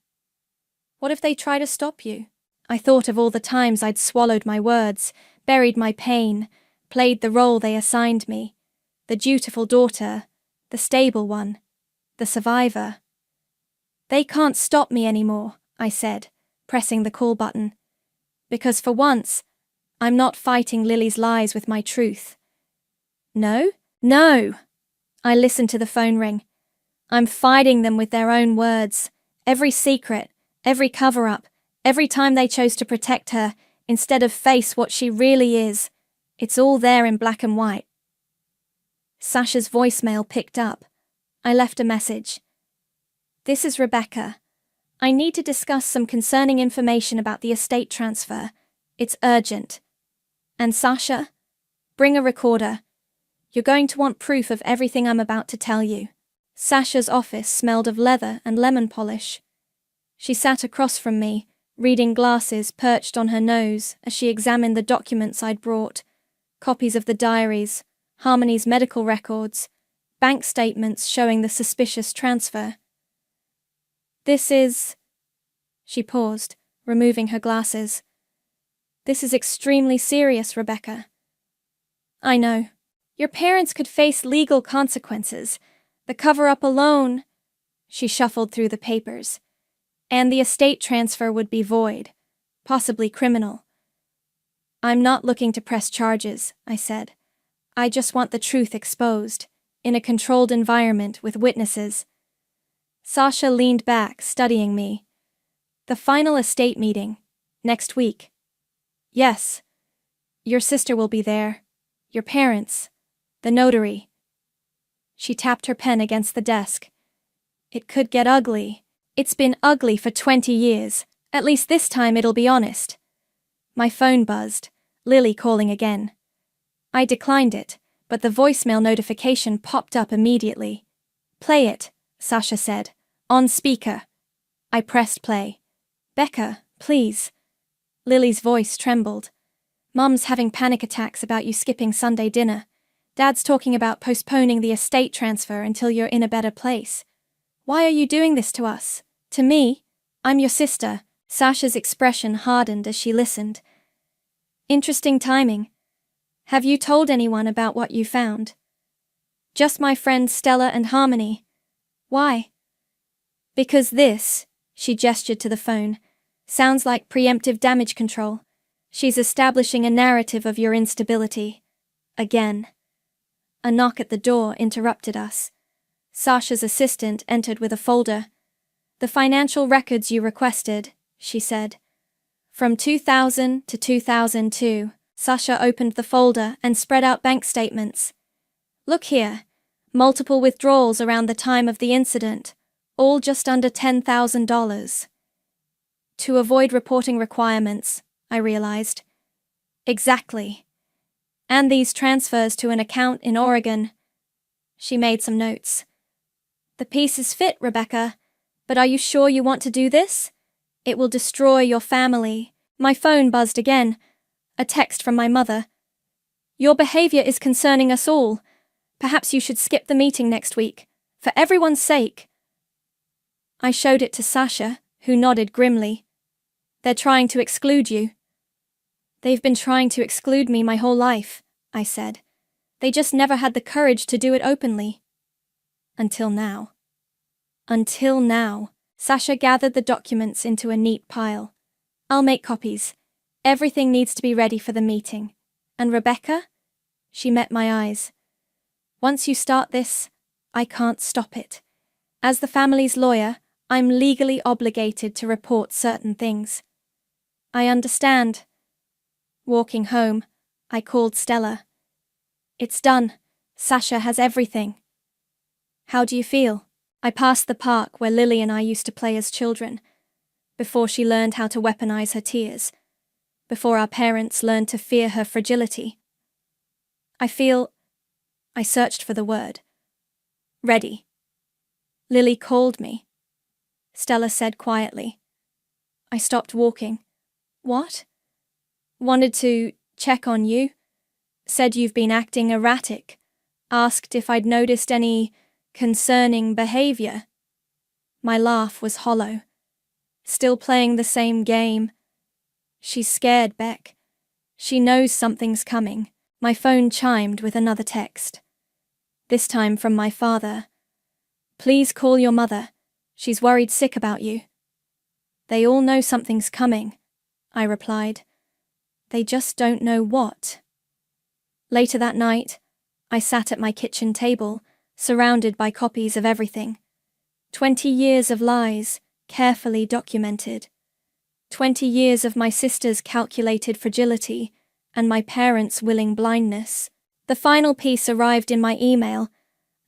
What if they try to stop you? I thought of all the times I'd swallowed my words, buried my pain, played the role they assigned me. The dutiful daughter, the stable one, the survivor. They can't stop me anymore, I said, pressing the call button. Because for once, I'm not fighting Lily's lies with my truth. No? No! I listened to the phone ring. I'm fighting them with their own words. Every secret, every cover-up, every time they chose to protect her, instead of face what she really is. It's all there in black and white. Sasha's voicemail picked up. I left a message. This is Rebecca. I need to discuss some concerning information about the estate transfer. It's urgent. And Sasha, bring a recorder. You're going to want proof of everything I'm about to tell you. Sasha's office smelled of leather and lemon polish. She sat across from me, reading glasses perched on her nose as she examined the documents I'd brought. Copies of the diaries, Harmony's medical records, bank statements showing the suspicious transfer. This is... She paused, removing her glasses. This is extremely serious, Rebecca. I know. Your parents could face legal consequences. The cover-up alone... She shuffled through the papers. And the estate transfer would be void, possibly criminal. I'm not looking to press charges, I said. I just want the truth exposed, in a controlled environment with witnesses. Sasha leaned back, studying me. The final estate meeting, next week. Yes. Your sister will be there. Your parents. The notary. She tapped her pen against the desk. It could get ugly. It's been ugly for 20 years. At least this time it'll be honest. My phone buzzed, Lily calling again. I declined it, but the voicemail notification popped up immediately. Play it, Sasha said. On speaker. I pressed play. Becca, please. Lily's voice trembled. Mum's having panic attacks about you skipping Sunday dinner. Dad's talking about postponing the estate transfer until you're in a better place. Why are you doing this to us? To me? I'm your sister. Sasha's expression hardened as she listened. Interesting timing. Have you told anyone about what you found? Just my friends Stella and Harmony. Why? Because this, she gestured to the phone, sounds like preemptive damage control. She's establishing a narrative of your instability. Again. A knock at the door interrupted us. Sasha's assistant entered with a folder. The financial records you requested, she said. From 2000 to 2002, Sasha opened the folder and spread out bank statements. Look here, multiple withdrawals around the time of the incident, all just under $10,000. To avoid reporting requirements, I realized. Exactly. And these transfers to an account in Oregon. She made some notes. The pieces fit, Rebecca, but are you sure you want to do this? It will destroy your family. My phone buzzed again. A text from my mother. Your behavior is concerning us all. Perhaps you should skip the meeting next week, for everyone's sake. I showed it to Sasha, who nodded grimly. They're trying to exclude you. They've been trying to exclude me my whole life, I said. They just never had the courage to do it openly. Until now. Until now. Sasha gathered the documents into a neat pile. I'll make copies. Everything needs to be ready for the meeting. And Rebecca? She met my eyes. Once you start this, I can't stop it. As the family's lawyer, I'm legally obligated to report certain things. I understand. Walking home, I called Stella. It's done. Sasha has everything. How do you feel? I passed the park where Lily and I used to play as children, before she learned how to weaponize her tears, before our parents learned to fear her fragility. I searched for the word. Ready. Lily called me. Stella said quietly. I stopped walking. What? Wanted to check on you. Said you've been acting erratic. Asked if I'd noticed any concerning behavior. My laugh was hollow. Still playing the same game. She's scared, Beck. She knows something's coming. My phone chimed with another text. This time from my father. Please call your mother. She's worried sick about you. They all know something's coming, I replied. They just don't know what. Later that night, I sat at my kitchen table, surrounded by copies of everything. 20 years of lies, carefully documented. 20 years of my sister's calculated fragility and my parents' willing blindness. The final piece arrived in my email,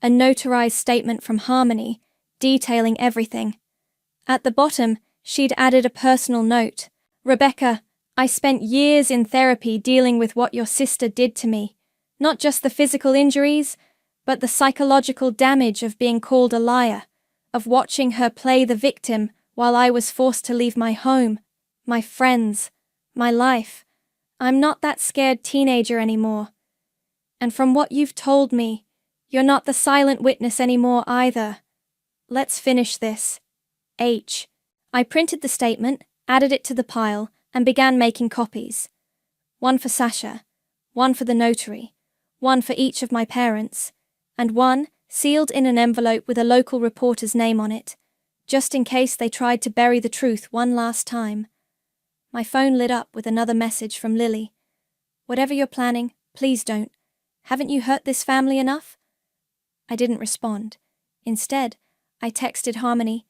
a notarized statement from Harmony, detailing everything. At the bottom, she'd added a personal note. Rebecca, I spent years in therapy dealing with what your sister did to me. Not just the physical injuries, but the psychological damage of being called a liar, of watching her play the victim while I was forced to leave my home, my friends, my life. I'm not that scared teenager anymore. And from what you've told me, you're not the silent witness anymore either. Let's finish this. H. I printed the statement, added it to the pile, and began making copies. One for Sasha, one for the notary, one for each of my parents, and one sealed in an envelope with a local reporter's name on it, just in case they tried to bury the truth one last time. My phone lit up with another message from Lily. Whatever you're planning, please don't. Haven't you hurt this family enough? I didn't respond. Instead, I texted Harmony,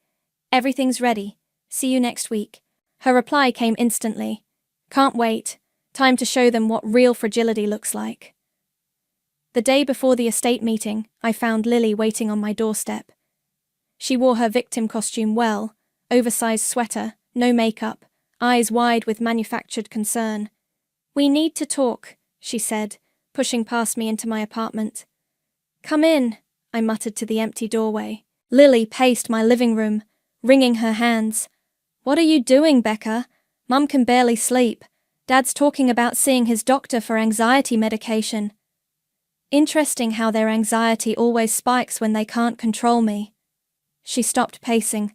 everything's ready. See you next week. Her reply came instantly. Can't wait. Time to show them what real fragility looks like. The day before the estate meeting, I found Lily waiting on my doorstep. She wore her victim costume well, oversized sweater, no makeup, eyes wide with manufactured concern. We need to talk, she said, pushing past me into my apartment. Come in, I muttered to the empty doorway. Lily paced my living room, wringing her hands. What are you doing, Becca? Mum can barely sleep. Dad's talking about seeing his doctor for anxiety medication. Interesting how their anxiety always spikes when they can't control me. She stopped pacing.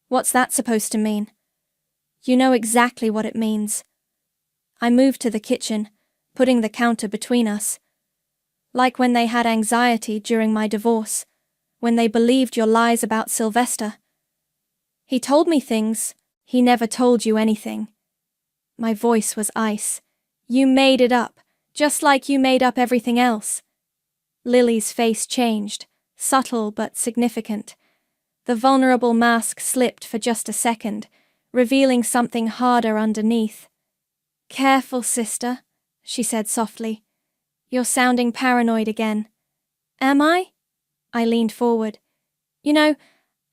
What's that supposed to mean? You know exactly what it means. I moved to the kitchen, putting the counter between us. Like when they had anxiety during my divorce, when they believed your lies about Sylvester. He told me things. He never told you anything. My voice was ice. You made it up, just like you made up everything else. Lily's face changed, subtle but significant. The vulnerable mask slipped for just a second, revealing something harder underneath. "Careful, sister," she said softly. "You're sounding paranoid again." "Am I?" I leaned forward. "You know,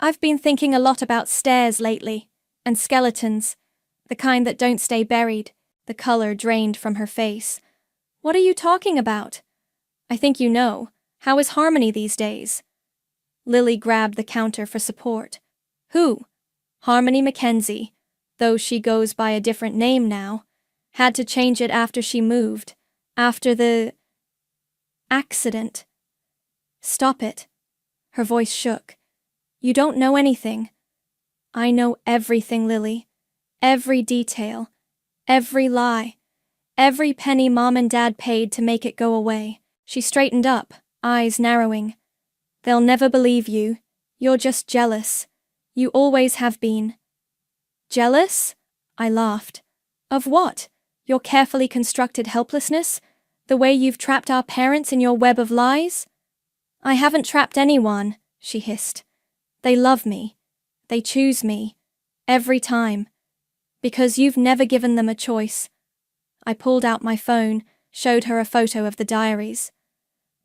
I've been thinking a lot about stairs lately, and skeletons, the kind that don't stay buried." The color drained from her face. "What are you talking about?" "I think you know. How is Harmony these days?" Lily grabbed the counter for support. "Who?" "Harmony Mackenzie, though she goes by a different name now. Had to change it after she moved. After the accident." "Stop it." Her voice shook. "You don't know anything." "I know everything, Lily. Every detail. Every lie. Every penny Mom and Dad paid to make it go away." She straightened up, eyes narrowing. "They'll never believe you. You're just jealous. You always have been." "Jealous?" I laughed. "Of what? Your carefully constructed helplessness? The way you've trapped our parents in your web of lies?" "I haven't trapped anyone," she hissed. "They love me. They choose me. Every time. Because you've never given them a choice." I pulled out my phone, showed her a photo of the diaries.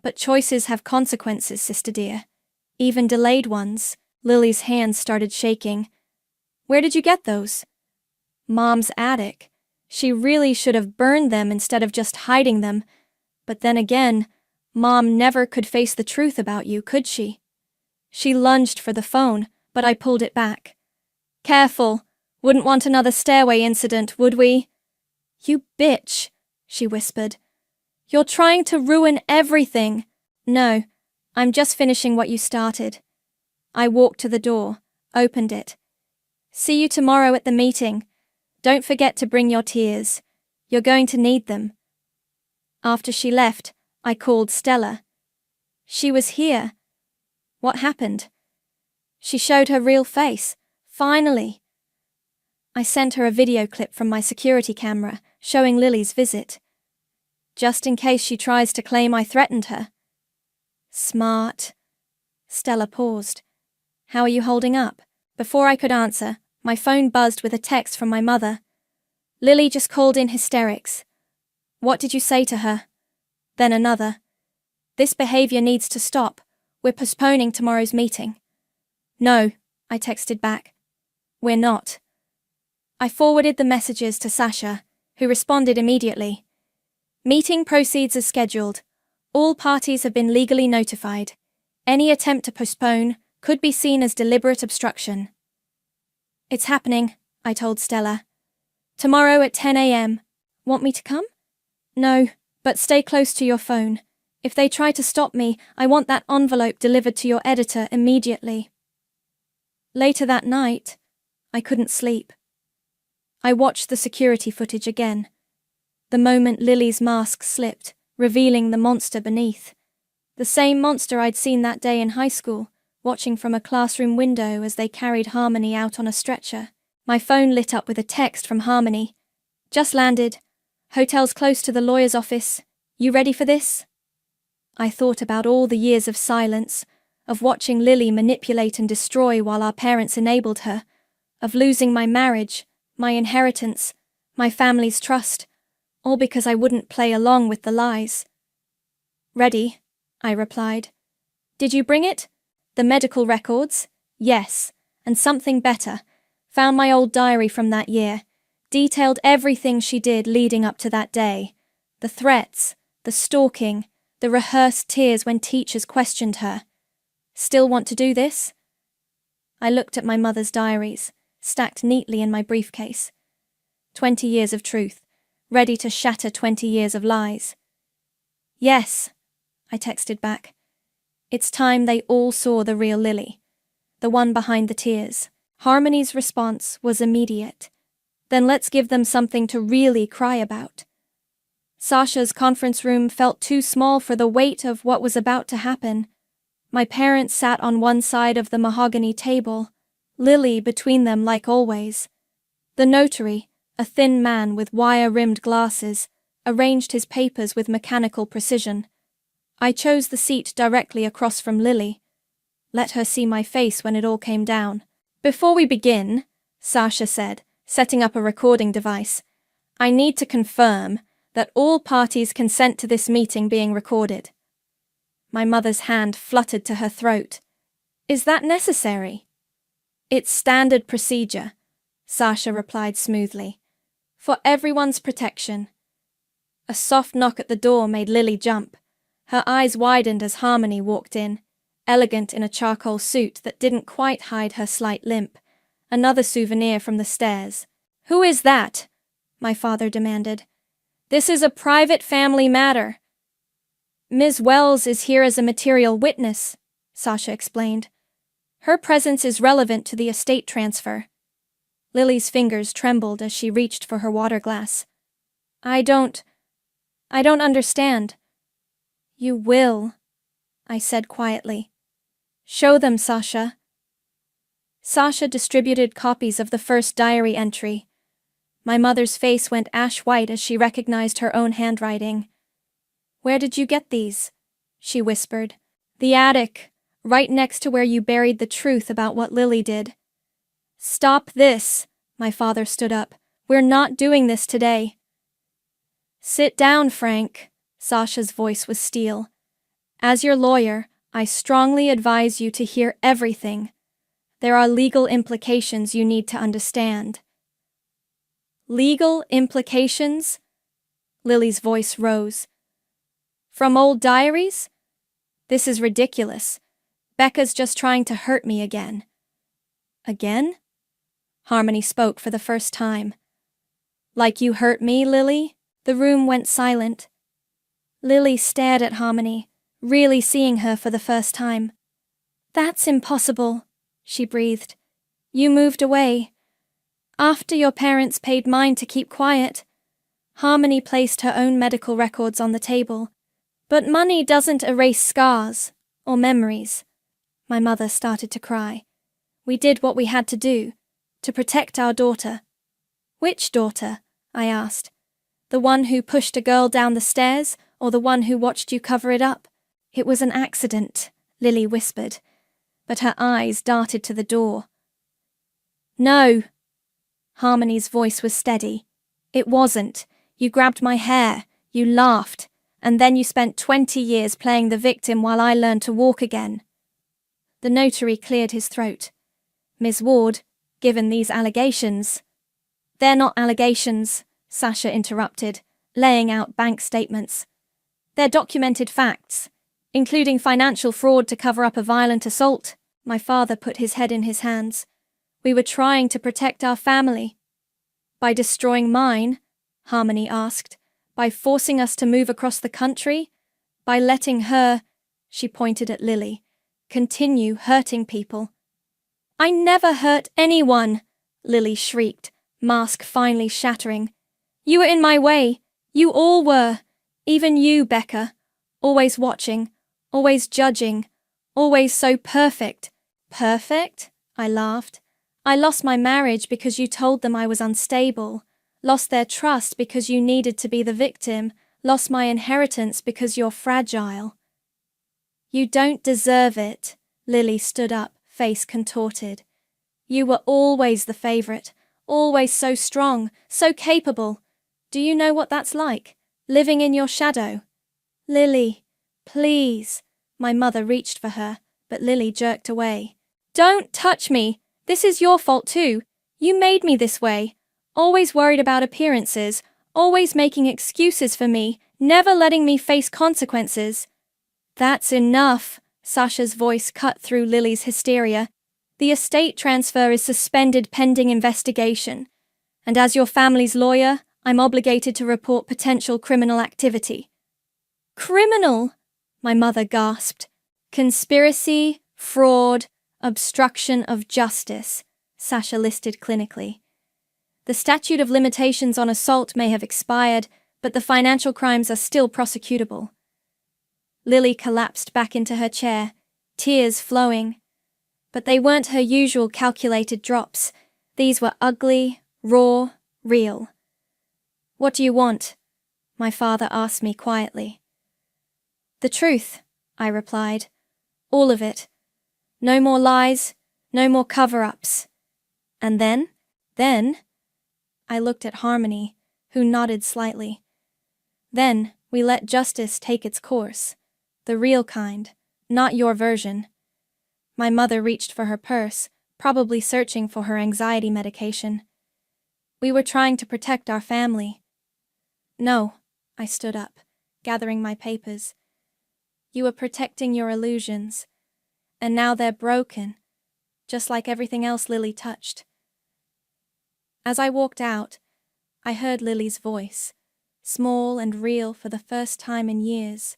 "But choices have consequences, sister dear. Even delayed ones." Lily's hands started shaking. "Where did you get those?" "Mom's attic. She really should have burned them instead of just hiding them. But then again, Mom never could face the truth about you, could she?" She lunged for the phone, but I pulled it back. "Careful. Wouldn't want another stairway incident, would we?" "You bitch," she whispered. "You're trying to ruin everything." "No, I'm just finishing what you started." I walked to the door, opened it. "See you tomorrow at the meeting. Don't forget to bring your tears. You're going to need them." After she left, I called Stella. She was here. What happened? She showed her real face. Finally. I sent her a video clip from my security camera showing Lily's visit. Just in case she tries to claim I threatened her. "Smart." Stella paused. "How are you holding up?" Before I could answer, my phone buzzed with a text from my mother. "Lily just called in hysterics." "What did you say to her?" Then another. "This behavior needs to stop. We're postponing tomorrow's meeting." "No," I texted back. "We're not." I forwarded the messages to Sasha, who responded immediately. "Meeting proceeds as scheduled. All parties have been legally notified. Any attempt to postpone could be seen as deliberate obstruction." "It's happening," I told Stella. "Tomorrow at 10 a.m. Want me to come?" "No, but stay close to your phone. If they try to stop me, I want that envelope delivered to your editor immediately." Later that night, I couldn't sleep. I watched the security footage again. The moment Lily's mask slipped, revealing the monster beneath. The same monster I'd seen that day in high school, watching from a classroom window as they carried Harmony out on a stretcher. My phone lit up with a text from Harmony. "Just landed. Hotel's close to the lawyer's office. You ready for this?" I thought about all the years of silence, of watching Lily manipulate and destroy while our parents enabled her, of losing my marriage, my inheritance, my family's trust, all because I wouldn't play along with the lies. "Ready," I replied. "Did you bring it?" "The medical records?" "Yes, and something better. Found my old diary from that year. Detailed everything she did leading up to that day. The threats, the stalking, the rehearsed tears when teachers questioned her. Still want to do this?" I looked at my mother's diaries, stacked neatly in my briefcase. 20 years of truth, ready to shatter 20 years of lies. "Yes," I texted back. It's time they all saw the real Lily, the one behind the tears. Harmony's response was immediate. Then let's give them something to really cry about. Sasha's conference room felt too small for the weight of what was about to happen. My parents sat on one side of the mahogany table, Lily between them like always. The notary, a thin man with wire-rimmed glasses, arranged his papers with mechanical precision. I chose the seat directly across from Lily. Let her see my face when it all came down. "Before we begin," Sasha said, setting up a recording device, "I need to confirm that all parties consent to this meeting being recorded." My mother's hand fluttered to her throat. "Is that necessary?" "It's standard procedure," Sasha replied smoothly. "For everyone's protection." A soft knock at the door made Lily jump. Her eyes widened as Harmony walked in, elegant in a charcoal suit that didn't quite hide her slight limp, another souvenir from the stairs. "Who is that?" my father demanded. "This is a private family matter." "Ms. Wells is here as a material witness," Sasha explained. "Her presence is relevant to the estate transfer." Lily's fingers trembled as she reached for her water glass. I don't understand." "You will," I said quietly. "Show them, Sasha." Sasha distributed copies of the first diary entry. My mother's face went ash-white as she recognized her own handwriting. "Where did you get these?" she whispered. "The attic, right next to where you buried the truth about what Lily did." "Stop this," my father stood up. "We're not doing this today." "Sit down, Frank." Sasha's voice was steel. "As your lawyer, I strongly advise you to hear everything. There are legal implications you need to understand." "Legal implications?" Lily's voice rose. "From old diaries? This is ridiculous. Becca's just trying to hurt me again." "Again?" Harmony spoke for the first time. "Like you hurt me, Lily?" The room went silent. Lily stared at Harmony, really seeing her for the first time. "That's impossible," she breathed. "You moved away. After your parents paid mine to keep quiet." Harmony placed her own medical records on the table. "But money doesn't erase scars or memories." My mother started to cry. "We did what we had to do, to protect our daughter." "Which daughter?" I asked. "The one who pushed a girl down the stairs, or the one who watched you cover it up?" "It was an accident," Lily whispered, but her eyes darted to the door. "No." Harmony's voice was steady. "It wasn't. You grabbed my hair, you laughed, and then you spent 20 years playing the victim while I learned to walk again." The notary cleared his throat. "Ms. Ward, given these allegations—" "They're not allegations," Sasha interrupted, laying out bank statements. "They're documented facts, including financial fraud to cover up a violent assault." My father put his head in his hands. "We were trying to protect our family." "By destroying mine?" Harmony asked. "By forcing us to move across the country? By letting her," she pointed at Lily, "continue hurting people?" "I never hurt anyone!" Lily shrieked, mask finally shattering. "You were in my way. You all were. Even you, Becca. Always watching, always judging, always so perfect." "Perfect?" I laughed. "I lost my marriage because you told them I was unstable. Lost their trust because you needed to be the victim. Lost my inheritance because you're fragile." "You don't deserve it." Lily stood up, face contorted. "You were always the favorite, always so strong, so capable. Do you know what that's like? Living in your shadow?" "Lily, please." My mother reached for her, but Lily jerked away. "Don't touch me. This is your fault too. You made me this way. Always worried about appearances, always making excuses for me, never letting me face consequences." "That's enough." Sasha's voice cut through Lily's hysteria. "The estate transfer is suspended pending investigation. And as your family's lawyer, I'm obligated to report potential criminal activity." "Criminal?" my mother gasped. "Conspiracy, fraud, obstruction of justice," Sasha listed clinically. "The statute of limitations on assault may have expired, but the financial crimes are still prosecutable." Lily collapsed back into her chair. tears flowing. But they weren't her usual calculated drops. These were ugly, raw, real. "What do you want?" my father asked me quietly. "The truth," I replied. "All of it. No more lies, no more cover-ups." "And then?" "Then?" I looked at Harmony, who nodded slightly. "Then we let justice take its course. The real kind, not your version." My mother reached for her purse, probably searching for her anxiety medication. "We were trying to protect our family." "No," I stood up, gathering my papers. "You were protecting your illusions. And now they're broken, just like everything else Lily touched." As I walked out, I heard Lily's voice, small and real for the first time in years.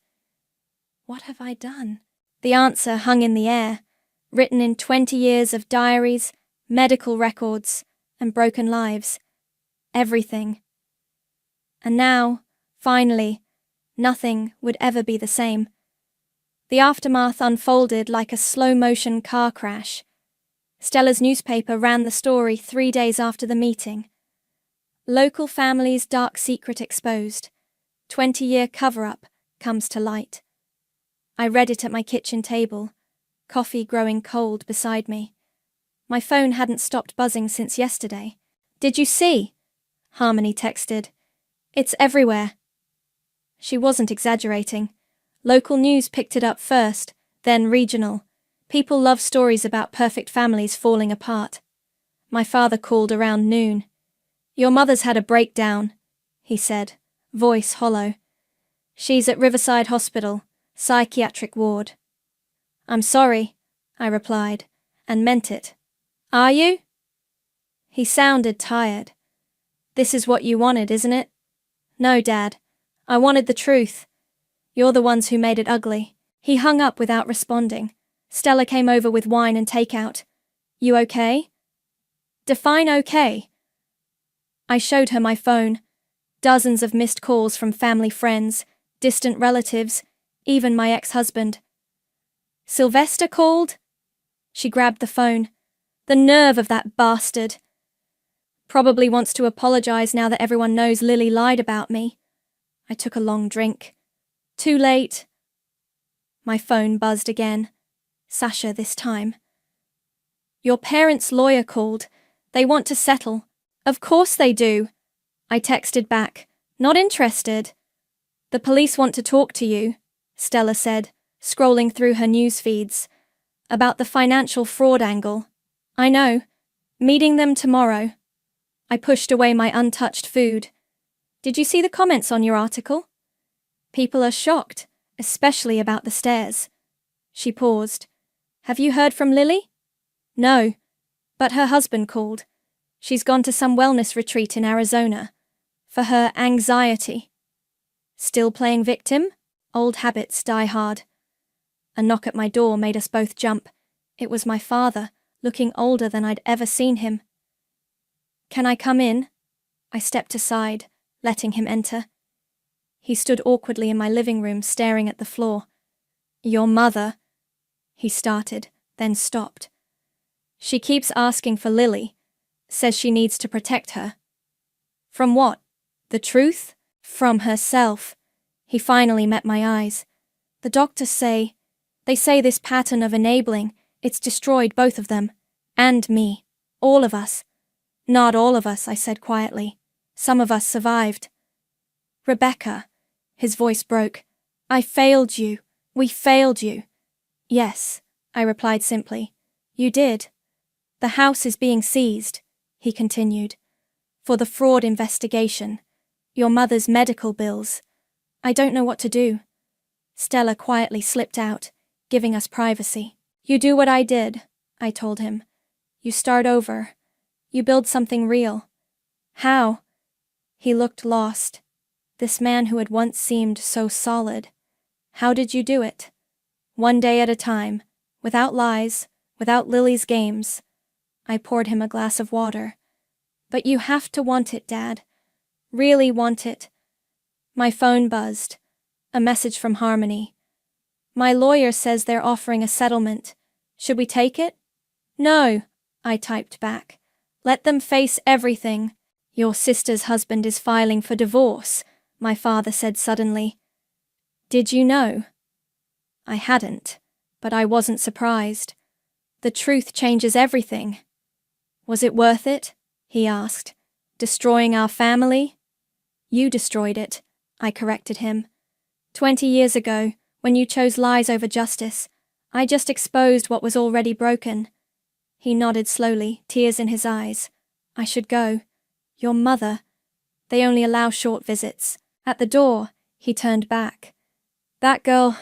What have I done? The answer hung in the air, written in 20 years of diaries, medical records, and broken lives. Everything. And now, finally, nothing would ever be the same. The aftermath unfolded like a slow-motion car crash. Stella's newspaper ran the story 3 days after the meeting. Local family's dark secret exposed. 20-year cover-up comes to light. I read it at my kitchen table, coffee growing cold beside me. My phone hadn't stopped buzzing since yesterday. "Did you see?" Harmony texted. "It's everywhere." She wasn't exaggerating. Local news picked it up first, then regional. People love stories about perfect families falling apart. My father called around noon. "Your mother's had a breakdown," he said, voice hollow. "She's at Riverside Hospital, psychiatric ward." "I'm sorry," I replied, and meant it. "Are you?" He sounded tired. "This is what you wanted, isn't it?" "No, Dad. I wanted the truth. You're the ones who made it ugly." He hung up without responding. Stella came over with wine and takeout. "You okay?" "Define okay." I showed her my phone. Dozens of missed calls from family friends, distant relatives, even my ex-husband. "Sylvester called?" She grabbed the phone. "The nerve of that bastard. Probably wants to apologize now that everyone knows Lily lied about me." I took a long drink. "Too late." My phone buzzed again. Sasha this time. "Your parents' lawyer called. They want to settle." "Of course they do." I texted back. "Not interested." "The police want to talk to you," Stella said, scrolling through her news feeds. "About the financial fraud angle." "I know. Meeting them tomorrow." I pushed away my untouched food. "Did you see the comments on your article?" "People are shocked, especially about the stairs." She paused. "Have you heard from Lily?" "No, but her husband called. She's gone to some wellness retreat in Arizona. For her anxiety." "Still playing victim?" Old habits die hard. A knock at my door made us both jump. It was my father, looking older than I'd ever seen him. "Can I come in?" I stepped aside, letting him enter. He stood awkwardly in my living room, staring at the floor. "Your mother," he started, then stopped. "She keeps asking for Lily. Says she needs to protect her." "From what? The truth?" "From herself." He finally met my eyes. "The doctors say, they say this pattern of enabling, it's destroyed both of them. And me. All of us." "Not all of us," I said quietly. "Some of us survived." "Rebecca." His voice broke. "I failed you. We failed you." "Yes," I replied simply. "You did." "The house is being seized," he continued, "for the fraud investigation. Your mother's medical bills. I don't know what to do." Stella quietly slipped out, giving us privacy. "You do what I did," I told him. "You start over. You build something real." "How?" He looked lost. This man who had once seemed so solid. "How did you do it?" "One day at a time, without lies, without Lily's games." I poured him a glass of water. "But you have to want it, Dad. Really want it." My phone buzzed. A message from Harmony. My lawyer says they're offering a settlement. Should we take it? No, I typed back. Let them face everything. Your sister's husband is filing for divorce, my father said suddenly. Did you know? I hadn't, but I wasn't surprised. The truth changes everything. Was it worth it? He asked. Destroying our family? You destroyed it, I corrected him. 20 years ago, when you chose lies over justice, I just exposed what was already broken. He nodded slowly, tears in his eyes. I should go. Your mother. They only allow short visits. At the door, he turned back. That girl,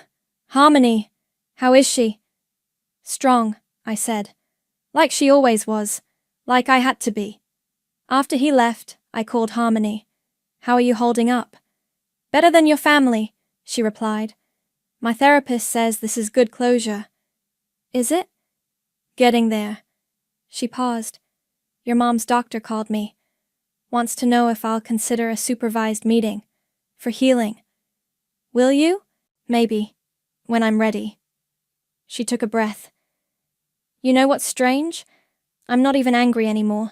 Harmony, how is she? Strong, I said. Like she always was. Like I had to be. After he left, I called Harmony. How are you holding up? Better than your family, she replied. My therapist says this is good closure. Is it? Getting there. She paused. Your mom's doctor called me. Wants to know if I'll consider a supervised meeting. For healing. Will you? Maybe. When I'm ready. She took a breath. You know what's strange? I'm not even angry anymore.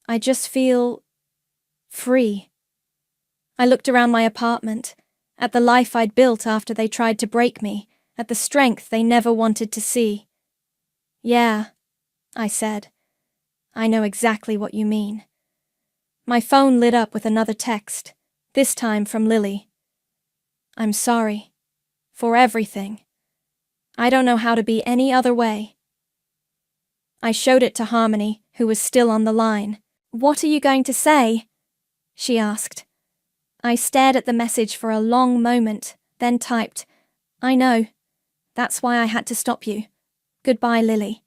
I just feel free. I looked around my apartment, at the life I'd built after they tried to break me, at the strength they never wanted to see. Yeah, I said. I know exactly what you mean. My phone lit up with another text, this time from Lily. I'm sorry. For everything. I don't know how to be any other way. I showed it to Harmony, who was still on the line. What are you going to say? She asked. I stared at the message for a long moment, then typed, I know. That's why I had to stop you. Goodbye, Lily.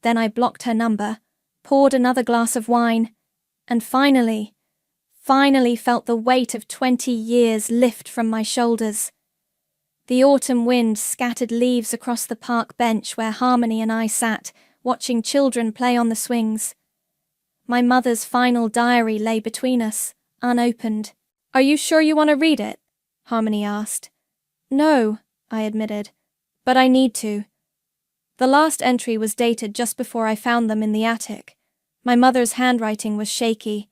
Then I blocked her number, poured another glass of wine, and finally felt the weight of 20 years lift from my shoulders. The autumn wind scattered leaves across the park bench where Harmony and I sat, watching children play on the swings. My mother's final diary lay between us, unopened. Are you sure you want to read it? Harmony asked. No, I admitted, but I need to. The last entry was dated just before I found them in the attic. My mother's handwriting was shaky.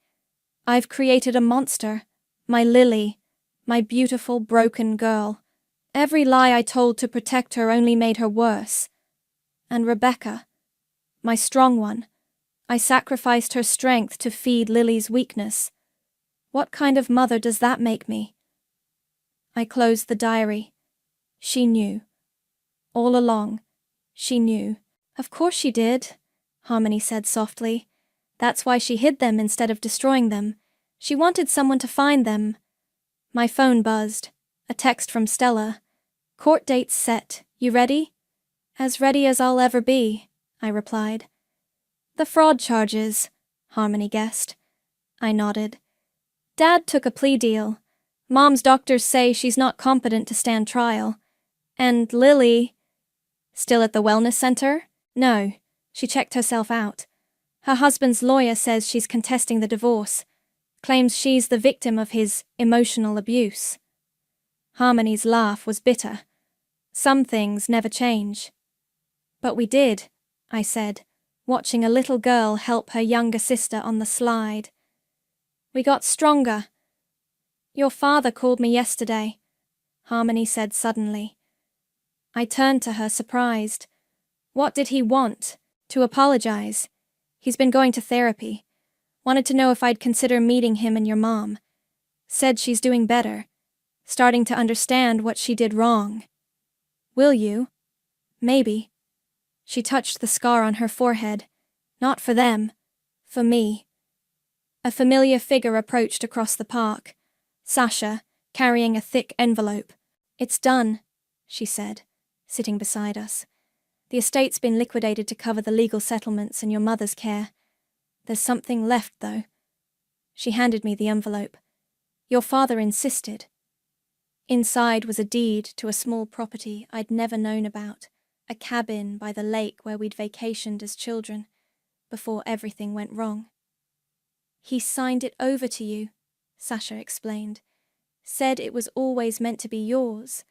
I've created a monster, my Lily, my beautiful broken girl. Every lie I told to protect her only made her worse. And Rebecca, my strong one, I sacrificed her strength to feed Lily's weakness. What kind of mother does that make me? I closed the diary. She knew. All along, she knew. Of course she did, Harmony said softly. That's why she hid them instead of destroying them. She wanted someone to find them. My phone buzzed. A text from Stella. Court date's set. You ready? As ready as I'll ever be, I replied. The fraud charges, Harmony guessed. I nodded. Dad took a plea deal. Mom's doctors say she's not competent to stand trial. And Lily... Still at the wellness center? No, she checked herself out. Her husband's lawyer says she's contesting the divorce. Claims she's the victim of his emotional abuse. Harmony's laugh was bitter. Some things never change. But we did, I said, watching a little girl help her younger sister on the slide. We got stronger. Your father called me yesterday, Harmony said suddenly. I turned to her surprised. What did he want? To apologize. He's been going to therapy. Wanted to know if I'd consider meeting him and your mom. Said she's doing better. Starting to understand what she did wrong. Will you? Maybe. She touched the scar on her forehead. Not for them. For me. A familiar figure approached across the park. Sasha, carrying a thick envelope. It's done, she said, sitting beside us. The estate's been liquidated to cover the legal settlements and your mother's care. There's something left, though. She handed me the envelope. Your father insisted. Inside was a deed to a small property I'd never known about, a cabin by the lake where we'd vacationed as children, before everything went wrong. He signed it over to you, Sasha explained. Said it was always meant to be yours.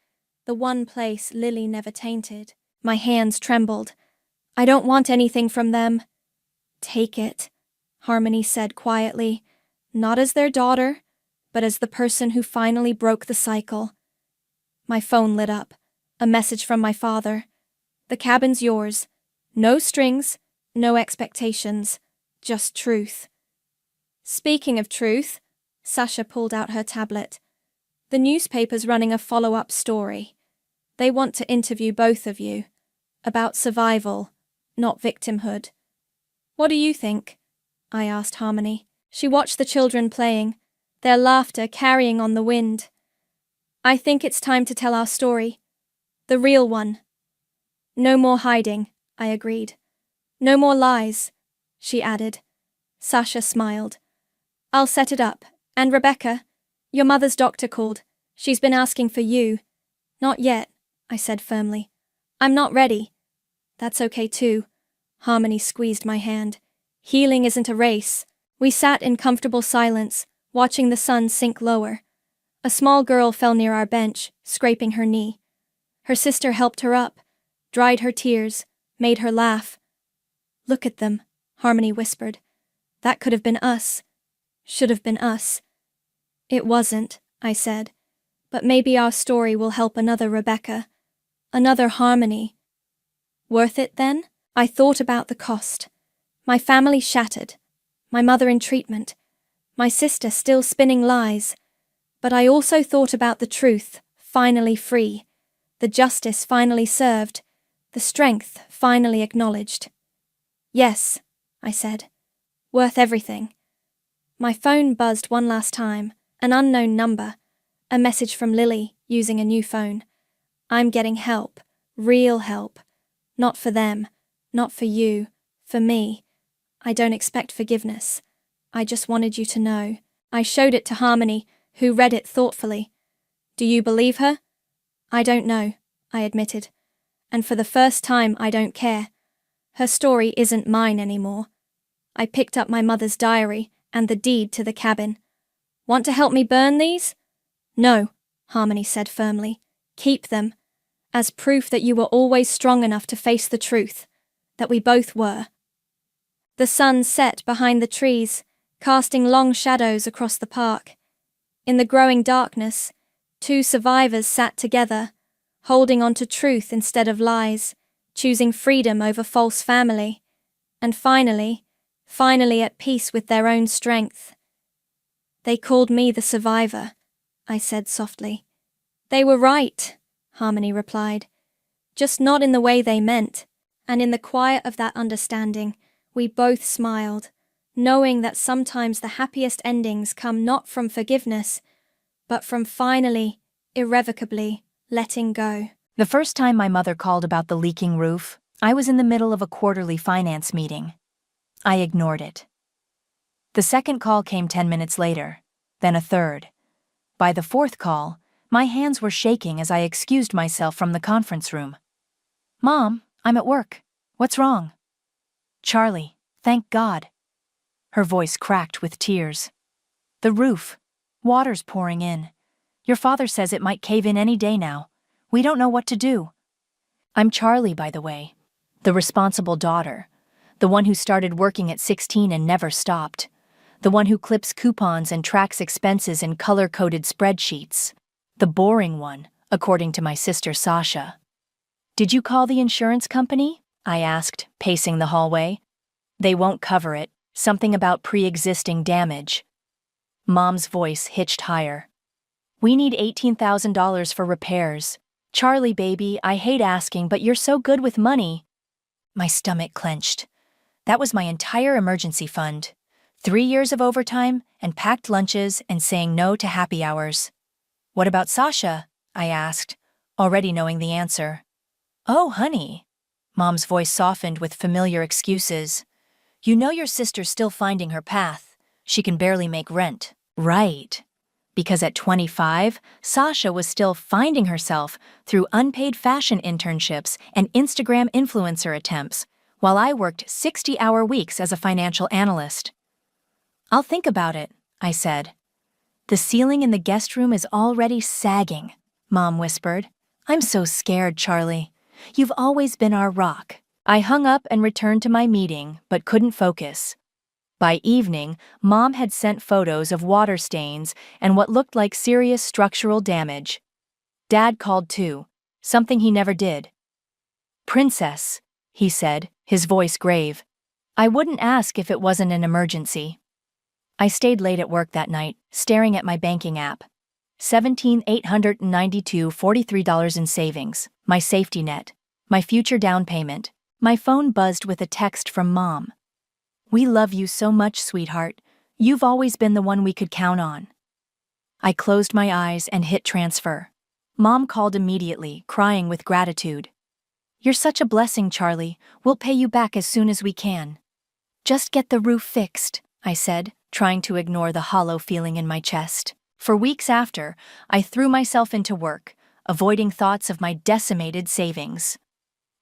the one place Lily never tainted. My hands trembled. I don't want anything from them. Take it, Harmony said quietly, not as their daughter, but as the person who finally broke the cycle. My phone lit up. A message from my father. The cabin's yours. No strings, no expectations, just truth. Speaking of truth, Sasha pulled out her tablet. The newspaper's running a follow-up story. They want to interview both of you. About survival, not victimhood. What do you think? I asked Harmony. She watched the children playing, their laughter carrying on the wind. I think it's time to tell our story. The real one. No more hiding, I agreed. No more lies, she added. Sasha smiled. I'll set it up. And Rebecca, your mother's doctor called. She's been asking for you. Not yet, I said firmly. I'm not ready. That's okay too. Harmony squeezed my hand. Healing isn't a race. We sat in comfortable silence, watching the sun sink lower. A small girl fell near our bench, scraping her knee. Her sister helped her up, dried her tears, made her laugh. Look at them, Harmony whispered. That could have been us. Should have been us. It wasn't, I said. But maybe our story will help another Rebecca. Another Harmony. Worth it then? I thought about the cost. My family shattered. My mother in treatment. My sister still spinning lies. But I also thought about the truth, finally free. The justice finally served. The strength finally acknowledged. Yes, I said. Worth everything. My phone buzzed one last time. An unknown number. A message from Lily, using a new phone. I'm getting help. Real help. Not for them. Not for you. For me. I don't expect forgiveness. I just wanted you to know. I showed it to Harmony, who read it thoughtfully. Do you believe her? I don't know, I admitted. And for the first time, I don't care. Her story isn't mine anymore. I picked up my mother's diary and the deed to the cabin. Want to help me burn these? No, Harmony said firmly. Keep them. As proof that you were always strong enough to face the truth. That we both were. The sun set behind the trees, casting long shadows across the park. In the growing darkness, two survivors sat together, holding on to truth instead of lies, choosing freedom over false family, and finally at peace with their own strength. They called me the survivor, I said softly. They were right, Harmony replied, just not in the way they meant, and in the quiet of that understanding, we both smiled, knowing that sometimes the happiest endings come not from forgiveness, but from finally, irrevocably, letting go. The first time my mother called about the leaking roof, I was in the middle of a quarterly finance meeting. I ignored it. The second call came 10 minutes later, then a third. By the fourth call, my hands were shaking as I excused myself from the conference room. Mom, I'm at work. What's wrong? Charlie, thank God. Her voice cracked with tears. The roof. Water's pouring in. Your father says it might cave in any day now. We don't know what to do. I'm Charlie, by the way. The responsible daughter. The one who started working at 16 and never stopped. The one who clips coupons and tracks expenses in color-coded spreadsheets. The boring one, according to my sister Sasha. Did you call the insurance company? I asked, pacing the hallway. They won't cover it. Something about pre-existing damage. Mom's voice hitched higher. We need $18,000 for repairs. Charlie, baby, I hate asking, but you're so good with money. My stomach clenched. That was my entire emergency fund. 3 years of overtime and packed lunches and saying no to happy hours. What about Sasha? I asked, already knowing the answer. Oh, honey. Mom's voice softened with familiar excuses. You know your sister's still finding her path. She can barely make rent. Right. Because at 25, Sasha was still finding herself through unpaid fashion internships and Instagram influencer attempts, while I worked 60-hour weeks as a financial analyst. I'll think about it, I said. The ceiling in the guest room is already sagging, Mom whispered. I'm so scared, Charlie. You've always been our rock. I hung up and returned to my meeting, but couldn't focus. By evening, Mom had sent photos of water stains and what looked like serious structural damage. Dad called too, something he never did. "Princess," he said, his voice grave. "I wouldn't ask if it wasn't an emergency." I stayed late at work that night, staring at my banking app. $17,892.43 in savings, my safety net, my future down payment. My phone buzzed with a text from Mom. "We love you so much, sweetheart. You've always been the one we could count on." I closed my eyes and hit transfer. Mom called immediately, crying with gratitude. "You're such a blessing, Charlie. We'll pay you back as soon as we can." "Just get the roof fixed," I said, trying to ignore the hollow feeling in my chest. For weeks after, I threw myself into work, avoiding thoughts of my decimated savings.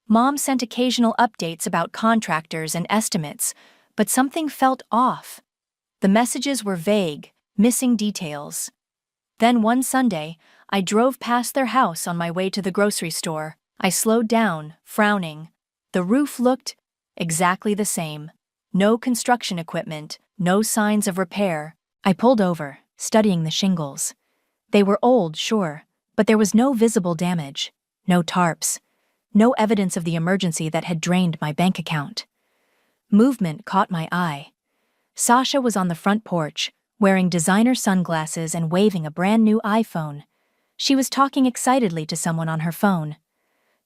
Mom sent occasional updates about contractors and estimates, but something felt off. The messages were vague, missing details. Then one Sunday, I drove past their house on my way to the grocery store. I slowed down, frowning. The roof looked exactly the same. No construction equipment, no signs of repair. I pulled over, studying the shingles. They were old, sure, but there was no visible damage, no tarps, no evidence of the emergency that had drained my bank account. Movement caught my eye. Sasha was on the front porch, wearing designer sunglasses and waving a brand new iPhone. She was talking excitedly to someone on her phone.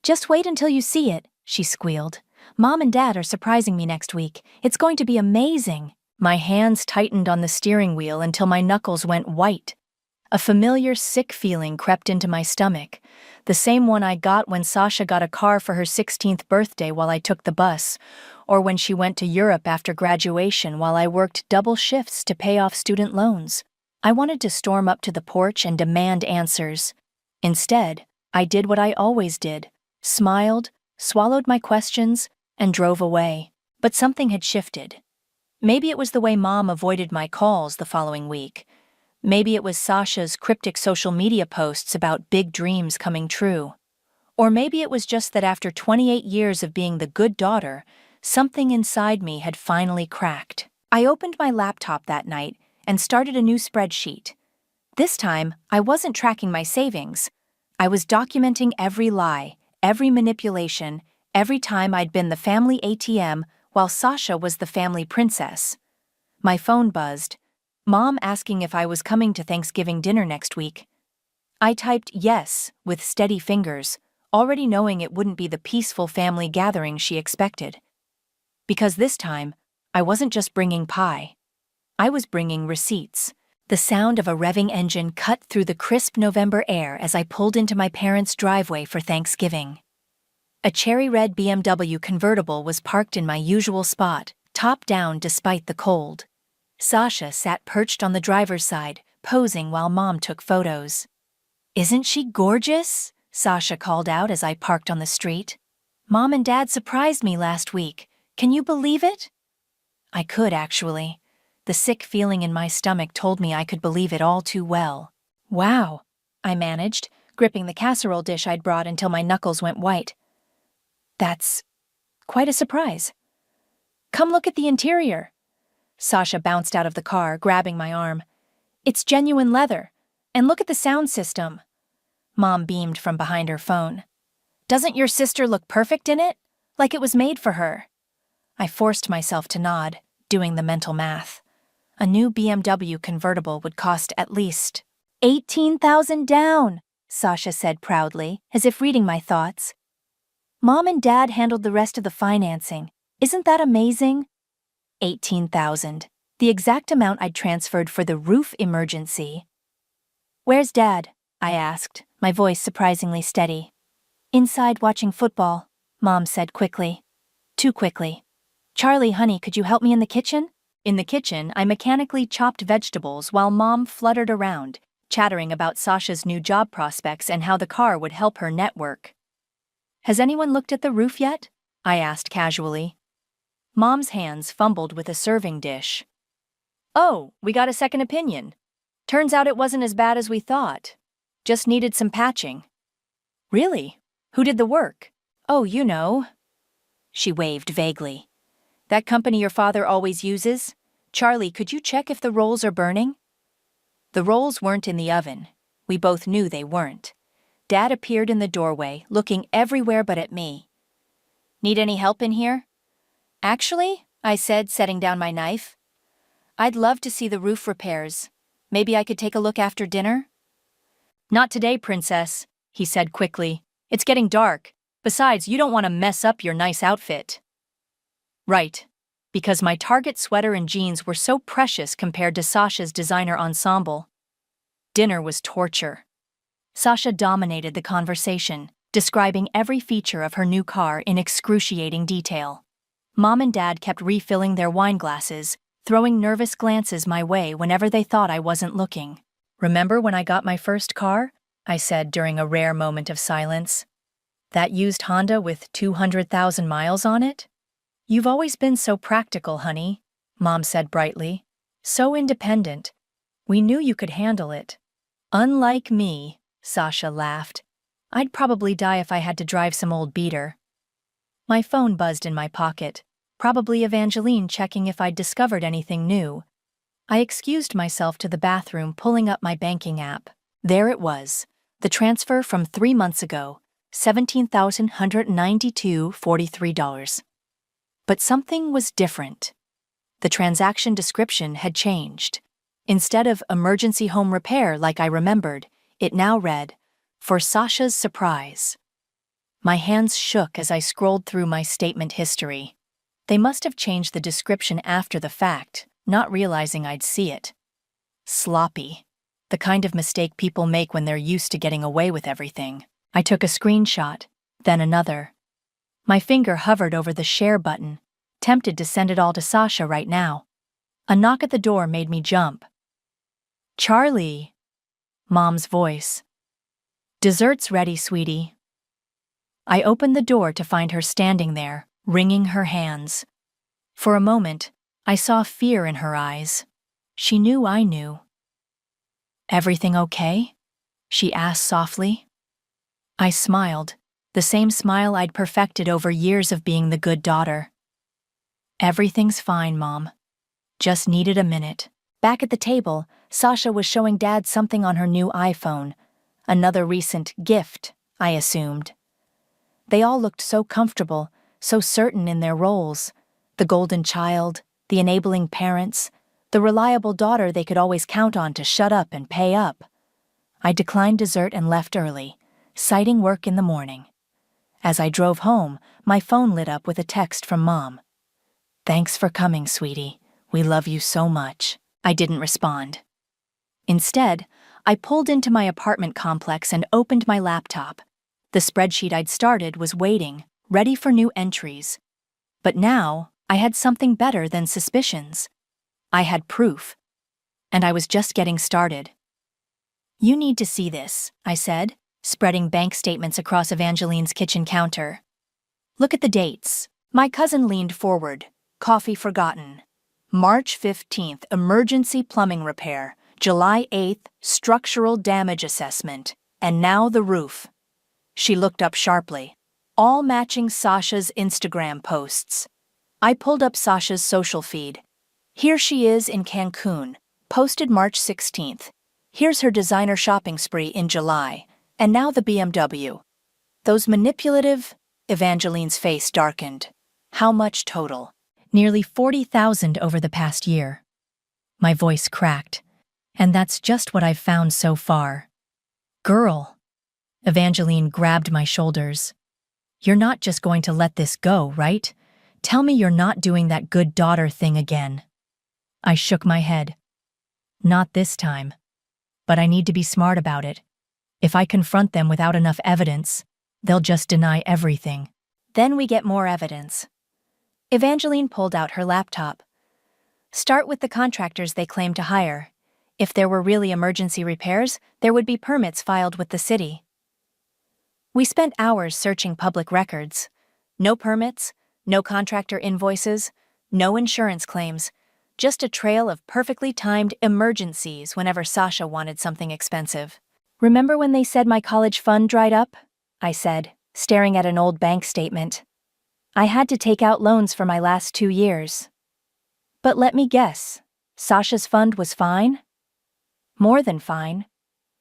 "Just wait until you see it," she squealed. "Mom and Dad are surprising me next week. It's going to be amazing." My hands tightened on the steering wheel until my knuckles went white. A familiar sick feeling crept into my stomach, the same one I got when Sasha got a car for her 16th birthday while I took the bus, or when she went to Europe after graduation while I worked double shifts to pay off student loans. I wanted to storm up to the porch and demand answers. Instead, I did what I always did, smiled, swallowed my questions, and drove away. But something had shifted. Maybe it was the way Mom avoided my calls the following week. Maybe it was Sasha's cryptic social media posts about big dreams coming true. Or maybe it was just that after 28 years of being the good daughter, something inside me had finally cracked. I opened my laptop that night and started a new spreadsheet. This time, I wasn't tracking my savings. I was documenting every lie, every manipulation, every time I'd been the family ATM while Sasha was the family princess. My phone buzzed. Mom asking if I was coming to Thanksgiving dinner next week. I typed yes with steady fingers, already knowing it wouldn't be the peaceful family gathering she expected. Because this time, I wasn't just bringing pie. I was bringing receipts. The sound of a revving engine cut through the crisp November air as I pulled into my parents' driveway for Thanksgiving. A cherry-red BMW convertible was parked in my usual spot, top down despite the cold. Sasha sat perched on the driver's side, posing while Mom took photos. "Isn't she gorgeous?" Sasha called out as I parked on the street. "Mom and Dad surprised me last week. Can you believe it?" I could, actually. The sick feeling in my stomach told me I could believe it all too well. "Wow," I managed, gripping the casserole dish I'd brought until my knuckles went white. "That's quite a surprise." "Come look at the interior." Sasha bounced out of the car, grabbing my arm. "It's genuine leather. And look at the sound system." Mom beamed from behind her phone. "Doesn't your sister look perfect in it? Like it was made for her." I forced myself to nod, doing the mental math. A new BMW convertible would cost at least $18,000 down, Sasha said proudly, as if reading my thoughts. "Mom and Dad handled the rest of the financing. Isn't that amazing?" $18,000, the exact amount I'd transferred for the roof emergency. "Where's Dad?" I asked, my voice surprisingly steady. "Inside watching football," Mom said quickly. Too quickly. "Charlie, honey, could you help me in the kitchen?" In the kitchen, I mechanically chopped vegetables while Mom fluttered around, chattering about Sasha's new job prospects and how the car would help her network. "Has anyone looked at the roof yet?" I asked casually. Mom's hands fumbled with a serving dish. "Oh, we got a second opinion. Turns out it wasn't as bad as we thought. Just needed some patching." Really? Who did the work? Oh, you know. She waved vaguely. That company your father always uses? Charlie, could you check if the rolls are burning? The rolls weren't in the oven. We both knew they weren't. Dad appeared in the doorway, looking everywhere but at me. Need any help in here? Actually, I said, setting down my knife. I'd love to see the roof repairs. Maybe I could take a look after dinner? Not today, princess, he said quickly. It's getting dark. Besides, you don't want to mess up your nice outfit. Right, because my Target sweater and jeans were so precious compared to Sasha's designer ensemble. Dinner was torture. Sasha dominated the conversation, describing every feature of her new car in excruciating detail. Mom and Dad kept refilling their wine glasses, throwing nervous glances my way whenever they thought I wasn't looking. Remember when I got my first car? I said during a rare moment of silence. That used Honda with 200,000 miles on it? You've always been so practical, honey, Mom said brightly. So independent. We knew you could handle it. Unlike me, Sasha laughed. I'd probably die if I had to drive some old beater. My phone buzzed in my pocket, probably Evangeline checking if I'd discovered anything new. I excused myself to the bathroom, pulling up my banking app. There it was, the transfer from 3 months ago, $17,192.43. But something was different. The transaction description had changed. Instead of emergency home repair like I remembered, it now read, for Sasha's surprise. My hands shook as I scrolled through my statement history. They must have changed the description after the fact, not realizing I'd see it. Sloppy. The kind of mistake people make when they're used to getting away with everything. I took a screenshot, then another. My finger hovered over the share button, tempted to send it all to Sasha right now. A knock at the door made me jump. Charlie, Mom's voice. Dessert's ready, sweetie. I opened the door to find her standing there, wringing her hands. For a moment, I saw fear in her eyes. She knew I knew. Everything okay? She asked softly. I smiled, the same smile I'd perfected over years of being the good daughter. Everything's fine, Mom. Just needed a minute. Back at the table, Sasha was showing Dad something on her new iPhone. Another recent gift, I assumed. They all looked so comfortable, so certain in their roles. The golden child, the enabling parents, the reliable daughter they could always count on to shut up and pay up. I declined dessert and left early, citing work in the morning. As I drove home, my phone lit up with a text from Mom. Thanks for coming, sweetie. We love you so much. I didn't respond. Instead, I pulled into my apartment complex and opened my laptop. The spreadsheet I'd started was waiting, ready for new entries. But now, I had something better than suspicions. I had proof. And I was just getting started. You need to see this, I said, spreading bank statements across Evangeline's kitchen counter. Look at the dates. My cousin leaned forward. Coffee forgotten. March 15th, emergency plumbing repair. July 8th, structural damage assessment. And now the roof. She looked up sharply. All matching Sasha's Instagram posts. I pulled up Sasha's social feed. Here she is in Cancun, posted March 16th. Here's her designer shopping spree in July. And now the BMW. Those manipulative... Evangeline's face darkened. How much total? Nearly 40,000 over the past year. My voice cracked. And that's just what I've found so far. Girl. Evangeline grabbed my shoulders. You're not just going to let this go, right? Tell me you're not doing that good daughter thing again. I shook my head. Not this time. But I need to be smart about it. If I confront them without enough evidence, they'll just deny everything. Then we get more evidence. Evangeline pulled out her laptop. Start with the contractors they claim to hire. If there were really emergency repairs, there would be permits filed with the city. We spent hours searching public records. No permits, no contractor invoices, no insurance claims, just a trail of perfectly timed emergencies whenever Sasha wanted something expensive. Remember when they said my college fund dried up? I said, staring at an old bank statement. I had to take out loans for my last 2 years. But let me guess, Sasha's fund was fine? More than fine.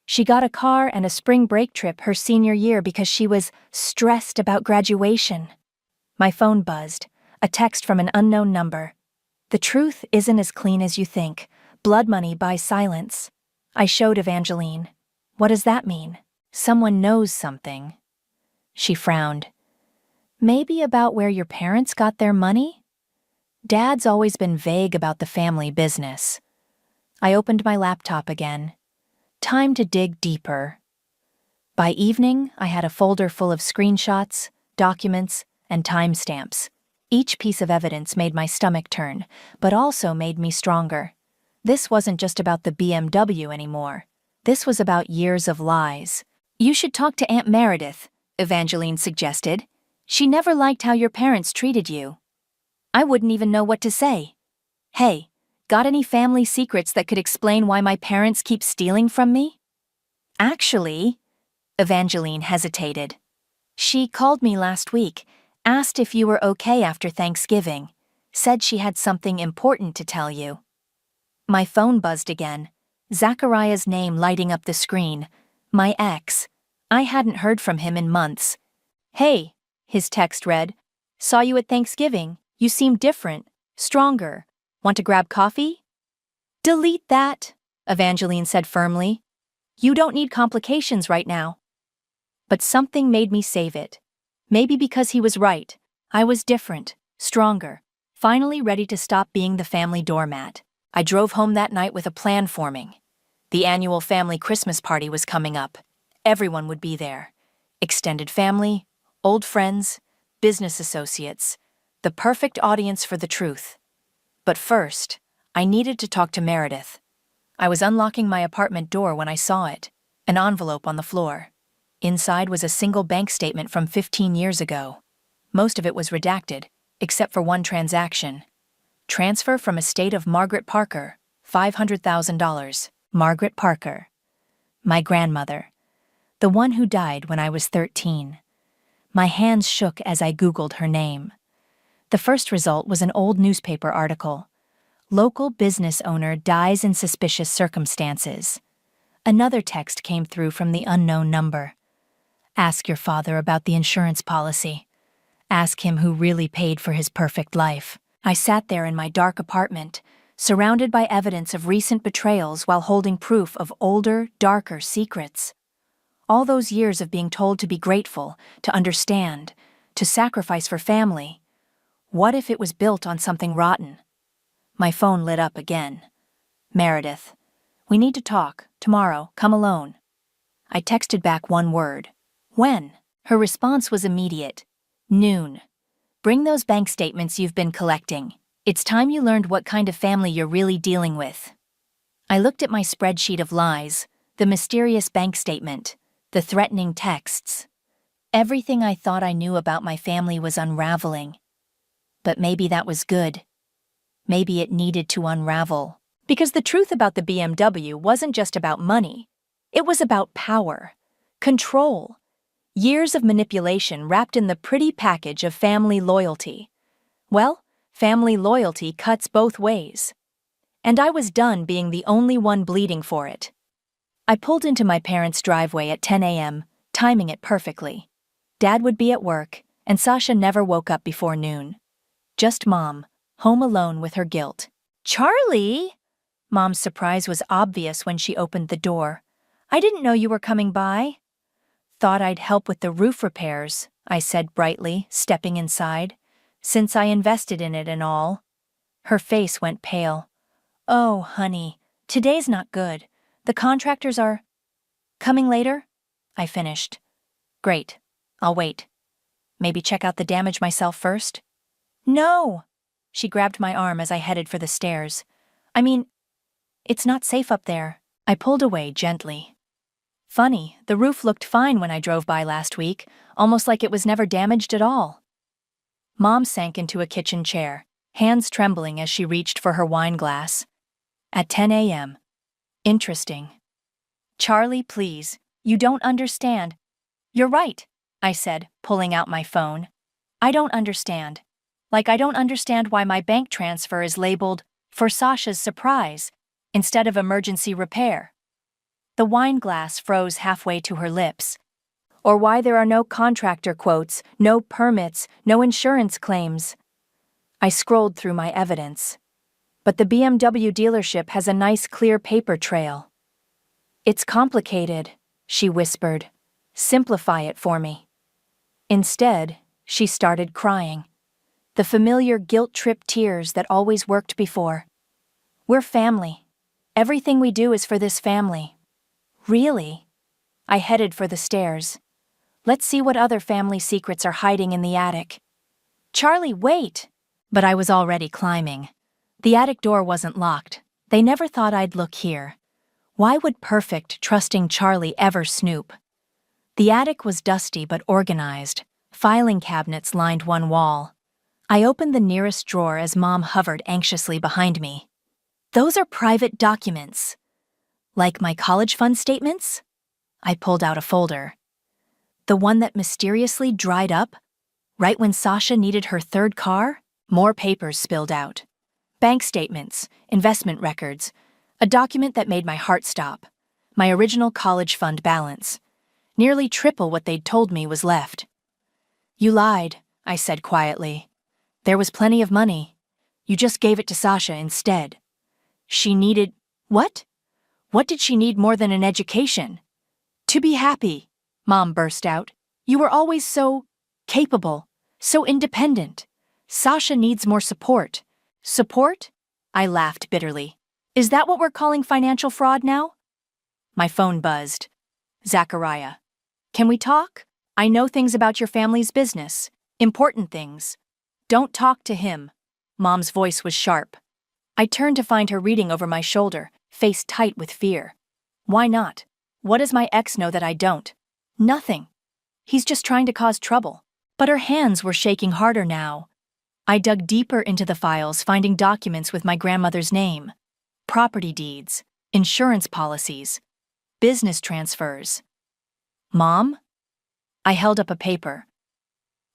She got a car and a spring break trip her senior year because she was stressed about graduation. My phone buzzed, a text from an unknown number. The truth isn't as clean as you think. Blood money buys silence. I showed Evangeline. What does that mean? Someone knows something. She frowned. Maybe about where your parents got their money? Dad's always been vague about the family business. I opened my laptop again. Time to dig deeper. By evening, I had a folder full of screenshots, documents, and timestamps. Each piece of evidence made my stomach turn, but also made me stronger. This wasn't just about the BMW anymore. This was about years of lies. You should talk to Aunt Meredith, Evangeline suggested. She never liked how your parents treated you. I wouldn't even know what to say. Hey, got any family secrets that could explain why my parents keep stealing from me? Actually, Evangeline hesitated. She called me last week, asked if you were okay after Thanksgiving, said she had something important to tell you. My phone buzzed again, Zachariah's name lighting up the screen. My ex. I hadn't heard from him in months. Hey, his text read, saw you at Thanksgiving. You seem different, stronger. Want to grab coffee? Delete that, Evangeline said firmly. You don't need complications right now. But something made me save it. Maybe because he was right. I was different, stronger, finally ready to stop being the family doormat. I drove home that night with a plan forming. The annual family Christmas party was coming up. Everyone would be there. Extended family, old friends, business associates. The perfect audience for the truth. But first, I needed to talk to Meredith. I was unlocking my apartment door when I saw it, an envelope on the floor. Inside was a single bank statement from 15 years ago. Most of it was redacted, except for one transaction. Transfer from estate of Margaret Parker, $500,000. Margaret Parker. My grandmother. The one who died when I was 13. My hands shook as I Googled her name. The first result was an old newspaper article. Local business owner dies in suspicious circumstances. Another text came through from the unknown number. Ask your father about the insurance policy. Ask him who really paid for his perfect life. I sat there in my dark apartment, surrounded by evidence of recent betrayals while holding proof of older, darker secrets. All those years of being told to be grateful, to understand, to sacrifice for family. What if it was built on something rotten? My phone lit up again. Meredith. We need to talk. Tomorrow. Come alone. I texted back one word. When? Her response was immediate. Noon. Bring those bank statements you've been collecting. It's time you learned what kind of family you're really dealing with. I looked at my spreadsheet of lies, the mysterious bank statement, the threatening texts. Everything I thought I knew about my family was unraveling. But maybe that was good. Maybe it needed to unravel. Because the truth about the BMW wasn't just about money. It was about power, control, years of manipulation wrapped in the pretty package of family loyalty. Well, family loyalty cuts both ways. And I was done being the only one bleeding for it. I pulled into my parents' driveway at 10 a.m., timing it perfectly. Dad would be at work, and Sasha never woke up before noon. Just Mom, home alone with her guilt. Charlie! Mom's surprise was obvious when she opened the door. I didn't know you were coming by. Thought I'd help with the roof repairs, I said brightly, stepping inside, since I invested in it and all. Her face went pale. Oh, honey, today's not good. The contractors are coming later? I finished. Great. I'll wait. Maybe check out the damage myself first? No! She grabbed my arm as I headed for the stairs. I mean, it's not safe up there. I pulled away gently. Funny, the roof looked fine when I drove by last week, almost like it was never damaged at all. Mom sank into a kitchen chair, hands trembling as she reached for her wine glass. At 10 a.m. Interesting. Charlie, please, you don't understand. You're right. I said, pulling out my phone. I don't understand. Like I don't understand why my bank transfer is labeled for Sasha's surprise instead of emergency repair. The wine glass froze halfway to her lips. Or why there are no contractor quotes, no permits, no insurance claims. I scrolled through my evidence. But the BMW dealership has a nice clear paper trail. It's complicated, she whispered. Simplify it for me. Instead, she started crying. The familiar guilt-tripped tears that always worked before. We're family. Everything we do is for this family. Really? I headed for the stairs. Let's see what other family secrets are hiding in the attic. Charlie, wait! But I was already climbing. The attic door wasn't locked. They never thought I'd look here. Why would perfect, trusting Charlie ever snoop? The attic was dusty but organized. Filing cabinets lined one wall. I opened the nearest drawer as Mom hovered anxiously behind me. Those are private documents. Like my college fund statements? I pulled out a folder. The one that mysteriously dried up? Right when Sasha needed her third car? More papers spilled out. Bank statements, investment records, a document that made my heart stop. My original college fund balance. Nearly triple what they'd told me was left. You lied, I said quietly. There was plenty of money. You just gave it to Sasha instead. She needed… What? What did she need more than an education? To be happy, Mom burst out. You were always so capable, so independent. Sasha needs more support. Support? I laughed bitterly. Is that what we're calling financial fraud now? My phone buzzed. Zachariah. Can we talk? I know things about your family's business. Important things. Don't talk to him. Mom's voice was sharp. I turned to find her reading over my shoulder, face tight with fear. Why not? What does my ex know that I don't? Nothing. He's just trying to cause trouble. But her hands were shaking harder now. I dug deeper into the files, finding documents with my grandmother's name. Property deeds, insurance policies, business transfers. Mom? I held up a paper.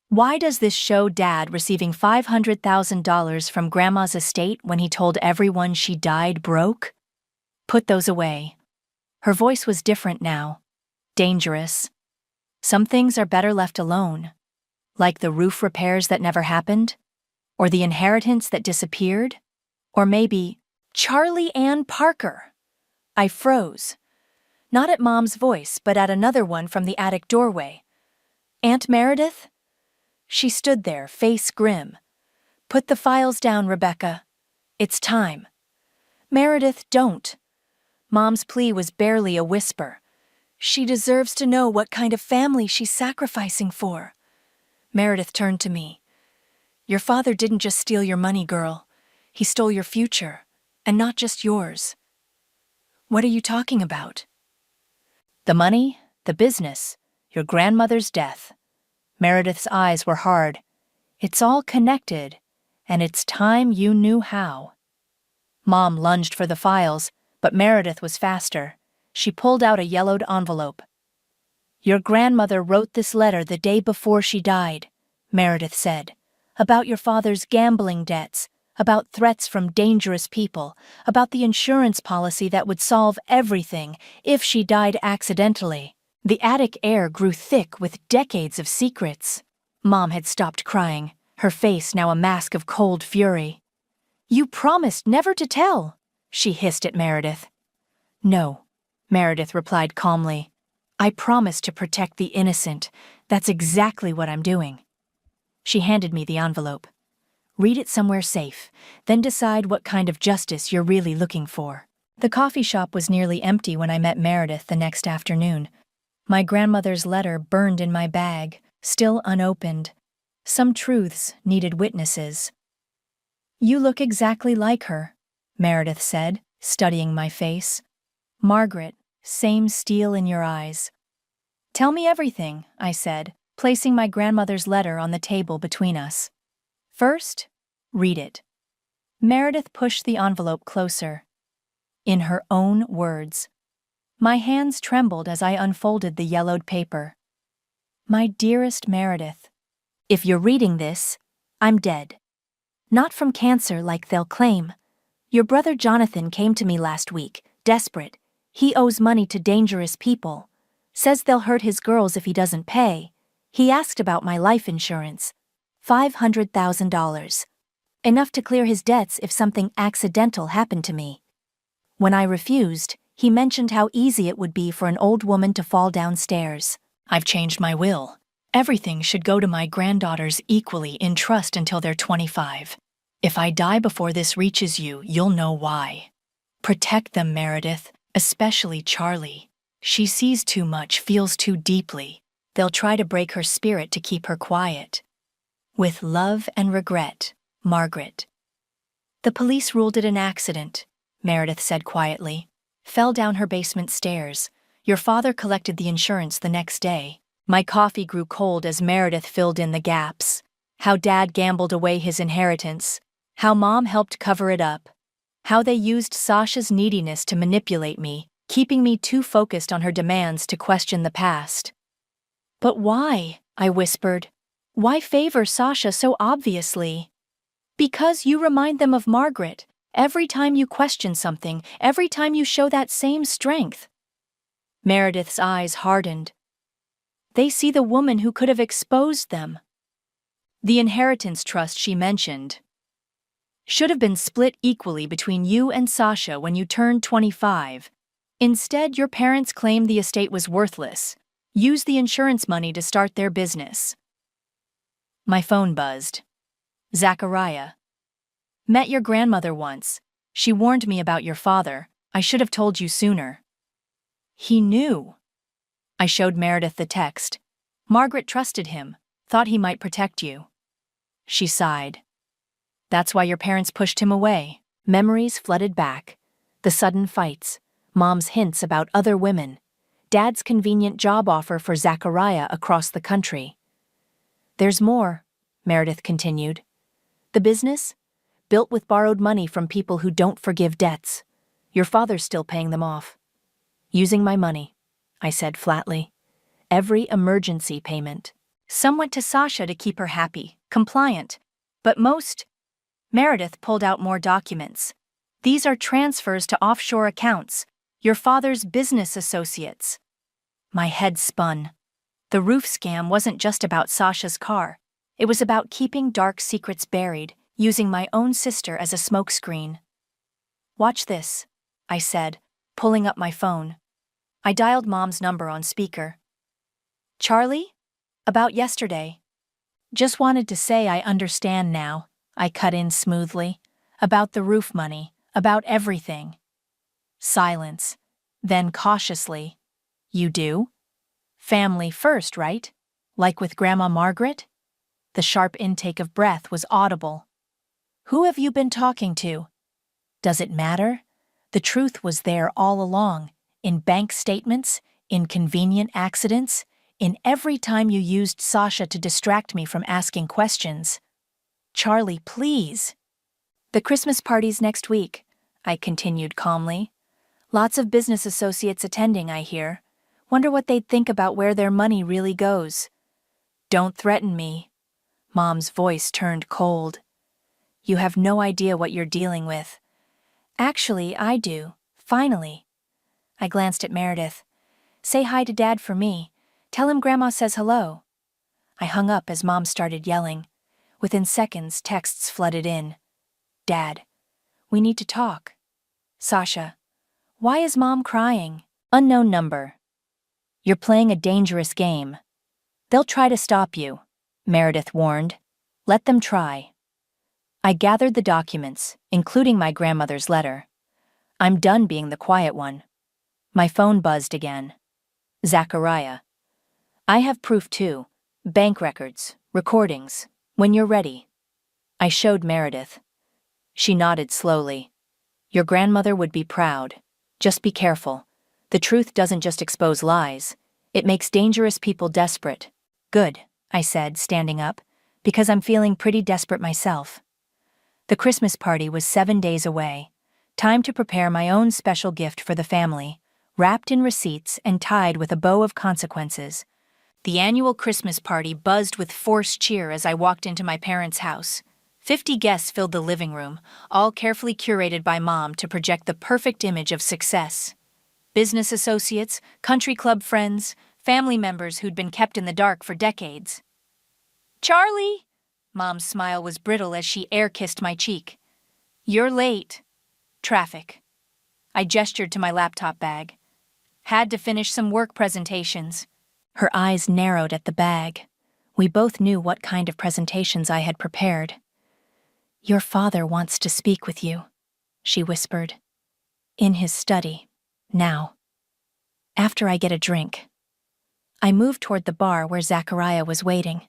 Why does this show Dad receiving $500,000 from Grandma's estate when he told everyone she died broke? Put those away. Her voice was different now. Dangerous. Some things are better left alone. Like the roof repairs that never happened? Or the inheritance that disappeared? Or maybe Charlie Ann Parker. I froze. Not at Mom's voice, but at another one from the attic doorway. Aunt Meredith? She stood there, face grim. Put the files down, Rebecca. It's time. Meredith, don't. Mom's plea was barely a whisper. She deserves to know what kind of family she's sacrificing for. Meredith turned to me. Your father didn't just steal your money, girl. He stole your future, and not just yours. What are you talking about? The money, the business, your grandmother's death. Meredith's eyes were hard. It's all connected, and it's time you knew how. Mom lunged for the files, but Meredith was faster. She pulled out a yellowed envelope. Your grandmother wrote this letter the day before she died, Meredith said, about your father's gambling debts, about threats from dangerous people, about the insurance policy that would solve everything if she died accidentally. The attic air grew thick with decades of secrets. Mom had stopped crying, her face now a mask of cold fury. You promised never to tell, she hissed at Meredith. No, Meredith replied calmly. I promised to protect the innocent. That's exactly what I'm doing. She handed me the envelope. Read it somewhere safe, then decide what kind of justice you're really looking for. The coffee shop was nearly empty when I met Meredith the next afternoon. My grandmother's letter burned in my bag, still unopened. Some truths needed witnesses. You look exactly like her, Meredith said, studying my face. Margaret, same steel in your eyes. Tell me everything, I said, placing my grandmother's letter on the table between us. First, read it. Meredith pushed the envelope closer. In her own words. My hands trembled as I unfolded the yellowed paper. My dearest Meredith, if you're reading this, I'm dead. Not from cancer like they'll claim. Your brother Jonathan came to me last week, desperate. He owes money to dangerous people. Says they'll hurt his girls if he doesn't pay. He asked about my life insurance. $500,000. Enough to clear his debts if something accidental happened to me. When I refused, he mentioned how easy it would be for an old woman to fall downstairs. I've changed my will. Everything should go to my granddaughters equally in trust until they're 25. If I die before this reaches you, you'll know why. Protect them, Meredith, especially Charlie. She sees too much, feels too deeply. They'll try to break her spirit to keep her quiet. With love and regret, Margaret. The police ruled it an accident, Meredith said quietly. Fell down her basement stairs. Your father collected the insurance the next day. My coffee grew cold as Meredith filled in the gaps. How Dad gambled away his inheritance. How Mom helped cover it up. How they used Sasha's neediness to manipulate me, keeping me too focused on her demands to question the past. But why? I whispered. Why favor Sasha so obviously? Because you remind them of Margaret. Every time you question something, every time you show that same strength. Meredith's eyes hardened. They see the woman who could have exposed them. The inheritance trust she mentioned should have been split equally between you and Sasha when you turned 25. Instead, your parents claimed the estate was worthless. Used the insurance money to start their business. My phone buzzed. Zachariah. Met your grandmother once. She warned me about your father. I should have told you sooner. He knew. I showed Meredith the text. Margaret trusted him, thought he might protect you. She sighed. That's why your parents pushed him away. Memories flooded back. The sudden fights, Mom's hints about other women, Dad's convenient job offer for Zachariah across the country. There's more, Meredith continued. The business? Built with borrowed money from people who don't forgive debts. Your father's still paying them off. Using my money, I said flatly. Every emergency payment. Some went to Sasha to keep her happy, compliant. But most... Meredith pulled out more documents. These are transfers to offshore accounts. Your father's business associates. My head spun. The roof scam wasn't just about Sasha's car. It was about keeping dark secrets buried, using my own sister as a smokescreen. Watch this, I said, pulling up my phone. I dialed Mom's number on speaker. Charlie? About yesterday. Just wanted to say I understand now, I cut in smoothly. About the roof money, about everything. Silence. Then cautiously. You do? Family first, right? Like with Grandma Margaret? The sharp intake of breath was audible. Who have you been talking to? Does it matter? The truth was there all along, in bank statements, in convenient accidents, in every time you used Sasha to distract me from asking questions. Charlie, please. The Christmas party's next week, I continued calmly. Lots of business associates attending, I hear. Wonder what they'd think about where their money really goes. Don't threaten me. Mom's voice turned cold. You have no idea what you're dealing with. Actually, I do. Finally. I glanced at Meredith. Say hi to Dad for me. Tell him Grandma says hello. I hung up as Mom started yelling. Within seconds, texts flooded in. Dad, we need to talk. Sasha, why is Mom crying? Unknown number. You're playing a dangerous game. They'll try to stop you, Meredith warned. Let them try. I gathered the documents, including my grandmother's letter. I'm done being the quiet one. My phone buzzed again. Zachariah. I have proof too. Bank records, recordings. When you're ready. I showed Meredith. She nodded slowly. Your grandmother would be proud. Just be careful. The truth doesn't just expose lies. It makes dangerous people desperate. Good, I said, standing up, because I'm feeling pretty desperate myself. The Christmas party was 7 days away. Time to prepare my own special gift for the family, wrapped in receipts and tied with a bow of consequences. The annual Christmas party buzzed with forced cheer as I walked into my parents' house. 50 guests filled the living room, all carefully curated by Mom to project the perfect image of success. Business associates, country club friends, family members who'd been kept in the dark for decades. "Charlie!" Mom's smile was brittle as she air-kissed my cheek. "You're late." "Traffic." I gestured to my laptop bag. "Had to finish some work presentations." Her eyes narrowed at the bag. We both knew what kind of presentations I had prepared. "Your father wants to speak with you," she whispered. "In his study. Now. After I get a drink." I moved toward the bar where Zachariah was waiting.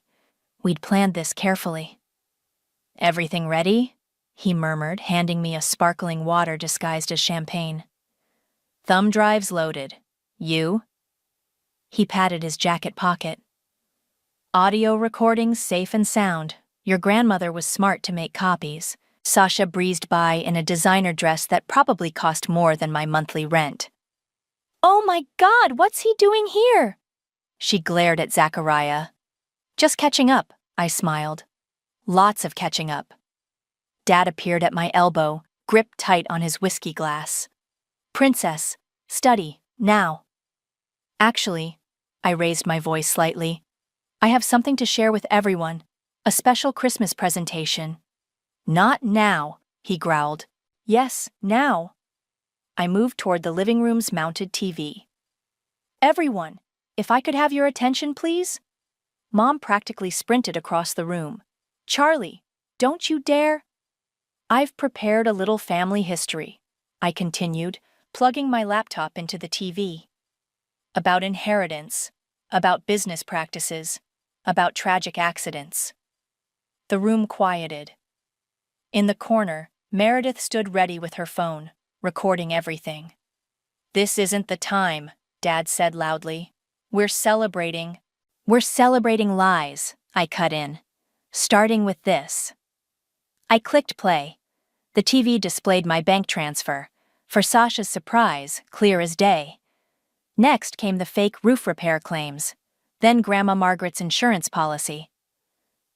We'd planned this carefully. "Everything ready?" he murmured, handing me a sparkling water disguised as champagne. "Thumb drives loaded. You?" He patted his jacket pocket. "Audio recordings safe and sound. Your grandmother was smart to make copies." Sasha breezed by in a designer dress that probably cost more than my monthly rent. "Oh my God, what's he doing here?" She glared at Zachariah. "Just catching up," I smiled. "Lots of catching up." Dad appeared at my elbow, gripped tight on his whiskey glass. "Princess, study, now." "Actually," I raised my voice slightly, "I have something to share with everyone. A special Christmas presentation." "Not now," he growled. "Yes, now." I moved toward the living room's mounted TV. "Everyone, if I could have your attention, please?" Mom practically sprinted across the room. "Charlie, don't you dare." "I've prepared a little family history," I continued, plugging my laptop into the TV. "About inheritance, about business practices, about tragic accidents." The room quieted. In the corner, Meredith stood ready with her phone, recording everything. "This isn't the time," Dad said loudly. We're celebrating lies," I cut in. "Starting with this." I clicked play. The TV displayed my bank transfer. For Sasha's surprise, clear as day. Next came the fake roof repair claims. Then Grandma Margaret's insurance policy.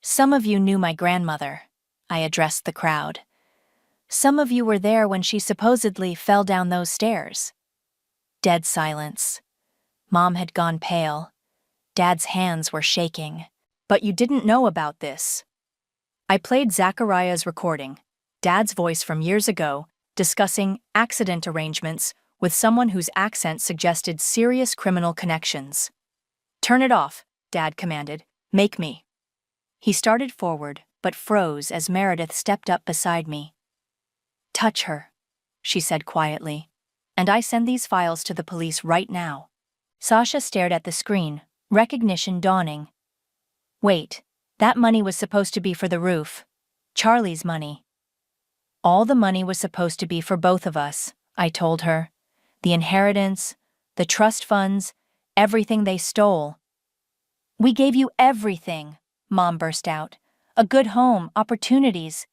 "Some of you knew my grandmother," I addressed the crowd. "Some of you were there when she supposedly fell down those stairs." Dead silence. Mom had gone pale. Dad's hands were shaking. "But you didn't know about this." I played Zachariah's recording, Dad's voice from years ago, discussing accident arrangements with someone whose accent suggested serious criminal connections. "Turn it off," Dad commanded. "Make me." He started forward, but froze as Meredith stepped up beside me. "Touch her," she said quietly. "And I send these files to the police right now." Sasha stared at the screen, recognition dawning. "Wait, that money was supposed to be for the roof. Charlie's money." "All the money was supposed to be for both of us," I told her. "The inheritance, the trust funds, everything they stole." "We gave you everything," Mom burst out. "A good home, opportunities."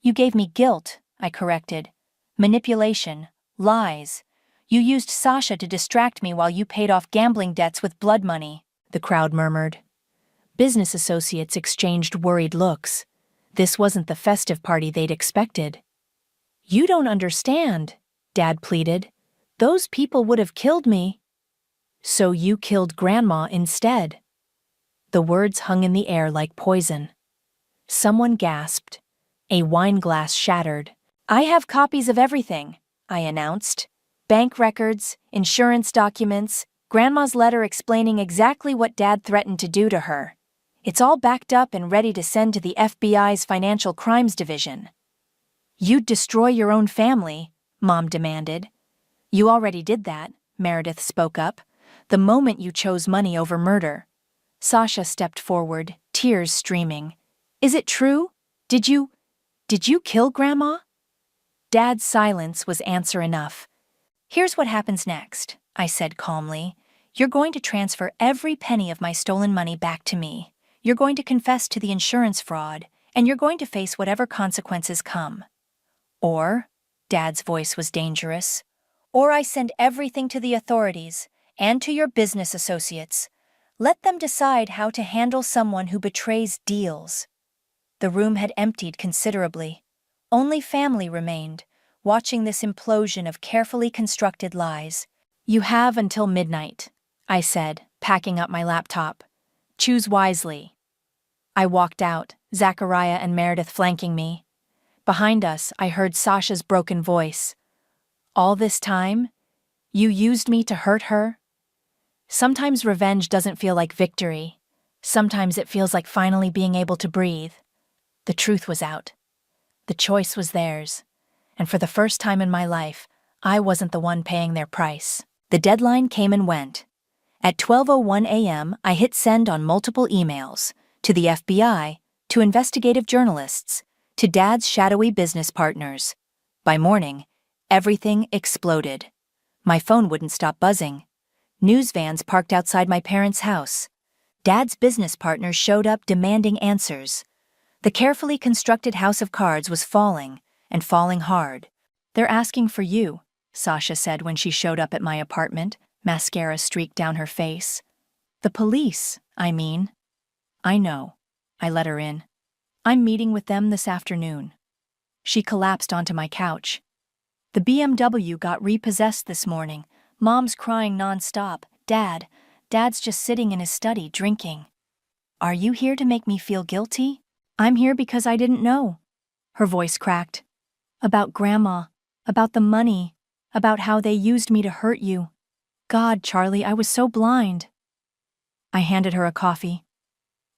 "You gave me guilt," I corrected. "Manipulation, lies. You used Sasha to distract me while you paid off gambling debts with blood money," the crowd murmured. Business associates exchanged worried looks. This wasn't the festive party they'd expected. "You don't understand," Dad pleaded. "Those people would have killed me." "So you killed Grandma instead." The words hung in the air like poison. Someone gasped. A wine glass shattered. "I have copies of everything," I announced. "Bank records, insurance documents, Grandma's letter explaining exactly what Dad threatened to do to her. It's all backed up and ready to send to the FBI's Financial Crimes Division." "You'd destroy your own family," Mom demanded. "You already did that," Meredith spoke up, "the moment you chose money over murder." Sasha stepped forward, tears streaming. "Is it true? Did you kill Grandma?" Dad's silence was answer enough. "Here's what happens next," I said calmly. "You're going to transfer every penny of my stolen money back to me. You're going to confess to the insurance fraud, and you're going to face whatever consequences come. Or," Dad's voice was dangerous, "or I send everything to the authorities, and to your business associates. Let them decide how to handle someone who betrays deals. The room had emptied considerably. Only family remained, watching this implosion of carefully constructed lies. You have until midnight, I said, packing up my laptop. Choose wisely. I walked out, Zachariah and Meredith flanking me. Behind us, I heard Sasha's broken voice. All this time? You used me to hurt her? Sometimes revenge doesn't feel like victory. Sometimes it feels like finally being able to breathe. The truth was out. The choice was theirs. And for the first time in my life, I wasn't the one paying their price. The deadline came and went. At 12:01 a.m., I hit send on multiple emails, to the FBI, to investigative journalists, to Dad's shadowy business partners. By morning, everything exploded. My phone wouldn't stop buzzing. News vans parked outside my parents' house. Dad's business partners showed up demanding answers. The carefully constructed house of cards was falling, and falling hard. They're asking for you, Sasha said when she showed up at my apartment, mascara streaked down her face. The police, I mean. I know. I let her in. I'm meeting with them this afternoon. She collapsed onto my couch. The BMW got repossessed this morning. Mom's crying nonstop. Dad's just sitting in his study drinking. Are you here to make me feel guilty? I'm here because I didn't know. Her voice cracked. About Grandma, about the money, about how they used me to hurt you. God, Charlie, I was so blind. I handed her a coffee.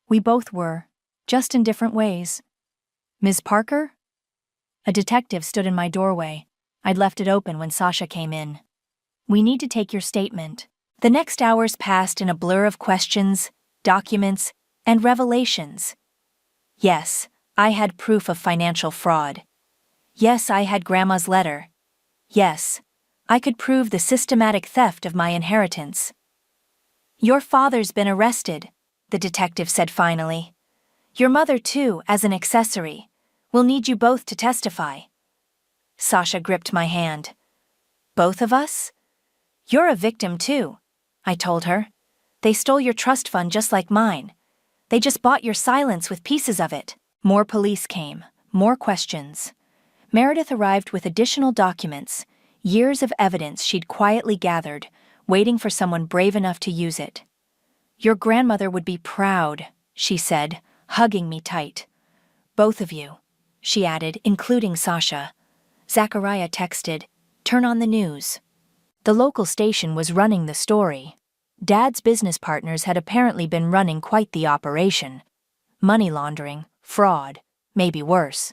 We both were, just in different ways. Ms. Parker? A detective stood in my doorway. I'd left it open when Sasha came in. We need to take your statement. The next hours passed in a blur of questions, documents, and revelations. Yes, I had proof of financial fraud. Yes, I had Grandma's letter. Yes, I could prove the systematic theft of my inheritance. Your father's been arrested, the detective said finally. Your mother, too, as an accessory. We'll need you both to testify. Sasha gripped my hand. Both of us? You're a victim, too, I told her. They stole your trust fund just like mine. They just bought your silence with pieces of it. More police came, more questions. Meredith arrived with additional documents, years of evidence she'd quietly gathered, waiting for someone brave enough to use it. Your grandmother would be proud, she said, hugging me tight. Both of you, she added, including Sasha. Zachariah texted, turn on the news. The local station was running the story. Dad's business partners had apparently been running quite the operation. Money laundering, fraud, maybe worse.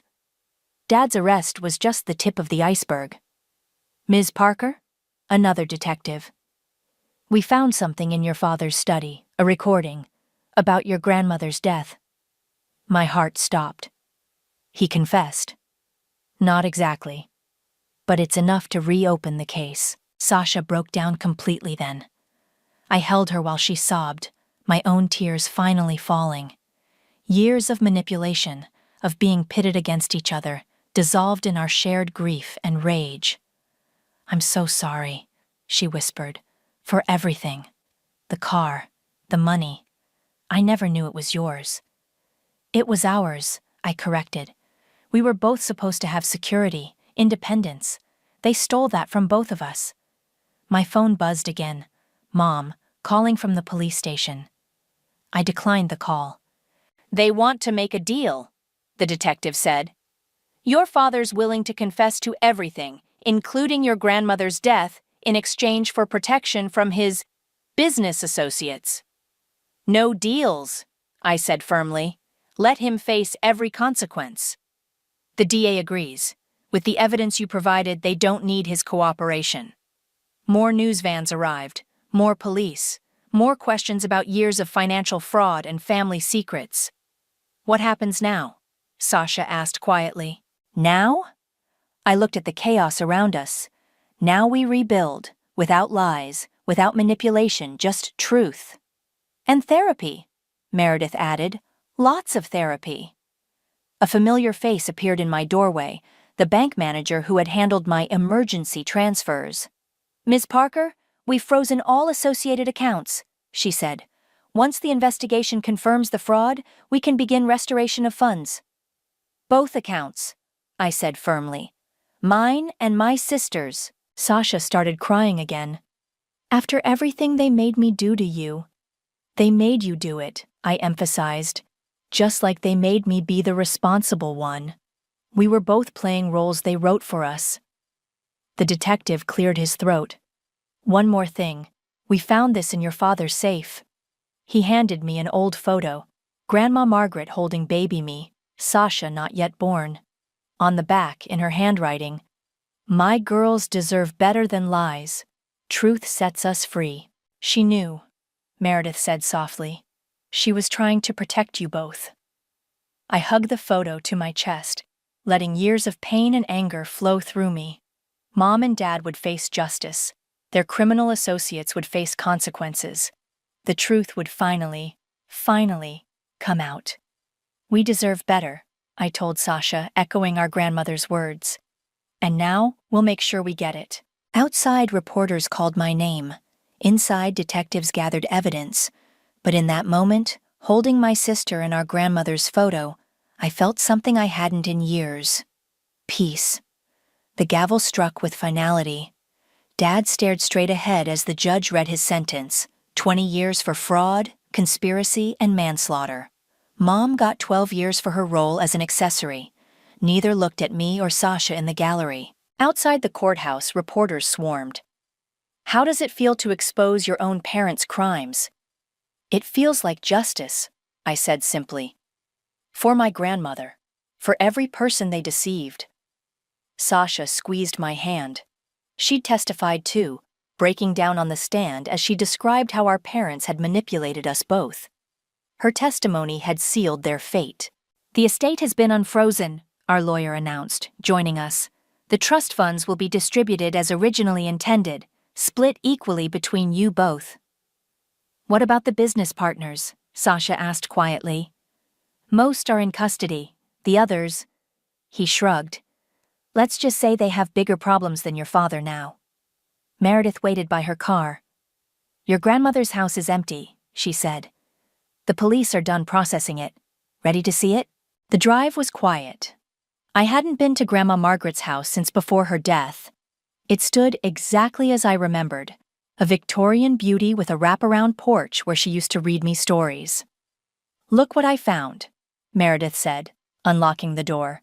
Dad's arrest was just the tip of the iceberg. Ms. Parker? Another detective. We found something in your father's study, a recording, about your grandmother's death. My heart stopped. He confessed. Not exactly. But it's enough to reopen the case. Sasha broke down completely then. I held her while she sobbed, my own tears finally falling. Years of manipulation, of being pitted against each other, dissolved in our shared grief and rage. I'm so sorry, she whispered, for everything. The car, the money. I never knew it was yours. It was ours, I corrected. We were both supposed to have security, independence. They stole that from both of us. My phone buzzed again. Mom, calling from the police station. I declined the call. They want to make a deal, the detective said. Your father's willing to confess to everything, including your grandmother's death, in exchange for protection from his business associates. No deals, I said firmly. Let him face every consequence. The DA agrees. With the evidence you provided, they don't need his cooperation. More news vans arrived, more police, more questions about years of financial fraud and family secrets. What happens now? Sasha asked quietly. Now? I looked at the chaos around us. Now we rebuild, without lies, without manipulation, just truth. And therapy, Meredith added. Lots of therapy. A familiar face appeared in my doorway, the bank manager who had handled my emergency transfers. Ms. Parker, we've frozen all associated accounts, she said. Once the investigation confirms the fraud, we can begin restoration of funds. Both accounts, I said firmly. Mine and my sister's. Sasha started crying again. After everything they made me do to you. They made you do it, I emphasized. Just like they made me be the responsible one. We were both playing roles they wrote for us. The detective cleared his throat. One more thing. We found this in your father's safe. He handed me an old photo. Grandma Margaret holding baby me, Sasha not yet born. On the back, in her handwriting, "My girls deserve better than lies. Truth sets us free." She knew, Meredith said softly. She was trying to protect you both. I hugged the photo to my chest, letting years of pain and anger flow through me. Mom and Dad would face justice. Their criminal associates would face consequences. The truth would finally come out. We deserve better, I told Sasha, echoing our grandmother's words. And now, we'll make sure we get it. Outside, reporters called my name. Inside, detectives gathered evidence. But in that moment, holding my sister and our grandmother's photo, I felt something I hadn't in years. Peace. The gavel struck with finality. Dad stared straight ahead as the judge read his sentence, 20 years for fraud, conspiracy, and manslaughter. Mom got 12 years for her role as an accessory. Neither looked at me or Sasha in the gallery. Outside the courthouse, reporters swarmed. How does it feel to expose your own parents' crimes? It feels like justice, I said simply. For my grandmother. For every person they deceived. Sasha squeezed my hand. She'd testified too, breaking down on the stand as she described how our parents had manipulated us both. Her testimony had sealed their fate. The estate has been unfrozen, our lawyer announced, joining us. The trust funds will be distributed as originally intended, split equally between you both. What about the business partners? Sasha asked quietly. Most are in custody. The others... He shrugged. Let's just say they have bigger problems than your father now. Meredith waited by her car. Your grandmother's house is empty, she said. The police are done processing it. Ready to see it? The drive was quiet. I hadn't been to Grandma Margaret's house since before her death. It stood exactly as I remembered, a Victorian beauty with a wraparound porch where she used to read me stories. Look what I found, Meredith said, unlocking the door.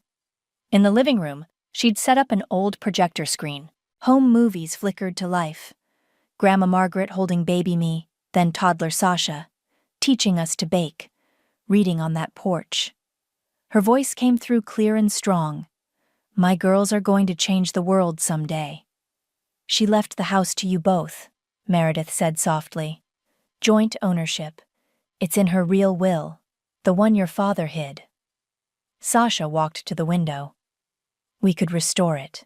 In the living room, she'd set up an old projector screen. Home movies flickered to life. Grandma Margaret holding baby me, then toddler Sasha, teaching us to bake, reading on that porch. Her voice came through clear and strong. My girls are going to change the world someday. She left the house to you both, Meredith said softly. Joint ownership. It's in her real will, the one your father hid. Sasha walked to the window. We could restore it.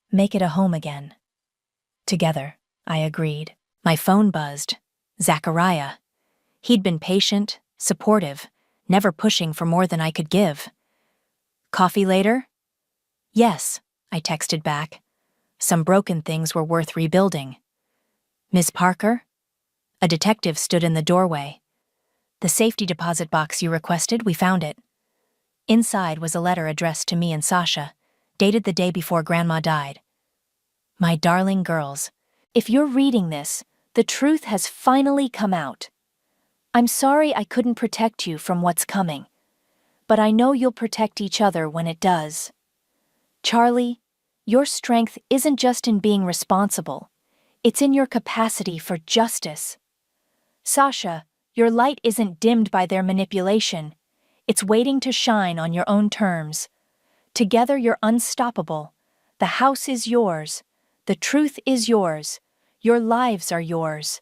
Make it a home again. Together, I agreed. My phone buzzed. Zachariah. He'd been patient, supportive, never pushing for more than I could give. Coffee later? Yes, I texted back. Some broken things were worth rebuilding. Miss Parker? A detective stood in the doorway. The safety deposit box you requested, we found it. Inside was a letter addressed to me and Sasha, dated the day before Grandma died. My darling girls, if you're reading this, the truth has finally come out. I'm sorry I couldn't protect you from what's coming, but I know you'll protect each other when it does. Charlie, your strength isn't just in being responsible, it's in your capacity for justice. Sasha, your light isn't dimmed by their manipulation, it's waiting to shine on your own terms. Together you're unstoppable. The house is yours. The truth is yours. Your lives are yours.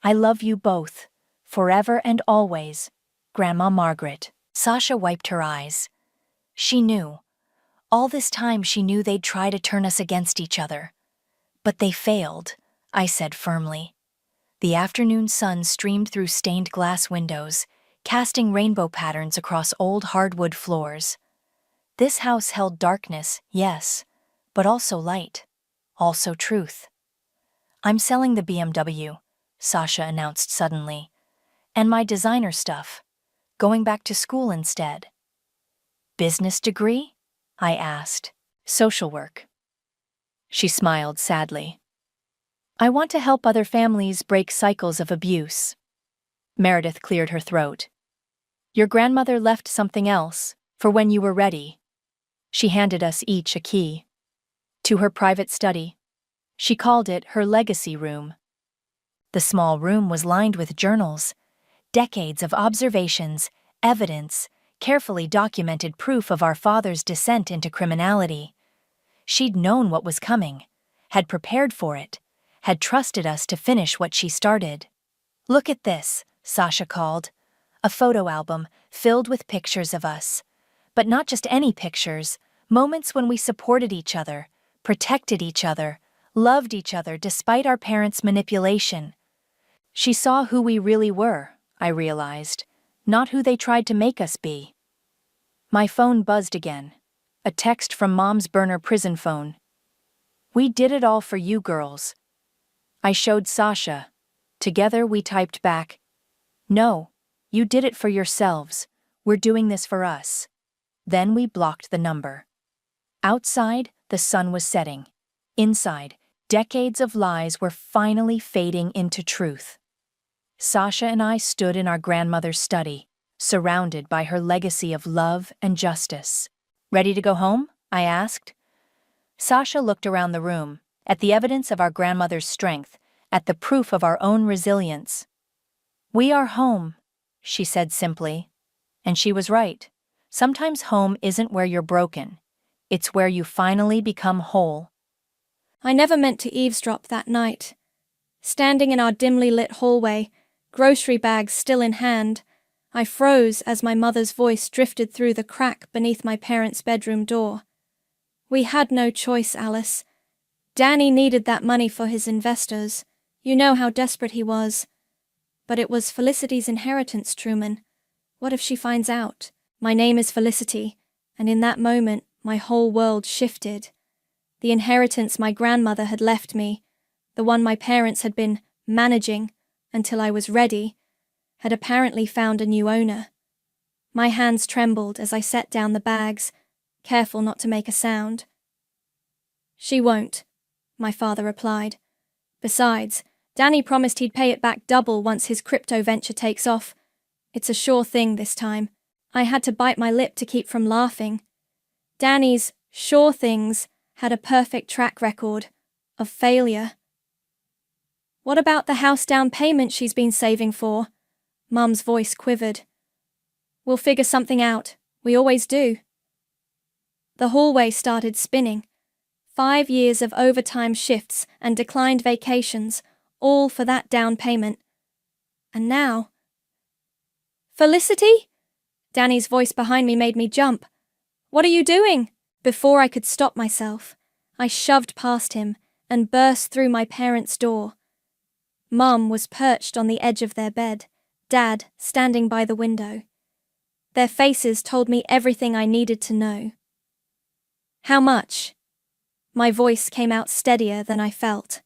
I love you both, forever and always. Grandma Margaret. Sasha wiped her eyes. She knew. All this time she knew they'd try to turn us against each other. But they failed, I said firmly. The afternoon sun streamed through stained glass windows, casting rainbow patterns across old hardwood floors. This house held darkness, yes, but also light, also truth. I'm selling the BMW, Sasha announced suddenly. And my designer stuff. Going back to school instead. Business degree? I asked. Social work. She smiled sadly. I want to help other families break cycles of abuse. Meredith cleared her throat. Your grandmother left something else, for when you were ready. She handed us each a key. To her private study. She called it her legacy room. The small room was lined with journals, decades of observations, evidence, carefully documented proof of our father's descent into criminality. She'd known what was coming, had prepared for it, had trusted us to finish what she started. Look at this, Sasha called. A photo album filled with pictures of us. But not just any pictures, moments when we supported each other, protected each other, loved each other despite our parents' manipulation. She saw who we really were, I realized, not who they tried to make us be. My phone buzzed again. A text from Mom's burner prison phone. We did it all for you girls. I showed Sasha. Together we typed back, no, you did it for yourselves. We're doing this for us. Then we blocked the number. Outside, the sun was setting. Inside, decades of lies were finally fading into truth. Sasha and I stood in our grandmother's study, surrounded by her legacy of love and justice. Ready to go home? I asked. Sasha looked around the room, at the evidence of our grandmother's strength, at the proof of our own resilience. We are home, she said simply. And she was right. Sometimes home isn't where you're broken. It's where you finally become whole. I never meant to eavesdrop that night. Standing in our dimly lit hallway, grocery bags still in hand, I froze as my mother's voice drifted through the crack beneath my parents' bedroom door. We had no choice, Alice. Danny needed that money for his investors. You know how desperate he was. But it was Felicity's inheritance, Truman. What if she finds out? My name is Felicity, and in that moment, my whole world shifted. The inheritance my grandmother had left me, the one my parents had been managing until I was ready, had apparently found a new owner. My hands trembled as I set down the bags, careful not to make a sound. She won't, my father replied. Besides, Danny promised he'd pay it back double once his crypto venture takes off. It's a sure thing this time. I had to bite my lip to keep from laughing. Danny's sure things had a perfect track record of failure. What about the house down payment she's been saving for? Mum's voice quivered. We'll figure something out. We always do. The hallway started spinning. 5 years of overtime shifts and declined vacations, all for that down payment. And now... Felicity? Danny's voice behind me made me jump. What are you doing? Before I could stop myself, I shoved past him and burst through my parents' door. Mum was perched on the edge of their bed, Dad standing by the window. Their faces told me everything I needed to know. How much? My voice came out steadier than I felt.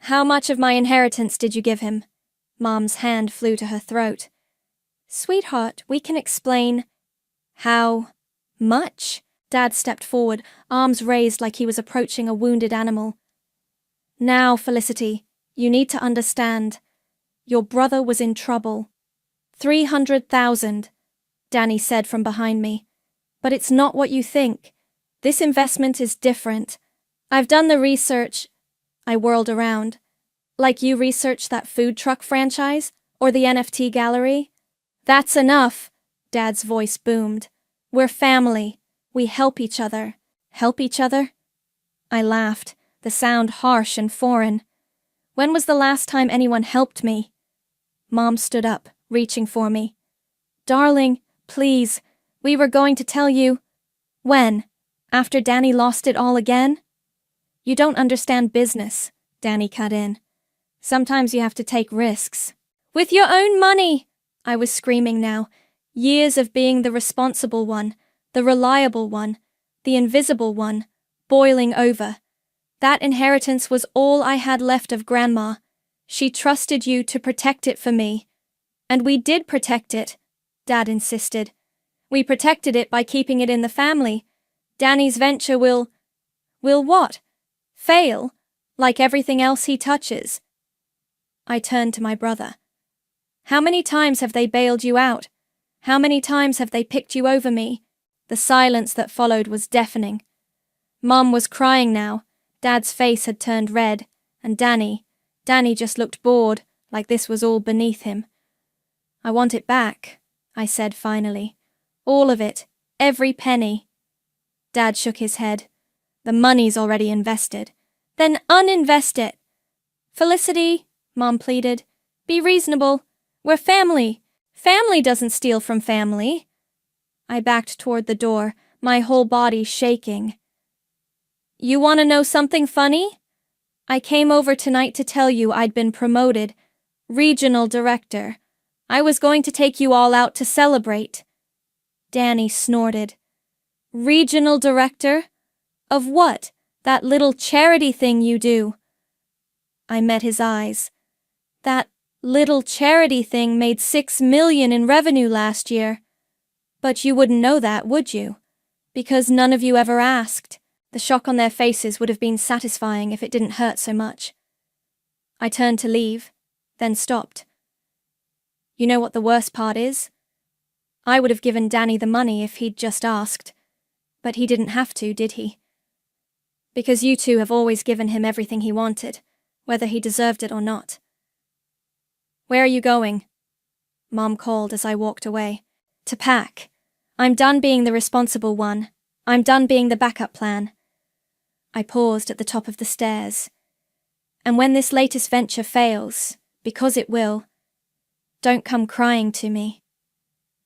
How much of my inheritance did you give him? Mom's hand flew to her throat. Sweetheart, we can explain. How much? Dad stepped forward, arms raised like he was approaching a wounded animal. Now, Felicity, you need to understand. Your brother was in trouble. 300,000, Danny said from behind me. But it's not what you think. This investment is different. I've done the research. I whirled around. Like you researched that food truck franchise? Or the NFT gallery? That's enough, Dad's voice boomed. We're family. We help each other. Help each other? I laughed, the sound harsh and foreign. When was the last time anyone helped me? Mom stood up, reaching for me. Darling, please, we were going to tell you. When? After Danny lost it all again? You don't understand business, Danny cut in. Sometimes you have to take risks. With your own money! I was screaming now. Years of being the responsible one, the reliable one, the invisible one, boiling over. That inheritance was all I had left of Grandma. She trusted you to protect it for me. And we did protect it, Dad insisted. We protected it by keeping it in the family. Danny's venture will what? Fail, like everything else he touches. I turned to my brother. How many times have they bailed you out? How many times have they picked you over me? The silence that followed was deafening. Mom was crying now. Dad's face had turned red, and Danny just looked bored, like this was all beneath him. I want it back, I said finally. All of it, every penny. Dad shook his head. The money's already invested. Then uninvest it. Felicity, Mom pleaded, be reasonable. We're family. Family doesn't steal from family. I backed toward the door, my whole body shaking. You want to know something funny? I came over tonight to tell you I'd been promoted. Regional director. I was going to take you all out to celebrate. Danny snorted. Regional director? Of what? That little charity thing you do. I met his eyes. That little charity thing made $6 million in revenue last year. But you wouldn't know that, would you? Because none of you ever asked. The shock on their faces would have been satisfying if it didn't hurt so much. I turned to leave, then stopped. You know what the worst part is? I would have given Danny the money if he'd just asked. But he didn't have to, did he? Because you two have always given him everything he wanted, whether he deserved it or not. Where are you going? Mom called as I walked away. To pack. I'm done being the responsible one. I'm done being the backup plan. I paused at the top of the stairs. And when this latest venture fails, because it will, don't come crying to me.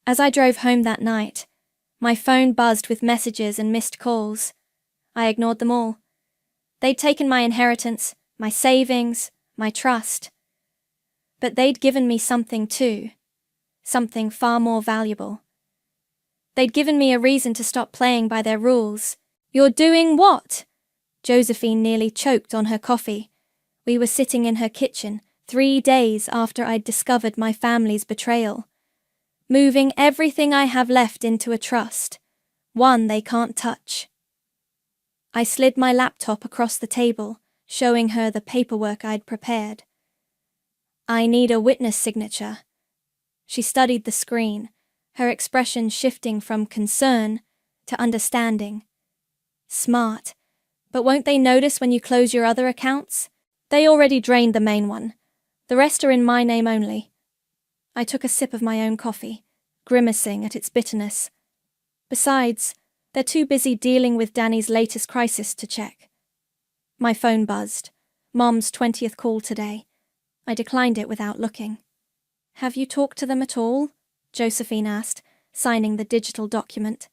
As I drove home that night, my phone buzzed with messages and missed calls. I ignored them all. They'd taken my inheritance, my savings, my trust. But they'd given me something too, something far more valuable. They'd given me a reason to stop playing by their rules. You're doing what? Josephine nearly choked on her coffee. We were sitting in her kitchen 3 days after I'd discovered my family's betrayal. Moving everything I have left into a trust, one they can't touch. I slid my laptop across the table, showing her the paperwork I'd prepared. I need a witness signature. She studied the screen, her expression shifting from concern to understanding. Smart. But won't they notice when you close your other accounts? They already drained the main one. The rest are in my name only. I took a sip of my own coffee, grimacing at its bitterness. Besides, they're too busy dealing with Danny's latest crisis to check. My phone buzzed. Mom's 20th call today. I declined it without looking. Have you talked to them at all? Josephine asked, signing the digital document.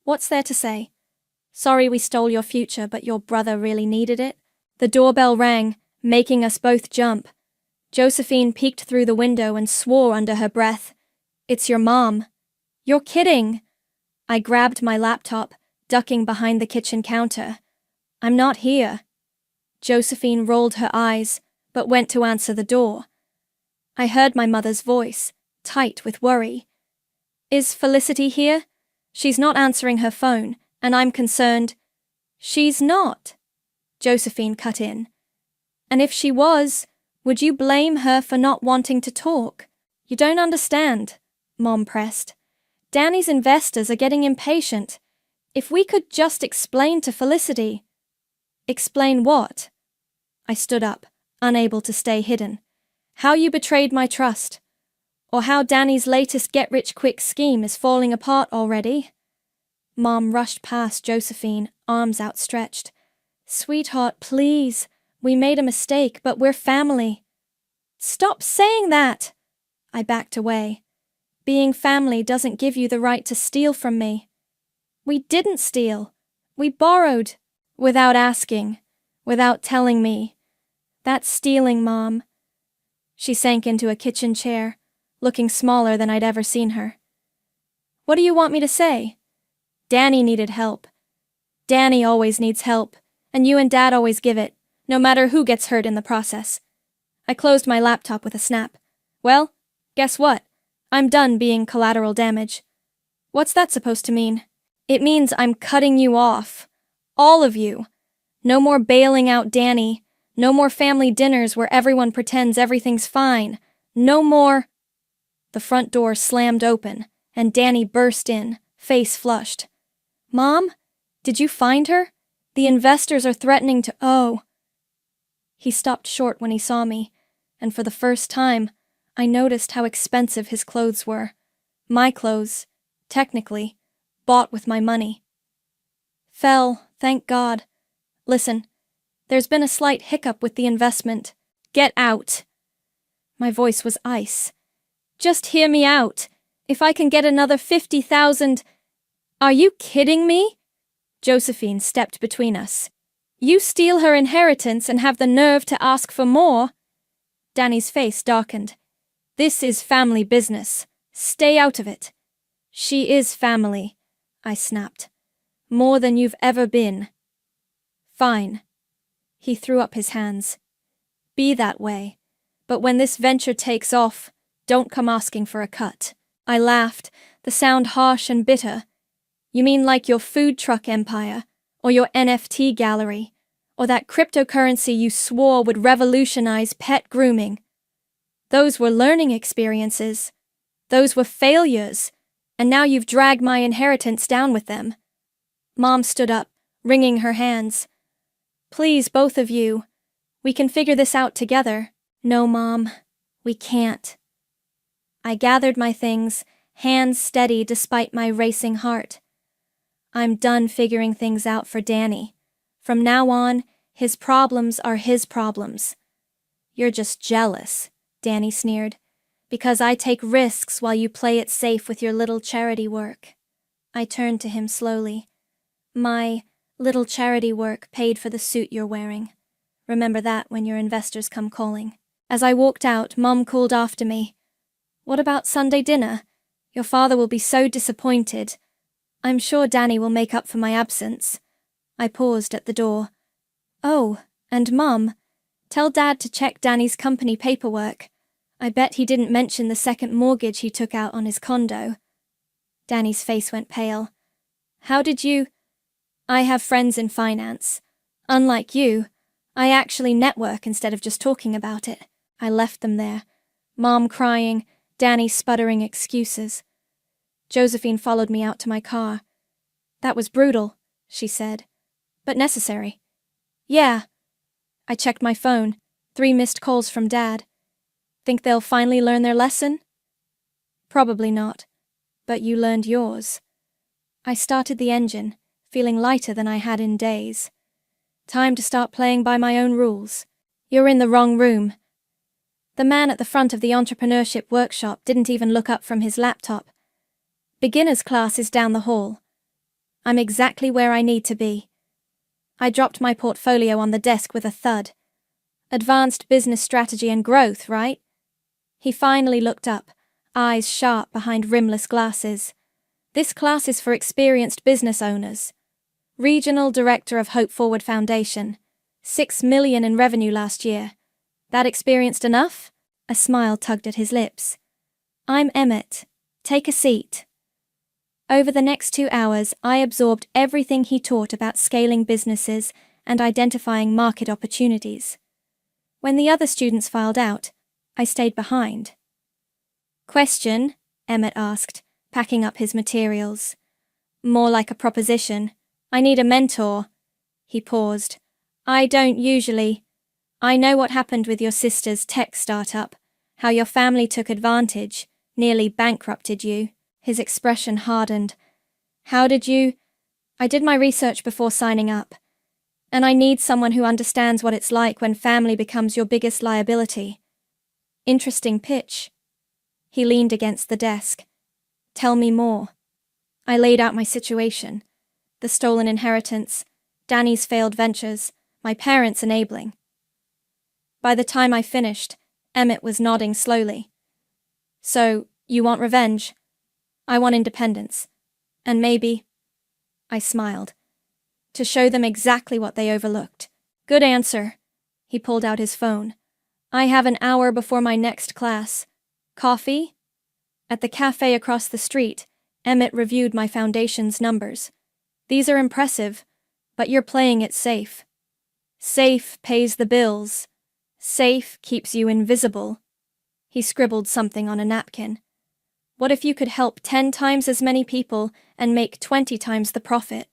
What's there to say? Sorry we stole your future, but your brother really needed it. The doorbell rang, making us both jump. Josephine peeked through the window and swore under her breath. It's your mom. You're kidding. I grabbed my laptop, ducking behind the kitchen counter. I'm not here. Josephine rolled her eyes, but went to answer the door. I heard my mother's voice, tight with worry. Is Felicity here? She's not answering her phone, and I'm concerned. She's not. Josephine cut in. And if she was, would you blame her for not wanting to talk? You don't understand, Mom pressed. Danny's investors are getting impatient. If we could just explain to Felicity. Explain what? I stood up, unable to stay hidden. How you betrayed my trust. Or how Danny's latest get-rich-quick scheme is falling apart already. Mom rushed past Josephine, arms outstretched. Sweetheart, please. We made a mistake, but we're family. Stop saying that! I backed away. Being family doesn't give you the right to steal from me. We didn't steal. We borrowed. Without asking. Without telling me. That's stealing, Mom. She sank into a kitchen chair, looking smaller than I'd ever seen her. What do you want me to say? Danny needed help. Danny always needs help, and you and Dad always give it, no matter who gets hurt in the process. I closed my laptop with a snap. Well, Guess what? I'm done being collateral damage. What's that supposed to mean? It means I'm cutting you off. All of you. No more bailing out Danny. No more family dinners where everyone pretends everything's fine. No more. The front door slammed open, and Danny burst in, face flushed. Mom? Did you find her? The investors are threatening to. Oh. He stopped short when he saw me, and for the first time, I noticed how expensive his clothes were. My clothes, technically, bought with my money. Fell, thank God. Listen, there's been a slight hiccup with the investment. Get out. My voice was ice. Just hear me out. If I can get another 50,000... Are you kidding me? Josephine stepped between us. You steal her inheritance and have the nerve to ask for more? Danny's face darkened. This is family business. Stay out of it. She is family, I snapped. More than you've ever been. Fine. He threw up his hands. Be that way. But when this venture takes off, don't come asking for a cut. I laughed, the sound harsh and bitter. You mean like your food truck empire, or your NFT gallery, or that cryptocurrency you swore would revolutionize pet grooming? Those were learning experiences. Those were failures, and now you've dragged my inheritance down with them. Mom stood up, wringing her hands. Please, both of you. We can figure this out together. No, Mom, we can't. I gathered my things, hands steady despite my racing heart. I'm done figuring things out for Danny. From now on, his problems are his problems. You're just jealous, Danny sneered, because I take risks while you play it safe with your little charity work. I turned to him slowly. My little charity work paid for the suit you're wearing. Remember that when your investors come calling. As I walked out, Mom called after me. What about Sunday dinner? Your father will be so disappointed. I'm sure Danny will make up for my absence. I paused at the door. Oh, and Mum, tell Dad to check Danny's company paperwork. I bet he didn't mention the second mortgage he took out on his condo. Danny's face went pale. How did you... I have friends in finance. Unlike you, I actually network instead of just talking about it. I left them there. Mom crying, Danny sputtering excuses. Josephine followed me out to my car. That was brutal, she said, but necessary. Yeah. I checked my phone. 3 missed calls from Dad. Think they'll finally learn their lesson? Probably not. But you learned yours. I started the engine, feeling lighter than I had in days. Time to start playing by my own rules. You're in the wrong room. The man at the front of the entrepreneurship workshop didn't even look up from his laptop. Beginner's class is down the hall. I'm exactly where I need to be. I dropped my portfolio on the desk with a thud. Advanced business strategy and growth, right? He finally looked up, eyes sharp behind rimless glasses. This class is for experienced business owners. Regional Director of Hope Forward Foundation. 6 million in revenue last year. That experienced enough? A smile tugged at his lips. I'm Emmett. Take a seat. Over the next 2 hours, I absorbed everything he taught about scaling businesses and identifying market opportunities. When the other students filed out, I stayed behind. Question? Emmett asked, packing up his materials. More like a proposition. I need a mentor. He paused. I don't usually. I know what happened with your sister's tech startup, how your family took advantage, nearly bankrupted you. His expression hardened. How did you... I did my research before signing up. And I need someone who understands what it's like when family becomes your biggest liability. Interesting pitch. He leaned against the desk. Tell me more. I laid out my situation. The stolen inheritance, Danny's failed ventures, my parents enabling. By the time I finished, Emmett was nodding slowly. So, you want revenge? I want independence. And maybe... I smiled. To show them exactly what they overlooked. Good answer. He pulled out his phone. I have an hour before my next class. Coffee? At the cafe across the street, Emmett reviewed my foundation's numbers. These are impressive, but you're playing it safe. Safe pays the bills. Safe keeps you invisible. He scribbled something on a napkin. What if you could help 10 times as many people and make 20 times the profit?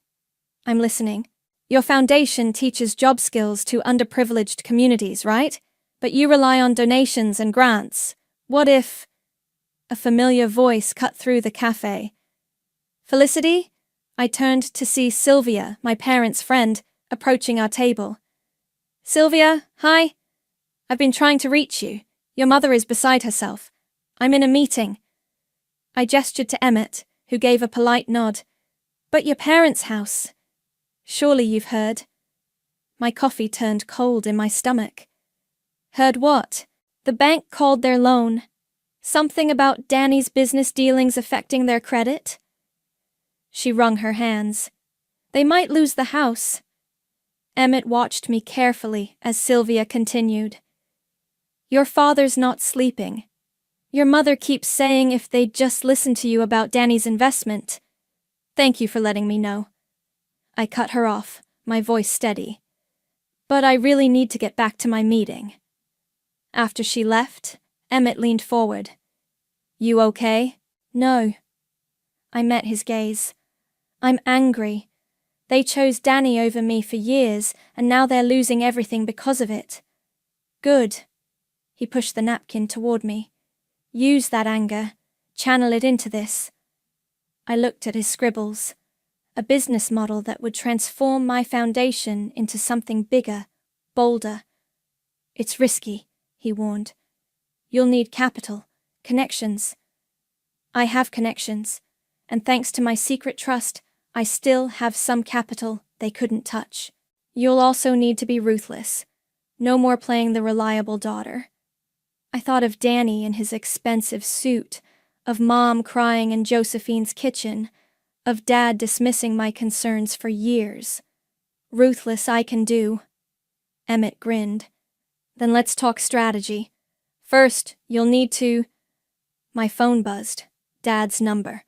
I'm listening. Your foundation teaches job skills to underprivileged communities, right? But you rely on donations and grants. What if... A familiar voice cut through the cafe. Felicity? I turned to see Sylvia, my parents' friend, approaching our table. Sylvia, hi. I've been trying to reach you. Your mother is beside herself. I'm in a meeting. I gestured to Emmett, who gave a polite nod. But your parents' house. Surely you've heard. My coffee turned cold in my stomach. Heard what? The bank called their loan. Something about Danny's business dealings affecting their credit? She wrung her hands. They might lose the house. Emmett watched me carefully as Sylvia continued. Your father's not sleeping. Your mother keeps saying if they'd just listen to you about Danny's investment. Thank you for letting me know. I cut her off, my voice steady. But I really need to get back to my meeting. After she left, Emmett leaned forward. You okay? No. I met his gaze. I'm angry. They chose Danny over me for years, and now they're losing everything because of it. Good. He pushed the napkin toward me. Use that anger. Channel it into this. I looked at his scribbles. A business model that would transform my foundation into something bigger, bolder. It's risky, he warned. You'll need capital, connections. I have connections, and thanks to my secret trust, I still have some capital they couldn't touch. You'll also need to be ruthless. No more playing the reliable daughter. I thought of Danny in his expensive suit, of Mom crying in Josephine's kitchen, of Dad dismissing my concerns for years. Ruthless I can do. Emmett grinned. Then let's talk strategy. First, you'll need to... My phone buzzed. Dad's number.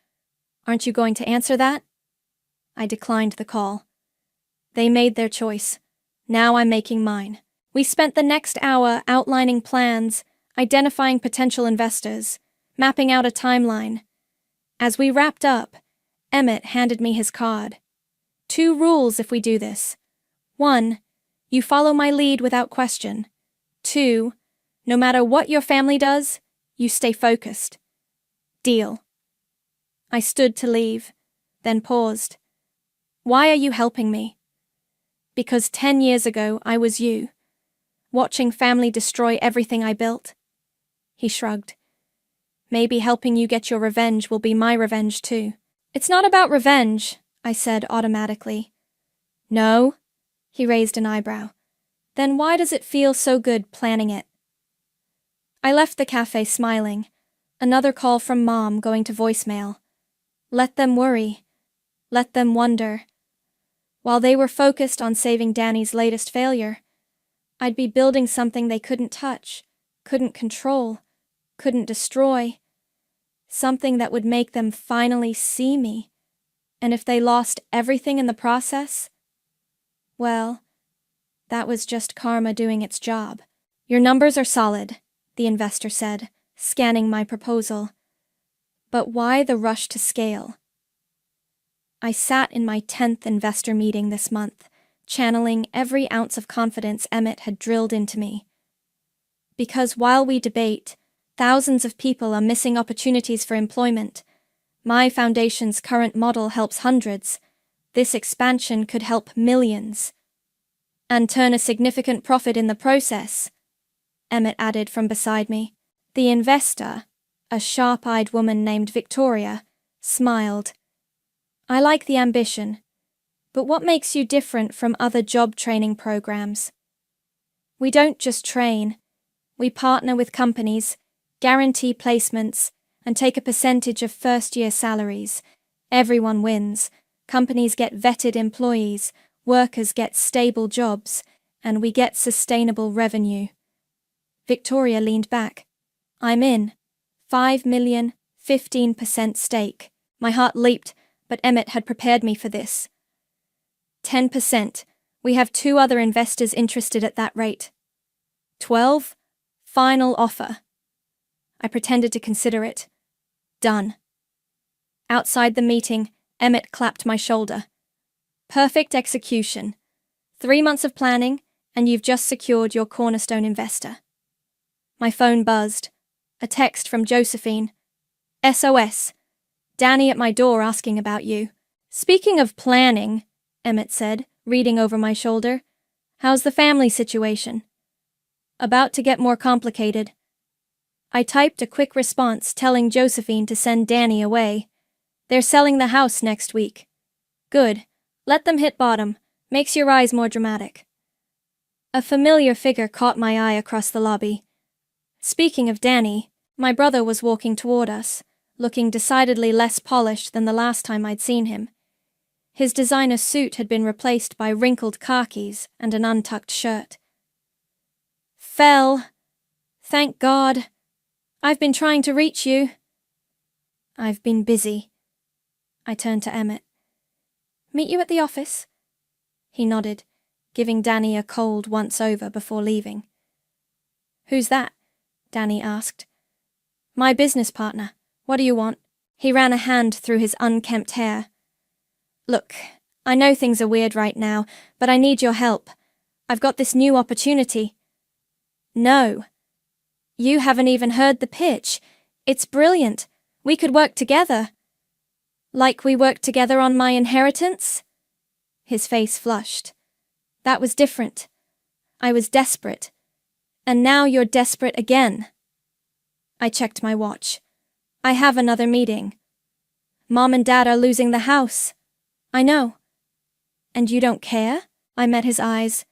Aren't you going to answer that? I declined the call. They made their choice. Now I'm making mine. We spent the next hour outlining plans, identifying potential investors, mapping out a timeline. As we wrapped up, Emmett handed me his card. 2 rules if we do this. 1, you follow my lead without question. 2, no matter what your family does, you stay focused. Deal. I stood to leave, then paused. Why are you helping me? Because 10 years ago I was you, watching family destroy everything I built. He shrugged. Maybe helping you get your revenge will be my revenge too. It's not about revenge, I said automatically. No? He raised an eyebrow. Then why does it feel so good planning it? I left the cafe smiling. Another call from Mom going to voicemail. Let them worry. Let them wonder. While they were focused on saving Danny's latest failure, I'd be building something they couldn't touch, couldn't control, couldn't destroy. Something that would make them finally see me. And if they lost everything in the process, well, that was just karma doing its job. Your numbers are solid, the investor said, scanning my proposal. But why the rush to scale? I sat in my 10th investor meeting this month, channeling every ounce of confidence Emmett had drilled into me. Because while we debate, thousands of people are missing opportunities for employment. My foundation's current model helps hundreds. This expansion could help millions. And turn a significant profit in the process, Emmett added from beside me. The investor, a sharp-eyed woman named Victoria, smiled. I like the ambition, but what makes you different from other job training programs? We don't just train. We partner with companies, guarantee placements, and take a percentage of first-year salaries. Everyone wins. Companies get vetted employees, workers get stable jobs, and we get sustainable revenue. Victoria leaned back. I'm in. 5 million, 15% stake. My heart leaped, but Emmett had prepared me for this. 10%. We have 2 other investors interested at that rate. 12. Final offer. I pretended to consider it. Done. Outside the meeting, Emmett clapped my shoulder. Perfect execution. 3 months of planning, and you've just secured your cornerstone investor. My phone buzzed. A text from Josephine. SOS. Danny at my door asking about you. Speaking of planning, Emmett said, reading over my shoulder. How's the family situation? About to get more complicated. I typed a quick response telling Josephine to send Danny away. They're selling the house next week. Good. Let them hit bottom. Makes your eyes more dramatic. A familiar figure caught my eye across the lobby. Speaking of Danny, my brother was walking toward us, looking decidedly less polished than the last time I'd seen him. His designer suit had been replaced by wrinkled khakis and an untucked shirt. Fell. Thank God. I've been trying to reach you. I've been busy. I turned to Emmett. Meet you at the office? He nodded, giving Danny a cold once-over before leaving. Who's that? Danny asked. My business partner. What do you want? He ran a hand through his unkempt hair. Look, I know things are weird right now, but I need your help. I've got this new opportunity. No. You haven't even heard the pitch. It's brilliant. We could work together. Like we worked together on my inheritance? His face flushed. That was different. I was desperate. And now you're desperate again. I checked my watch. I have another meeting. Mom and Dad are losing the house. I know. And you don't care? I met his eyes.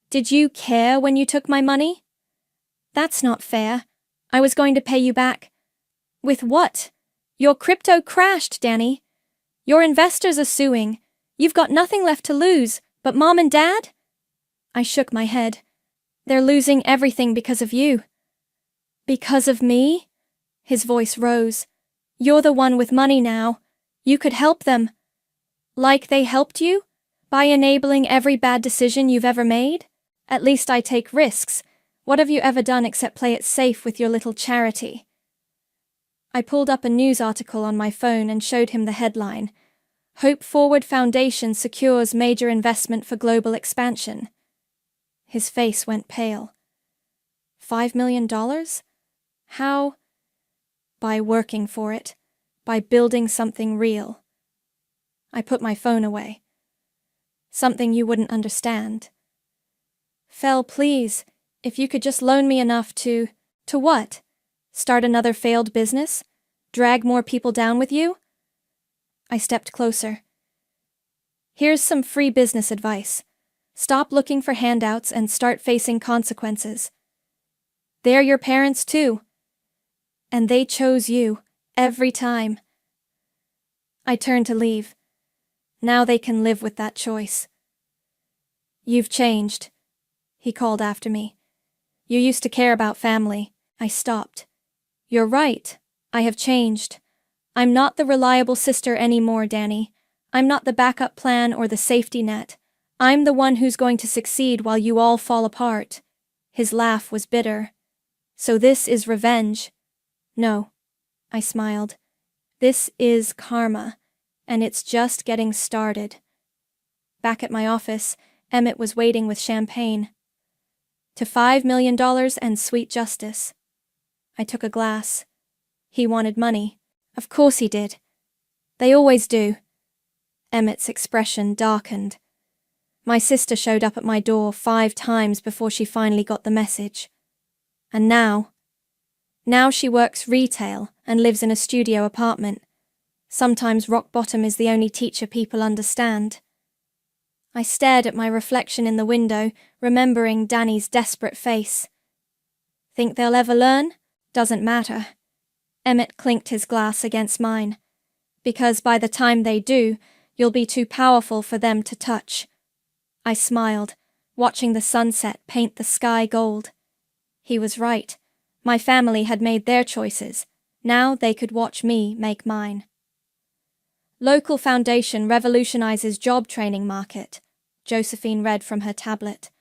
Did you care when you took my money? That's not fair. I was going to pay you back. With what? Your crypto crashed, Danny. Your investors are suing. You've got nothing left to lose, but Mom and Dad? I shook my head. They're losing everything because of you. Because of me? His voice rose. You're the one with money now. You could help them. Like they helped you? By enabling every bad decision you've ever made? At least I take risks. What have you ever done except play it safe with your little charity? I pulled up a news article on my phone and showed him the headline. Hope Forward Foundation secures major investment for global expansion. His face went pale. $5 million? How? By working for it. By building something real. I put my phone away. Something you wouldn't understand. Fel, please, if you could just loan me enough to... To what? Start another failed business? Drag more people down with you? I stepped closer. Here's some free business advice. Stop looking for handouts and start facing consequences. They're your parents too. And they chose you, every time. I turned to leave. Now they can live with that choice. You've changed, he called after me. You used to care about family. I stopped. You're right. I have changed. I'm not the reliable sister anymore, Danny. I'm not the backup plan or the safety net. I'm the one who's going to succeed while you all fall apart. His laugh was bitter. So this is revenge. No, I smiled. This is karma. And it's just getting started. Back at my office, Emmett was waiting with champagne. To $5 million and sweet justice. I took a glass. He wanted money. Of course he did. They always do. Emmett's expression darkened. My sister showed up at my door 5 times before she finally got the message. And now she works retail and lives in a studio apartment. Sometimes rock bottom is the only teacher people understand. I stared at my reflection in the window, remembering Danny's desperate face. Think they'll ever learn? Doesn't matter. Emmett clinked his glass against mine. Because by the time they do, you'll be too powerful for them to touch. I smiled, watching the sunset paint the sky gold. He was right. My family had made their choices, Now they could watch me make mine. Local foundation revolutionizes job training market, Josephine read from her tablet.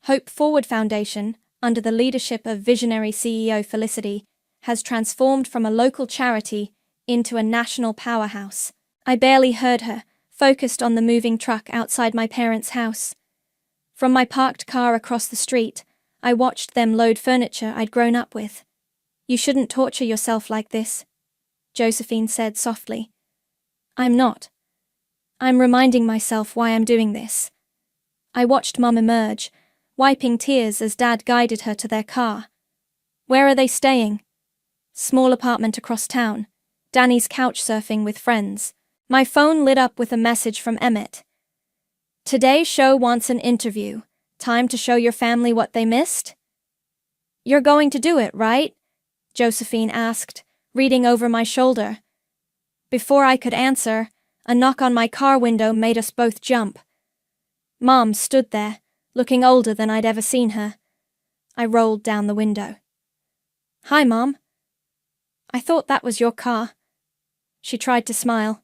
Hope Forward Foundation, under the leadership of visionary CEO Felicity, has transformed from a local charity into a national powerhouse. I barely heard her, focused on the moving truck outside my parents' house. From my parked car across the street, I watched them load furniture I'd grown up with. You shouldn't torture yourself like this, Josephine said softly. I'm not. I'm reminding myself why I'm doing this. I watched Mum emerge, wiping tears as Dad guided her to their car. Where are they staying? Small apartment across town. Danny's couch surfing with friends. My phone lit up with a message from Emmett. Today's show wants an interview. Time to show your family what they missed? You're going to do it, right? Josephine asked, reading over my shoulder. Before I could answer, a knock on my car window made us both jump. Mom stood there, looking older than I'd ever seen her. I rolled down the window. Hi, Mom. I thought that was your car. She tried to smile.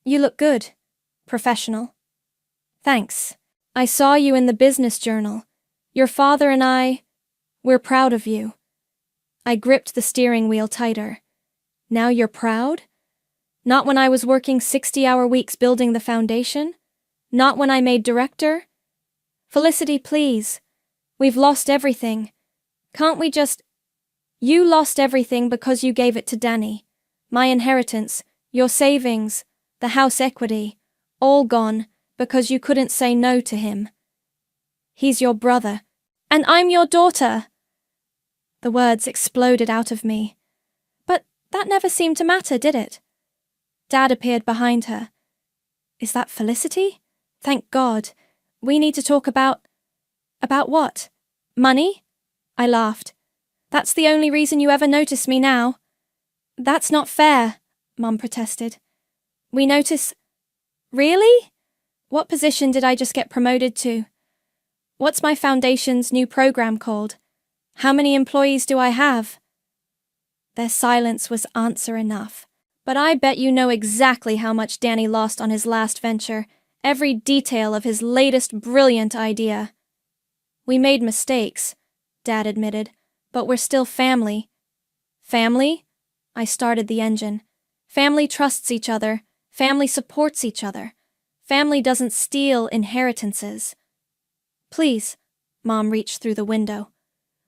You look good. Professional. Thanks. I saw you in the business journal. Your father and we're proud of you. I gripped the steering wheel tighter. Now you're proud? Not when I was working 60-hour weeks building the foundation? Not when I made director? Felicity, please. We've lost everything. Can't we just... You lost everything because you gave it to Danny. My inheritance, your savings, the house equity, all gone because you couldn't say no to him. He's your brother, and I'm your daughter. The words exploded out of me. But that never seemed to matter, did it? Dad appeared behind her. Is that Felicity? Thank God. We need to talk about... About what? Money? I laughed. That's the only reason you ever notice me now. That's not fair, Mum protested. We notice... Really? What position did I just get promoted to? What's my foundation's new program called? How many employees do I have? Their silence was answer enough. But I bet you know exactly how much Danny lost on his last venture, every detail of his latest brilliant idea. We made mistakes, Dad admitted, but we're still family. Family? I started the engine. Family trusts each other. Family supports each other. Family doesn't steal inheritances. Please, Mom reached through the window.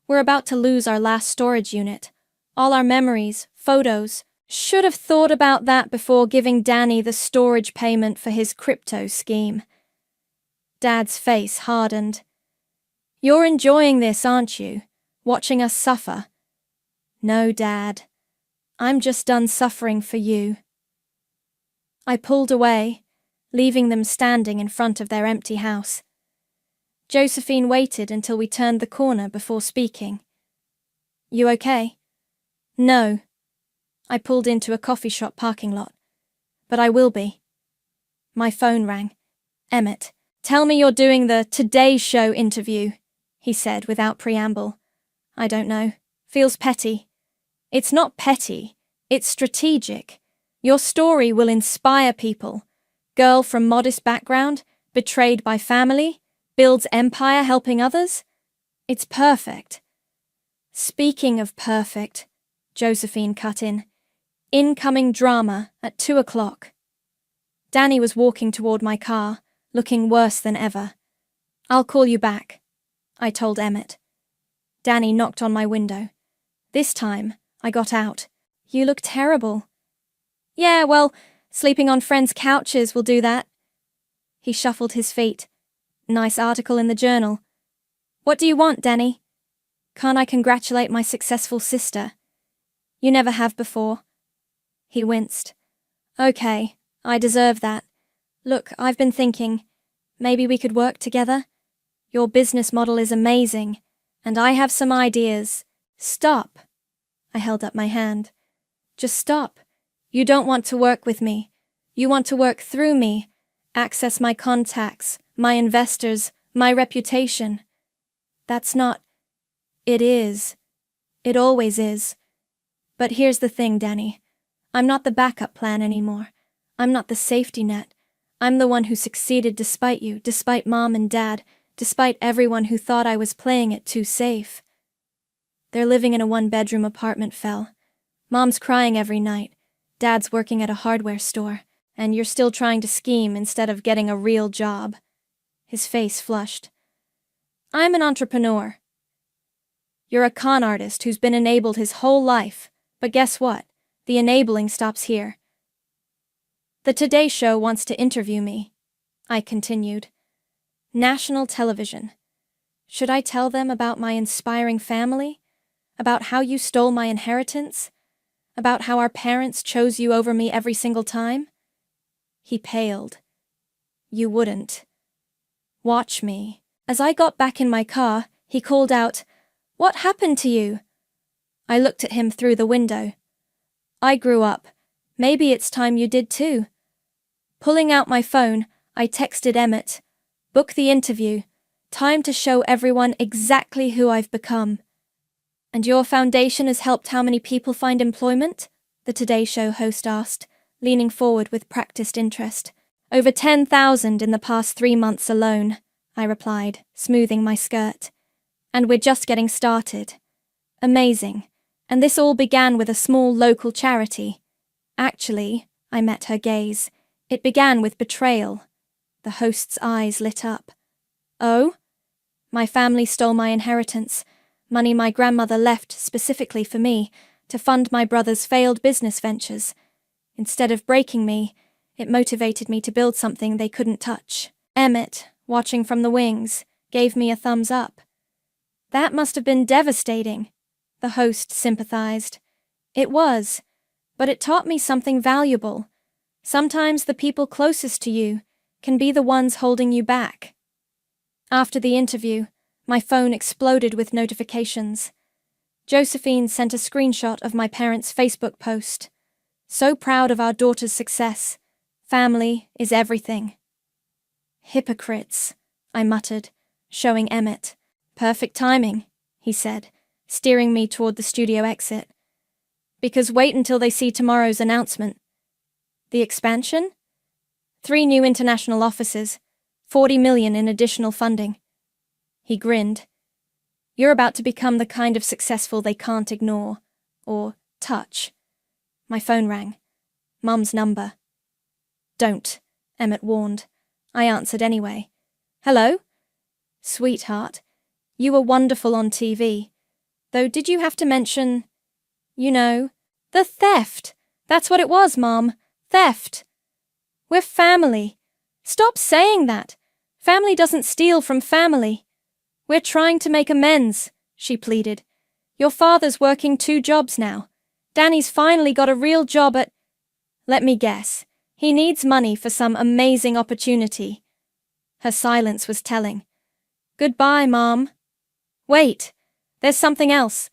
We're about to lose our last storage unit. All our memories, photos. Should have thought about that before giving Danny the storage payment for his crypto scheme. Dad's face hardened. You're enjoying this, aren't you? Watching us suffer? No, Dad. I'm just done suffering for you. I pulled away, leaving them standing in front of their empty house. Josephine waited until we turned the corner before speaking. You okay? No. I pulled into a coffee shop parking lot. But I will be. My phone rang. Emmett, tell me you're doing the Today Show interview, he said without preamble. I don't know. Feels petty. It's not petty. It's strategic. Your story will inspire people. Girl from modest background, betrayed by family, builds empire helping others. It's perfect. Speaking of perfect, Josephine cut in. Incoming drama at 2:00. Danny was walking toward my car, looking worse than ever. I'll call you back, I told Emmett. Danny knocked on my window. This time, I got out. You look terrible. Yeah, well, sleeping on friends' couches will do that. He shuffled his feet. Nice article in the journal. What do you want, Danny? Can't I congratulate my successful sister? You never have before. He winced. Okay, I deserve that. Look, I've been thinking, maybe we could work together? Your business model is amazing, and I have some ideas. Stop. I held up my hand. Just stop. You don't want to work with me. You want to work through me, access my contacts, my investors, my reputation. That's not... It is. It always is. But here's the thing, Danny. I'm not the backup plan anymore. I'm not the safety net. I'm the one who succeeded despite you, despite Mom and Dad, despite everyone who thought I was playing it too safe. They're living in a one-bedroom apartment, Fel. Mom's crying every night. Dad's working at a hardware store, and you're still trying to scheme instead of getting a real job. His face flushed. I'm an entrepreneur. You're a con artist who's been enabled his whole life, but guess what? The enabling stops here. The Today Show wants to interview me, I continued. National television. Should I tell them about my inspiring family? About how you stole my inheritance? About how our parents chose you over me every single time? He paled. You wouldn't. Watch me. As I got back in my car, he called out, What happened to you? I looked at him through the window. I grew up. Maybe it's time you did too. Pulling out my phone, I texted Emmett. Book the interview. Time to show everyone exactly who I've become. And your foundation has helped how many people find employment? The Today Show host asked, leaning forward with practiced interest. Over 10,000 in the past 3 months alone, I replied, smoothing my skirt. And we're just getting started. Amazing. And this all began with a small local charity. Actually, I met her gaze. It began with betrayal. The host's eyes lit up. Oh? My family stole my inheritance, money my grandmother left specifically for me to fund my brother's failed business ventures. Instead of breaking me, it motivated me to build something they couldn't touch. Emmett, watching from the wings, gave me a thumbs up. That must have been devastating, the host sympathized. It was, but it taught me something valuable. Sometimes the people closest to you can be the ones holding you back. After the interview, my phone exploded with notifications. Josephine sent a screenshot of my parents' Facebook post. So proud of our daughter's success. Family is everything. Hypocrites, I muttered, showing Emmett. Perfect timing, he said, steering me toward the studio exit. Because wait until they see tomorrow's announcement. The expansion? 3 new international offices, 40 million in additional funding. He grinned. You're about to become the kind of successful they can't ignore, or touch. My phone rang. Mum's number. Don't, Emmett warned. I answered anyway. Hello? Sweetheart, you were wonderful on TV. Though did you have to mention, the theft? That's what it was, Mom. Theft. We're family. Stop saying that. Family doesn't steal from family. We're trying to make amends, she pleaded. Your father's working 2 jobs now. Danny's finally got a real job at... Let me guess. He needs money for some amazing opportunity. Her silence was telling. Goodbye, Mom. Wait. There's something else.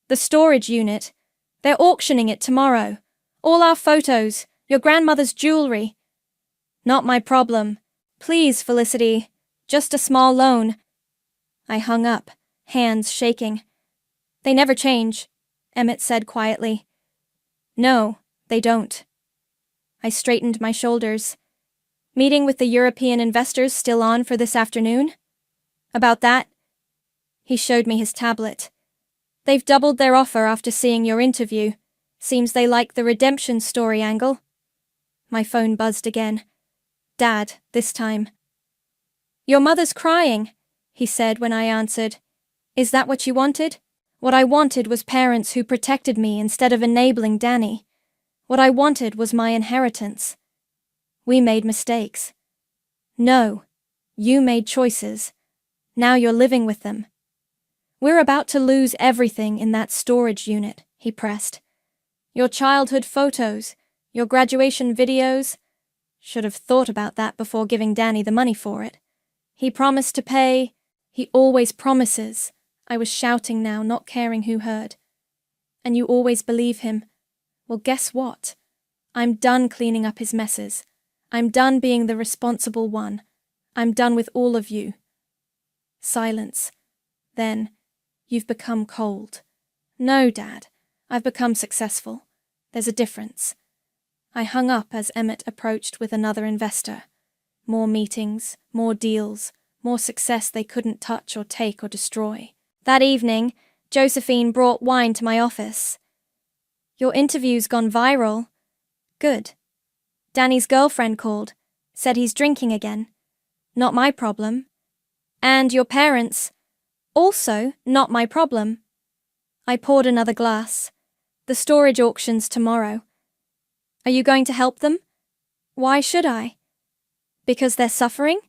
The storage unit. They're auctioning it tomorrow. All our photos, your grandmother's jewelry. Not my problem. Please, Felicity. Just a small loan. I hung up, hands shaking. They never change, Emmett said quietly. No, they don't. I straightened my shoulders. Meeting with the European investors still on for this afternoon? About that? He showed me his tablet. They've doubled their offer after seeing your interview. Seems they like the redemption story angle. My phone buzzed again. Dad, this time. Your mother's crying, he said when I answered. Is that what you wanted? What I wanted was parents who protected me instead of enabling Danny. What I wanted was my inheritance. We made mistakes. No, you made choices. Now you're living with them. We're about to lose everything in that storage unit, he pressed. Your childhood photos, your graduation videos. Should have thought about that before giving Danny the money for it. He promised to pay. He always promises. I was shouting now, not caring who heard. And you always believe him. Well, guess what? I'm done cleaning up his messes. I'm done being the responsible one. I'm done with all of you. Silence. Then, you've become cold. No, Dad. I've become successful. There's a difference. I hung up as Emmett approached with another investor. More meetings, more deals, more success they couldn't touch or take or destroy. That evening, Josephine brought wine to my office. Your interview's gone viral. Good. Danny's girlfriend called, said he's drinking again. Not my problem. And your parents, also not my problem. I poured another glass. The storage auction's tomorrow. Are you going to help them? Why should I? Because they're suffering?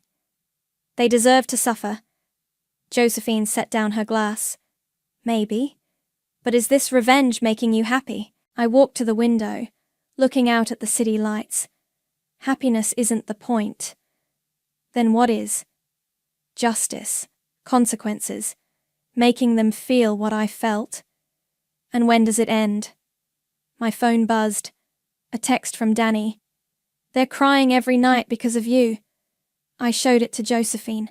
They deserve to suffer. Josephine set down her glass. Maybe. But is this revenge making you happy? I walked to the window, looking out at the city lights. Happiness isn't the point. Then what is? Justice, consequences, making them feel what I felt. And when does it end? My phone buzzed. A text from Danny. They're crying every night because of you. I showed it to Josephine.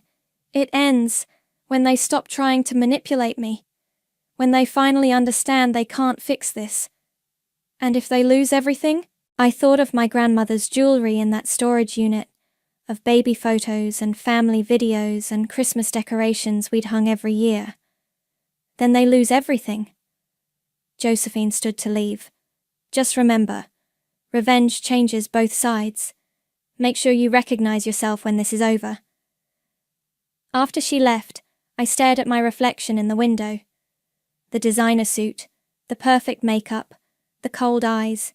It ends when they stop trying to manipulate me. When they finally understand they can't fix this. And if they lose everything? I thought of my grandmother's jewelry in that storage unit, of baby photos and family videos and Christmas decorations we'd hung every year. Then they lose everything. Josephine stood to leave. Just remember, revenge changes both sides. Make sure you recognize yourself when this is over. After she left, I stared at my reflection in the window. The designer suit, the perfect makeup, the cold eyes.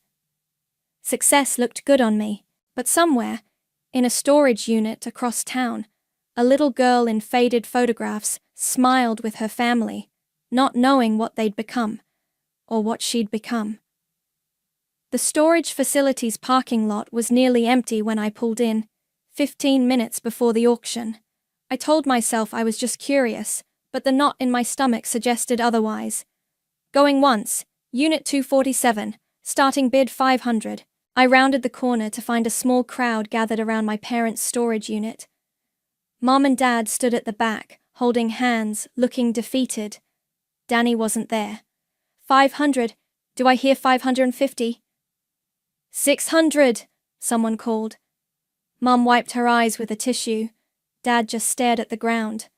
Success looked good on me, but somewhere, in a storage unit across town, a little girl in faded photographs smiled with her family, not knowing what they'd become, or what she'd become. The storage facility's parking lot was nearly empty when I pulled in, 15 minutes before the auction. I told myself I was just curious, but the knot in my stomach suggested otherwise. Going once, Unit 247, starting bid 500. I rounded the corner to find a small crowd gathered around my parents' storage unit. Mom and Dad stood at the back, holding hands, looking defeated. Danny wasn't there. 500. Do I hear 550? 600, someone called. Mom wiped her eyes with a tissue. Dad just stared at the ground.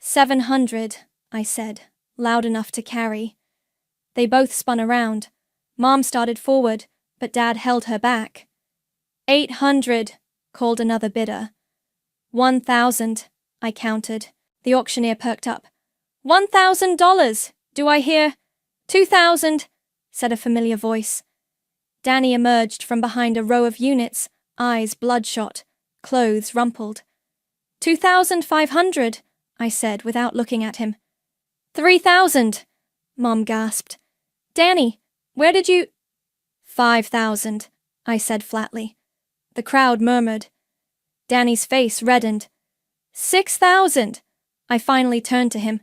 700, I said, loud enough to carry. They both spun around. Mom started forward, but Dad held her back. 800, called another bidder. 1,000, I counted. The auctioneer perked up. $1,000, do I hear? 2,000, said a familiar voice. Danny emerged from behind a row of units, eyes bloodshot, clothes rumpled. 2,500, I said without looking at him. 3,000, Mom gasped. Danny, where did you... 5,000, I said flatly. The crowd murmured. Danny's face reddened. 6,000, I finally turned to him.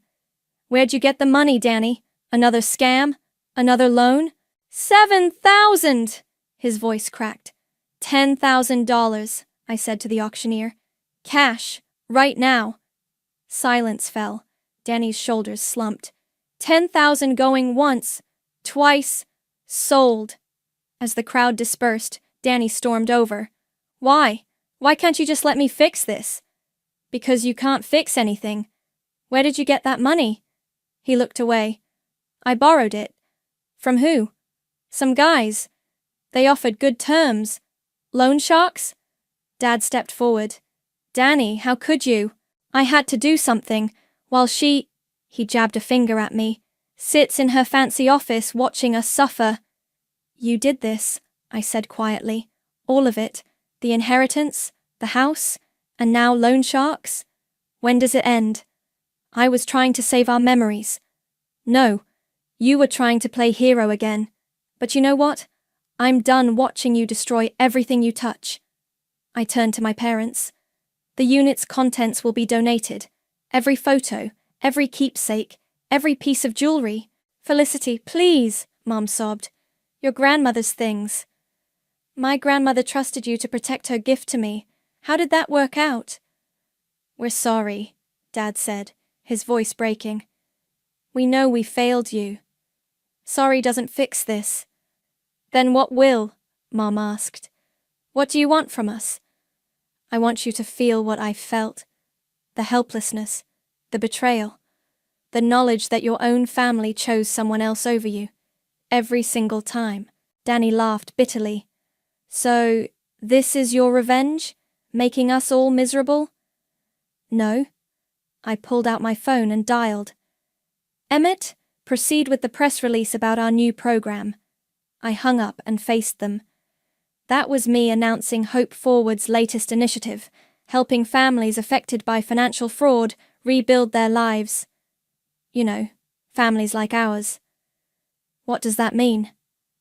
Where'd you get the money, Danny? Another scam? Another loan? 7,000, his voice cracked. $10,000, I said to the auctioneer. Cash, right now. Silence fell. Danny's shoulders slumped. 10,000 going once, twice, sold. As the crowd dispersed, Danny stormed over. Why? Why can't you just let me fix this? Because you can't fix anything. Where did you get that money? He looked away. I borrowed it. From who? Some guys. They offered good terms. Loan sharks? Dad stepped forward. Danny, how could you? I had to do something, while she, he jabbed a finger at me, sits in her fancy office watching us suffer. You did this, I said quietly. All of it. The inheritance, the house, and now loan sharks? When does it end? I was trying to save our memories. No, you were trying to play hero again. But you know what? I'm done watching you destroy everything you touch. I turned to my parents. The unit's contents will be donated. Every photo, every keepsake, every piece of jewelry. Felicity, please, Mom sobbed. Your grandmother's things. My grandmother trusted you to protect her gift to me. How did that work out? We're sorry, Dad said, his voice breaking. We know we failed you. Sorry doesn't fix this. Then what will? Mom asked. What do you want from us? I want you to feel what I felt. The helplessness, the betrayal, the knowledge that your own family chose someone else over you. Every single time. Danny laughed bitterly. So, this is your revenge? Making us all miserable? No. I pulled out my phone and dialed. Emmett, proceed with the press release about our new program. I hung up and faced them. That was me announcing Hope Forward's latest initiative, helping families affected by financial fraud rebuild their lives. You know, families like ours. What does that mean?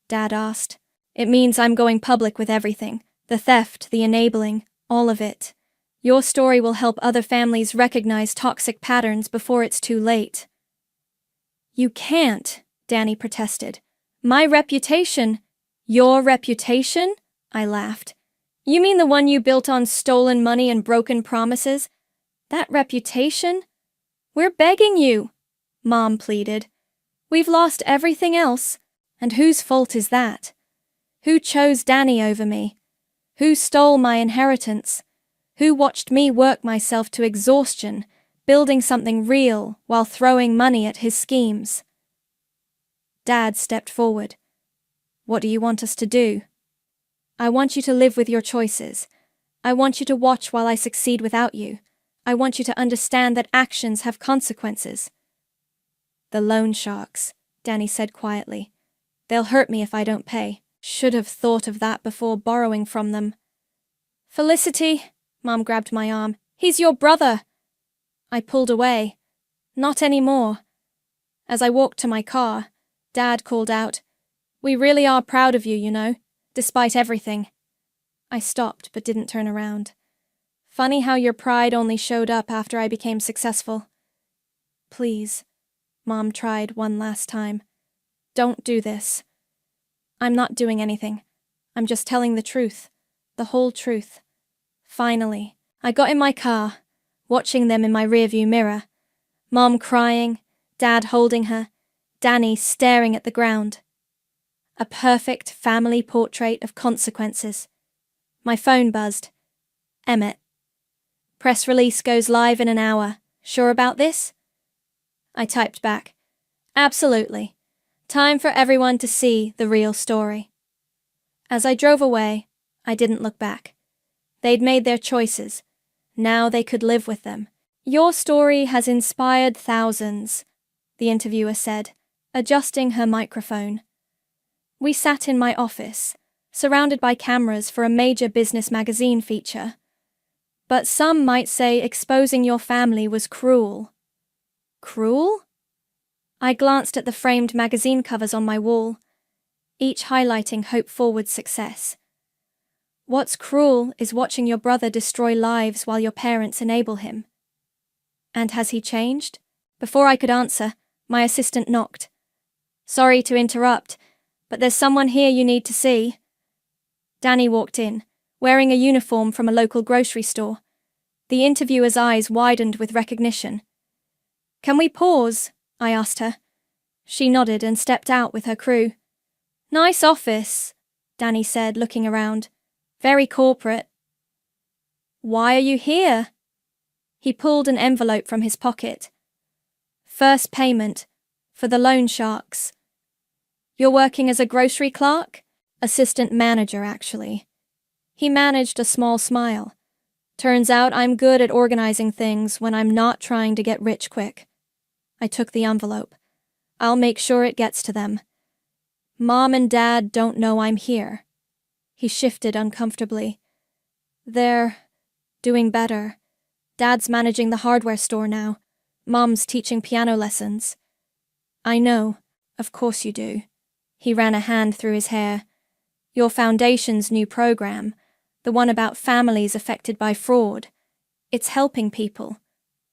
Dad asked. It means I'm going public with everything. The theft, the enabling, all of it. Your story will help other families recognize toxic patterns before it's too late. You can't, Danny protested. My reputation. Your reputation? I laughed. You mean the one you built on stolen money and broken promises? That reputation? We're begging you, Mom pleaded. We've lost everything else, and whose fault is that? Who chose Danny over me? Who stole my inheritance? Who watched me work myself to exhaustion, building something real while throwing money at his schemes? Dad stepped forward. What do you want us to do? I want you to live with your choices. I want you to watch while I succeed without you. I want you to understand that actions have consequences. The loan sharks, Danny said quietly. They'll hurt me if I don't pay. Should have thought of that before borrowing from them. Felicity, Mom grabbed my arm. He's your brother. I pulled away. Not anymore. As I walked to my car, Dad called out, We really are proud of you, you know, despite everything. I stopped but didn't turn around. Funny how your pride only showed up after I became successful. Please, Mom tried one last time. Don't do this. I'm not doing anything. I'm just telling the truth. The whole truth. Finally, I got in my car, watching them in my rearview mirror. Mom crying, Dad holding her, Danny staring at the ground. A perfect family portrait of consequences. My phone buzzed. Emmett. Press release goes live in an hour. Sure about this? I typed back. Absolutely. Time for everyone to see the real story. As I drove away, I didn't look back. They'd made their choices. Now they could live with them. Your story has inspired thousands, the interviewer said, adjusting her microphone. We sat in my office, surrounded by cameras for a major business magazine feature. But some might say exposing your family was cruel. Cruel? I glanced at the framed magazine covers on my wall, each highlighting Hope Forward's success. What's cruel is watching your brother destroy lives while your parents enable him. And has he changed? Before I could answer, my assistant knocked. Sorry to interrupt, but there's someone here you need to see. Danny walked in, wearing a uniform from a local grocery store. The interviewer's eyes widened with recognition. Can we pause? I asked her. She nodded and stepped out with her crew. Nice office, Danny said, looking around. Very corporate. Why are you here? He pulled an envelope from his pocket. First payment, for the loan sharks. You're working as a grocery clerk? Assistant manager, actually. He managed a small smile. Turns out I'm good at organizing things when I'm not trying to get rich quick. I took the envelope. I'll make sure it gets to them. Mom and Dad don't know I'm here. He shifted uncomfortably. They're doing better. Dad's managing the hardware store now. Mom's teaching piano lessons. I know. Of course you do. He ran a hand through his hair. Your foundation's new program, the one about families affected by fraud. It's helping people.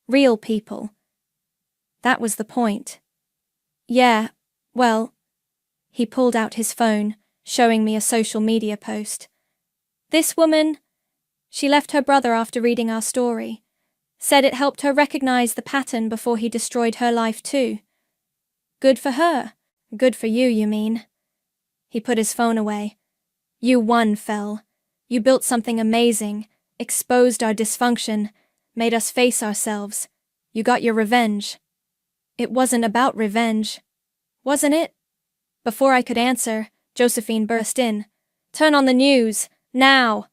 Real people. That was the point. Yeah, well, he pulled out his phone, showing me a social media post. This woman, she left her brother after reading our story. Said it helped her recognize the pattern before he destroyed her life too. Good for her. Good for you, you mean? He put his phone away. You won, Fel. You built something amazing, exposed our dysfunction, made us face ourselves. You got your revenge. It wasn't about revenge, wasn't it? Before I could answer, Josephine burst in. Turn on the news, now!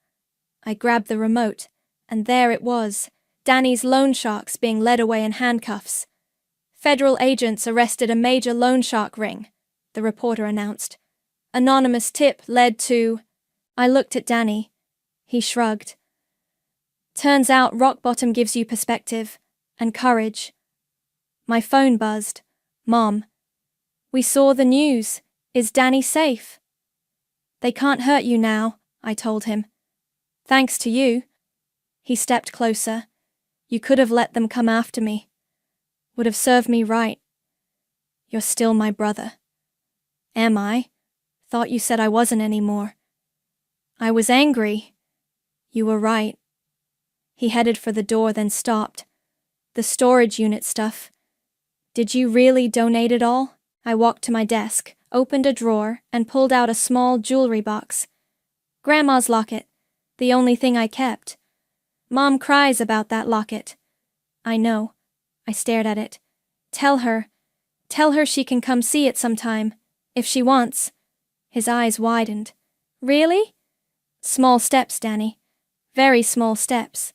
I grabbed the remote, and there it was, Danny's loan sharks being led away in handcuffs. Federal agents arrested a major loan shark ring, the reporter announced. Anonymous tip led to... I looked at Danny. He shrugged. Turns out rock bottom gives you perspective and courage. My phone buzzed. Mom. We saw the news. Is Danny safe? They can't hurt you now, I told him. Thanks to you. He stepped closer. You could have let them come after me. Would have served me right. You're still my brother. Am I? Thought you said I wasn't anymore. I was angry. You were right. He headed for the door, then stopped. The storage unit stuff. Did you really donate it all? I walked to my desk, opened a drawer, and pulled out a small jewelry box. Grandma's locket, the only thing I kept. Mom cries about that locket. I know. I stared at it. Tell her she can come see it sometime, if she wants. His eyes widened. Really? Small steps, Danny. Very small steps.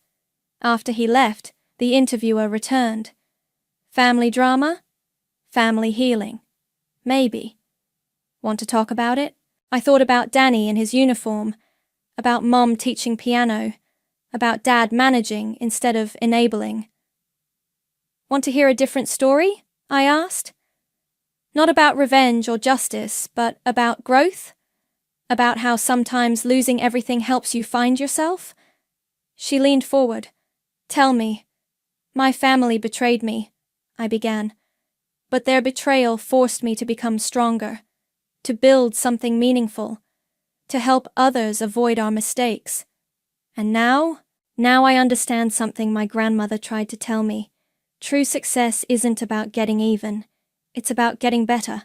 After he left, the interviewer returned. Family drama? Family healing. Maybe. Want to talk about it? I thought about Danny in his uniform, about Mom teaching piano, about Dad managing instead of enabling. Want to hear a different story? I asked. Not about revenge or justice, but about growth? About how sometimes losing everything helps you find yourself? She leaned forward. Tell me. My family betrayed me, I began. But their betrayal forced me to become stronger, to build something meaningful, to help others avoid our mistakes. And now I understand something my grandmother tried to tell me. True success isn't about getting even. It's about getting better.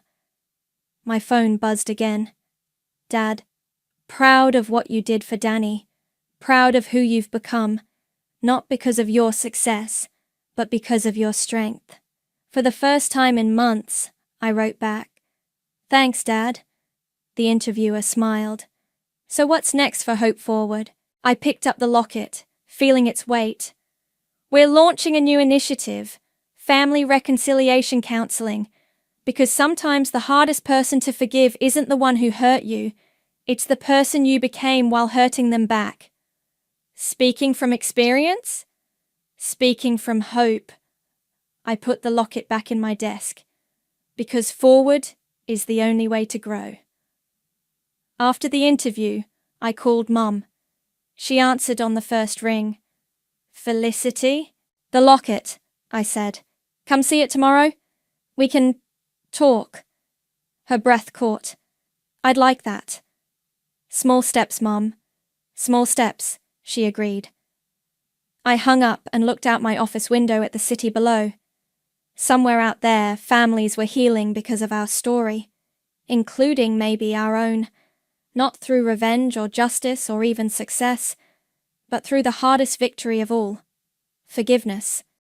My phone buzzed again. Dad, proud of what you did for Danny. Proud of who you've become. Not because of your success, but because of your strength. For the first time in months, I wrote back. Thanks, Dad. The interviewer smiled. So what's next for Hope Forward? I picked up the locket, feeling its weight. We're launching a new initiative, Family Reconciliation Counseling, because sometimes the hardest person to forgive isn't the one who hurt you, it's the person you became while hurting them back. Speaking from experience? Speaking from hope. I put the locket back in my desk, because forward is the only way to grow. After the interview, I called Mum. She answered on the first ring. Felicity? The locket, I said. Come see it tomorrow? We can talk. Her breath caught. I'd like that. Small steps, Mum. Small steps, she agreed. I hung up and looked out my office window at the city below. Somewhere out there, families were healing because of our story, including maybe our own, not through revenge or justice or even success, but through the hardest victory of all, forgiveness.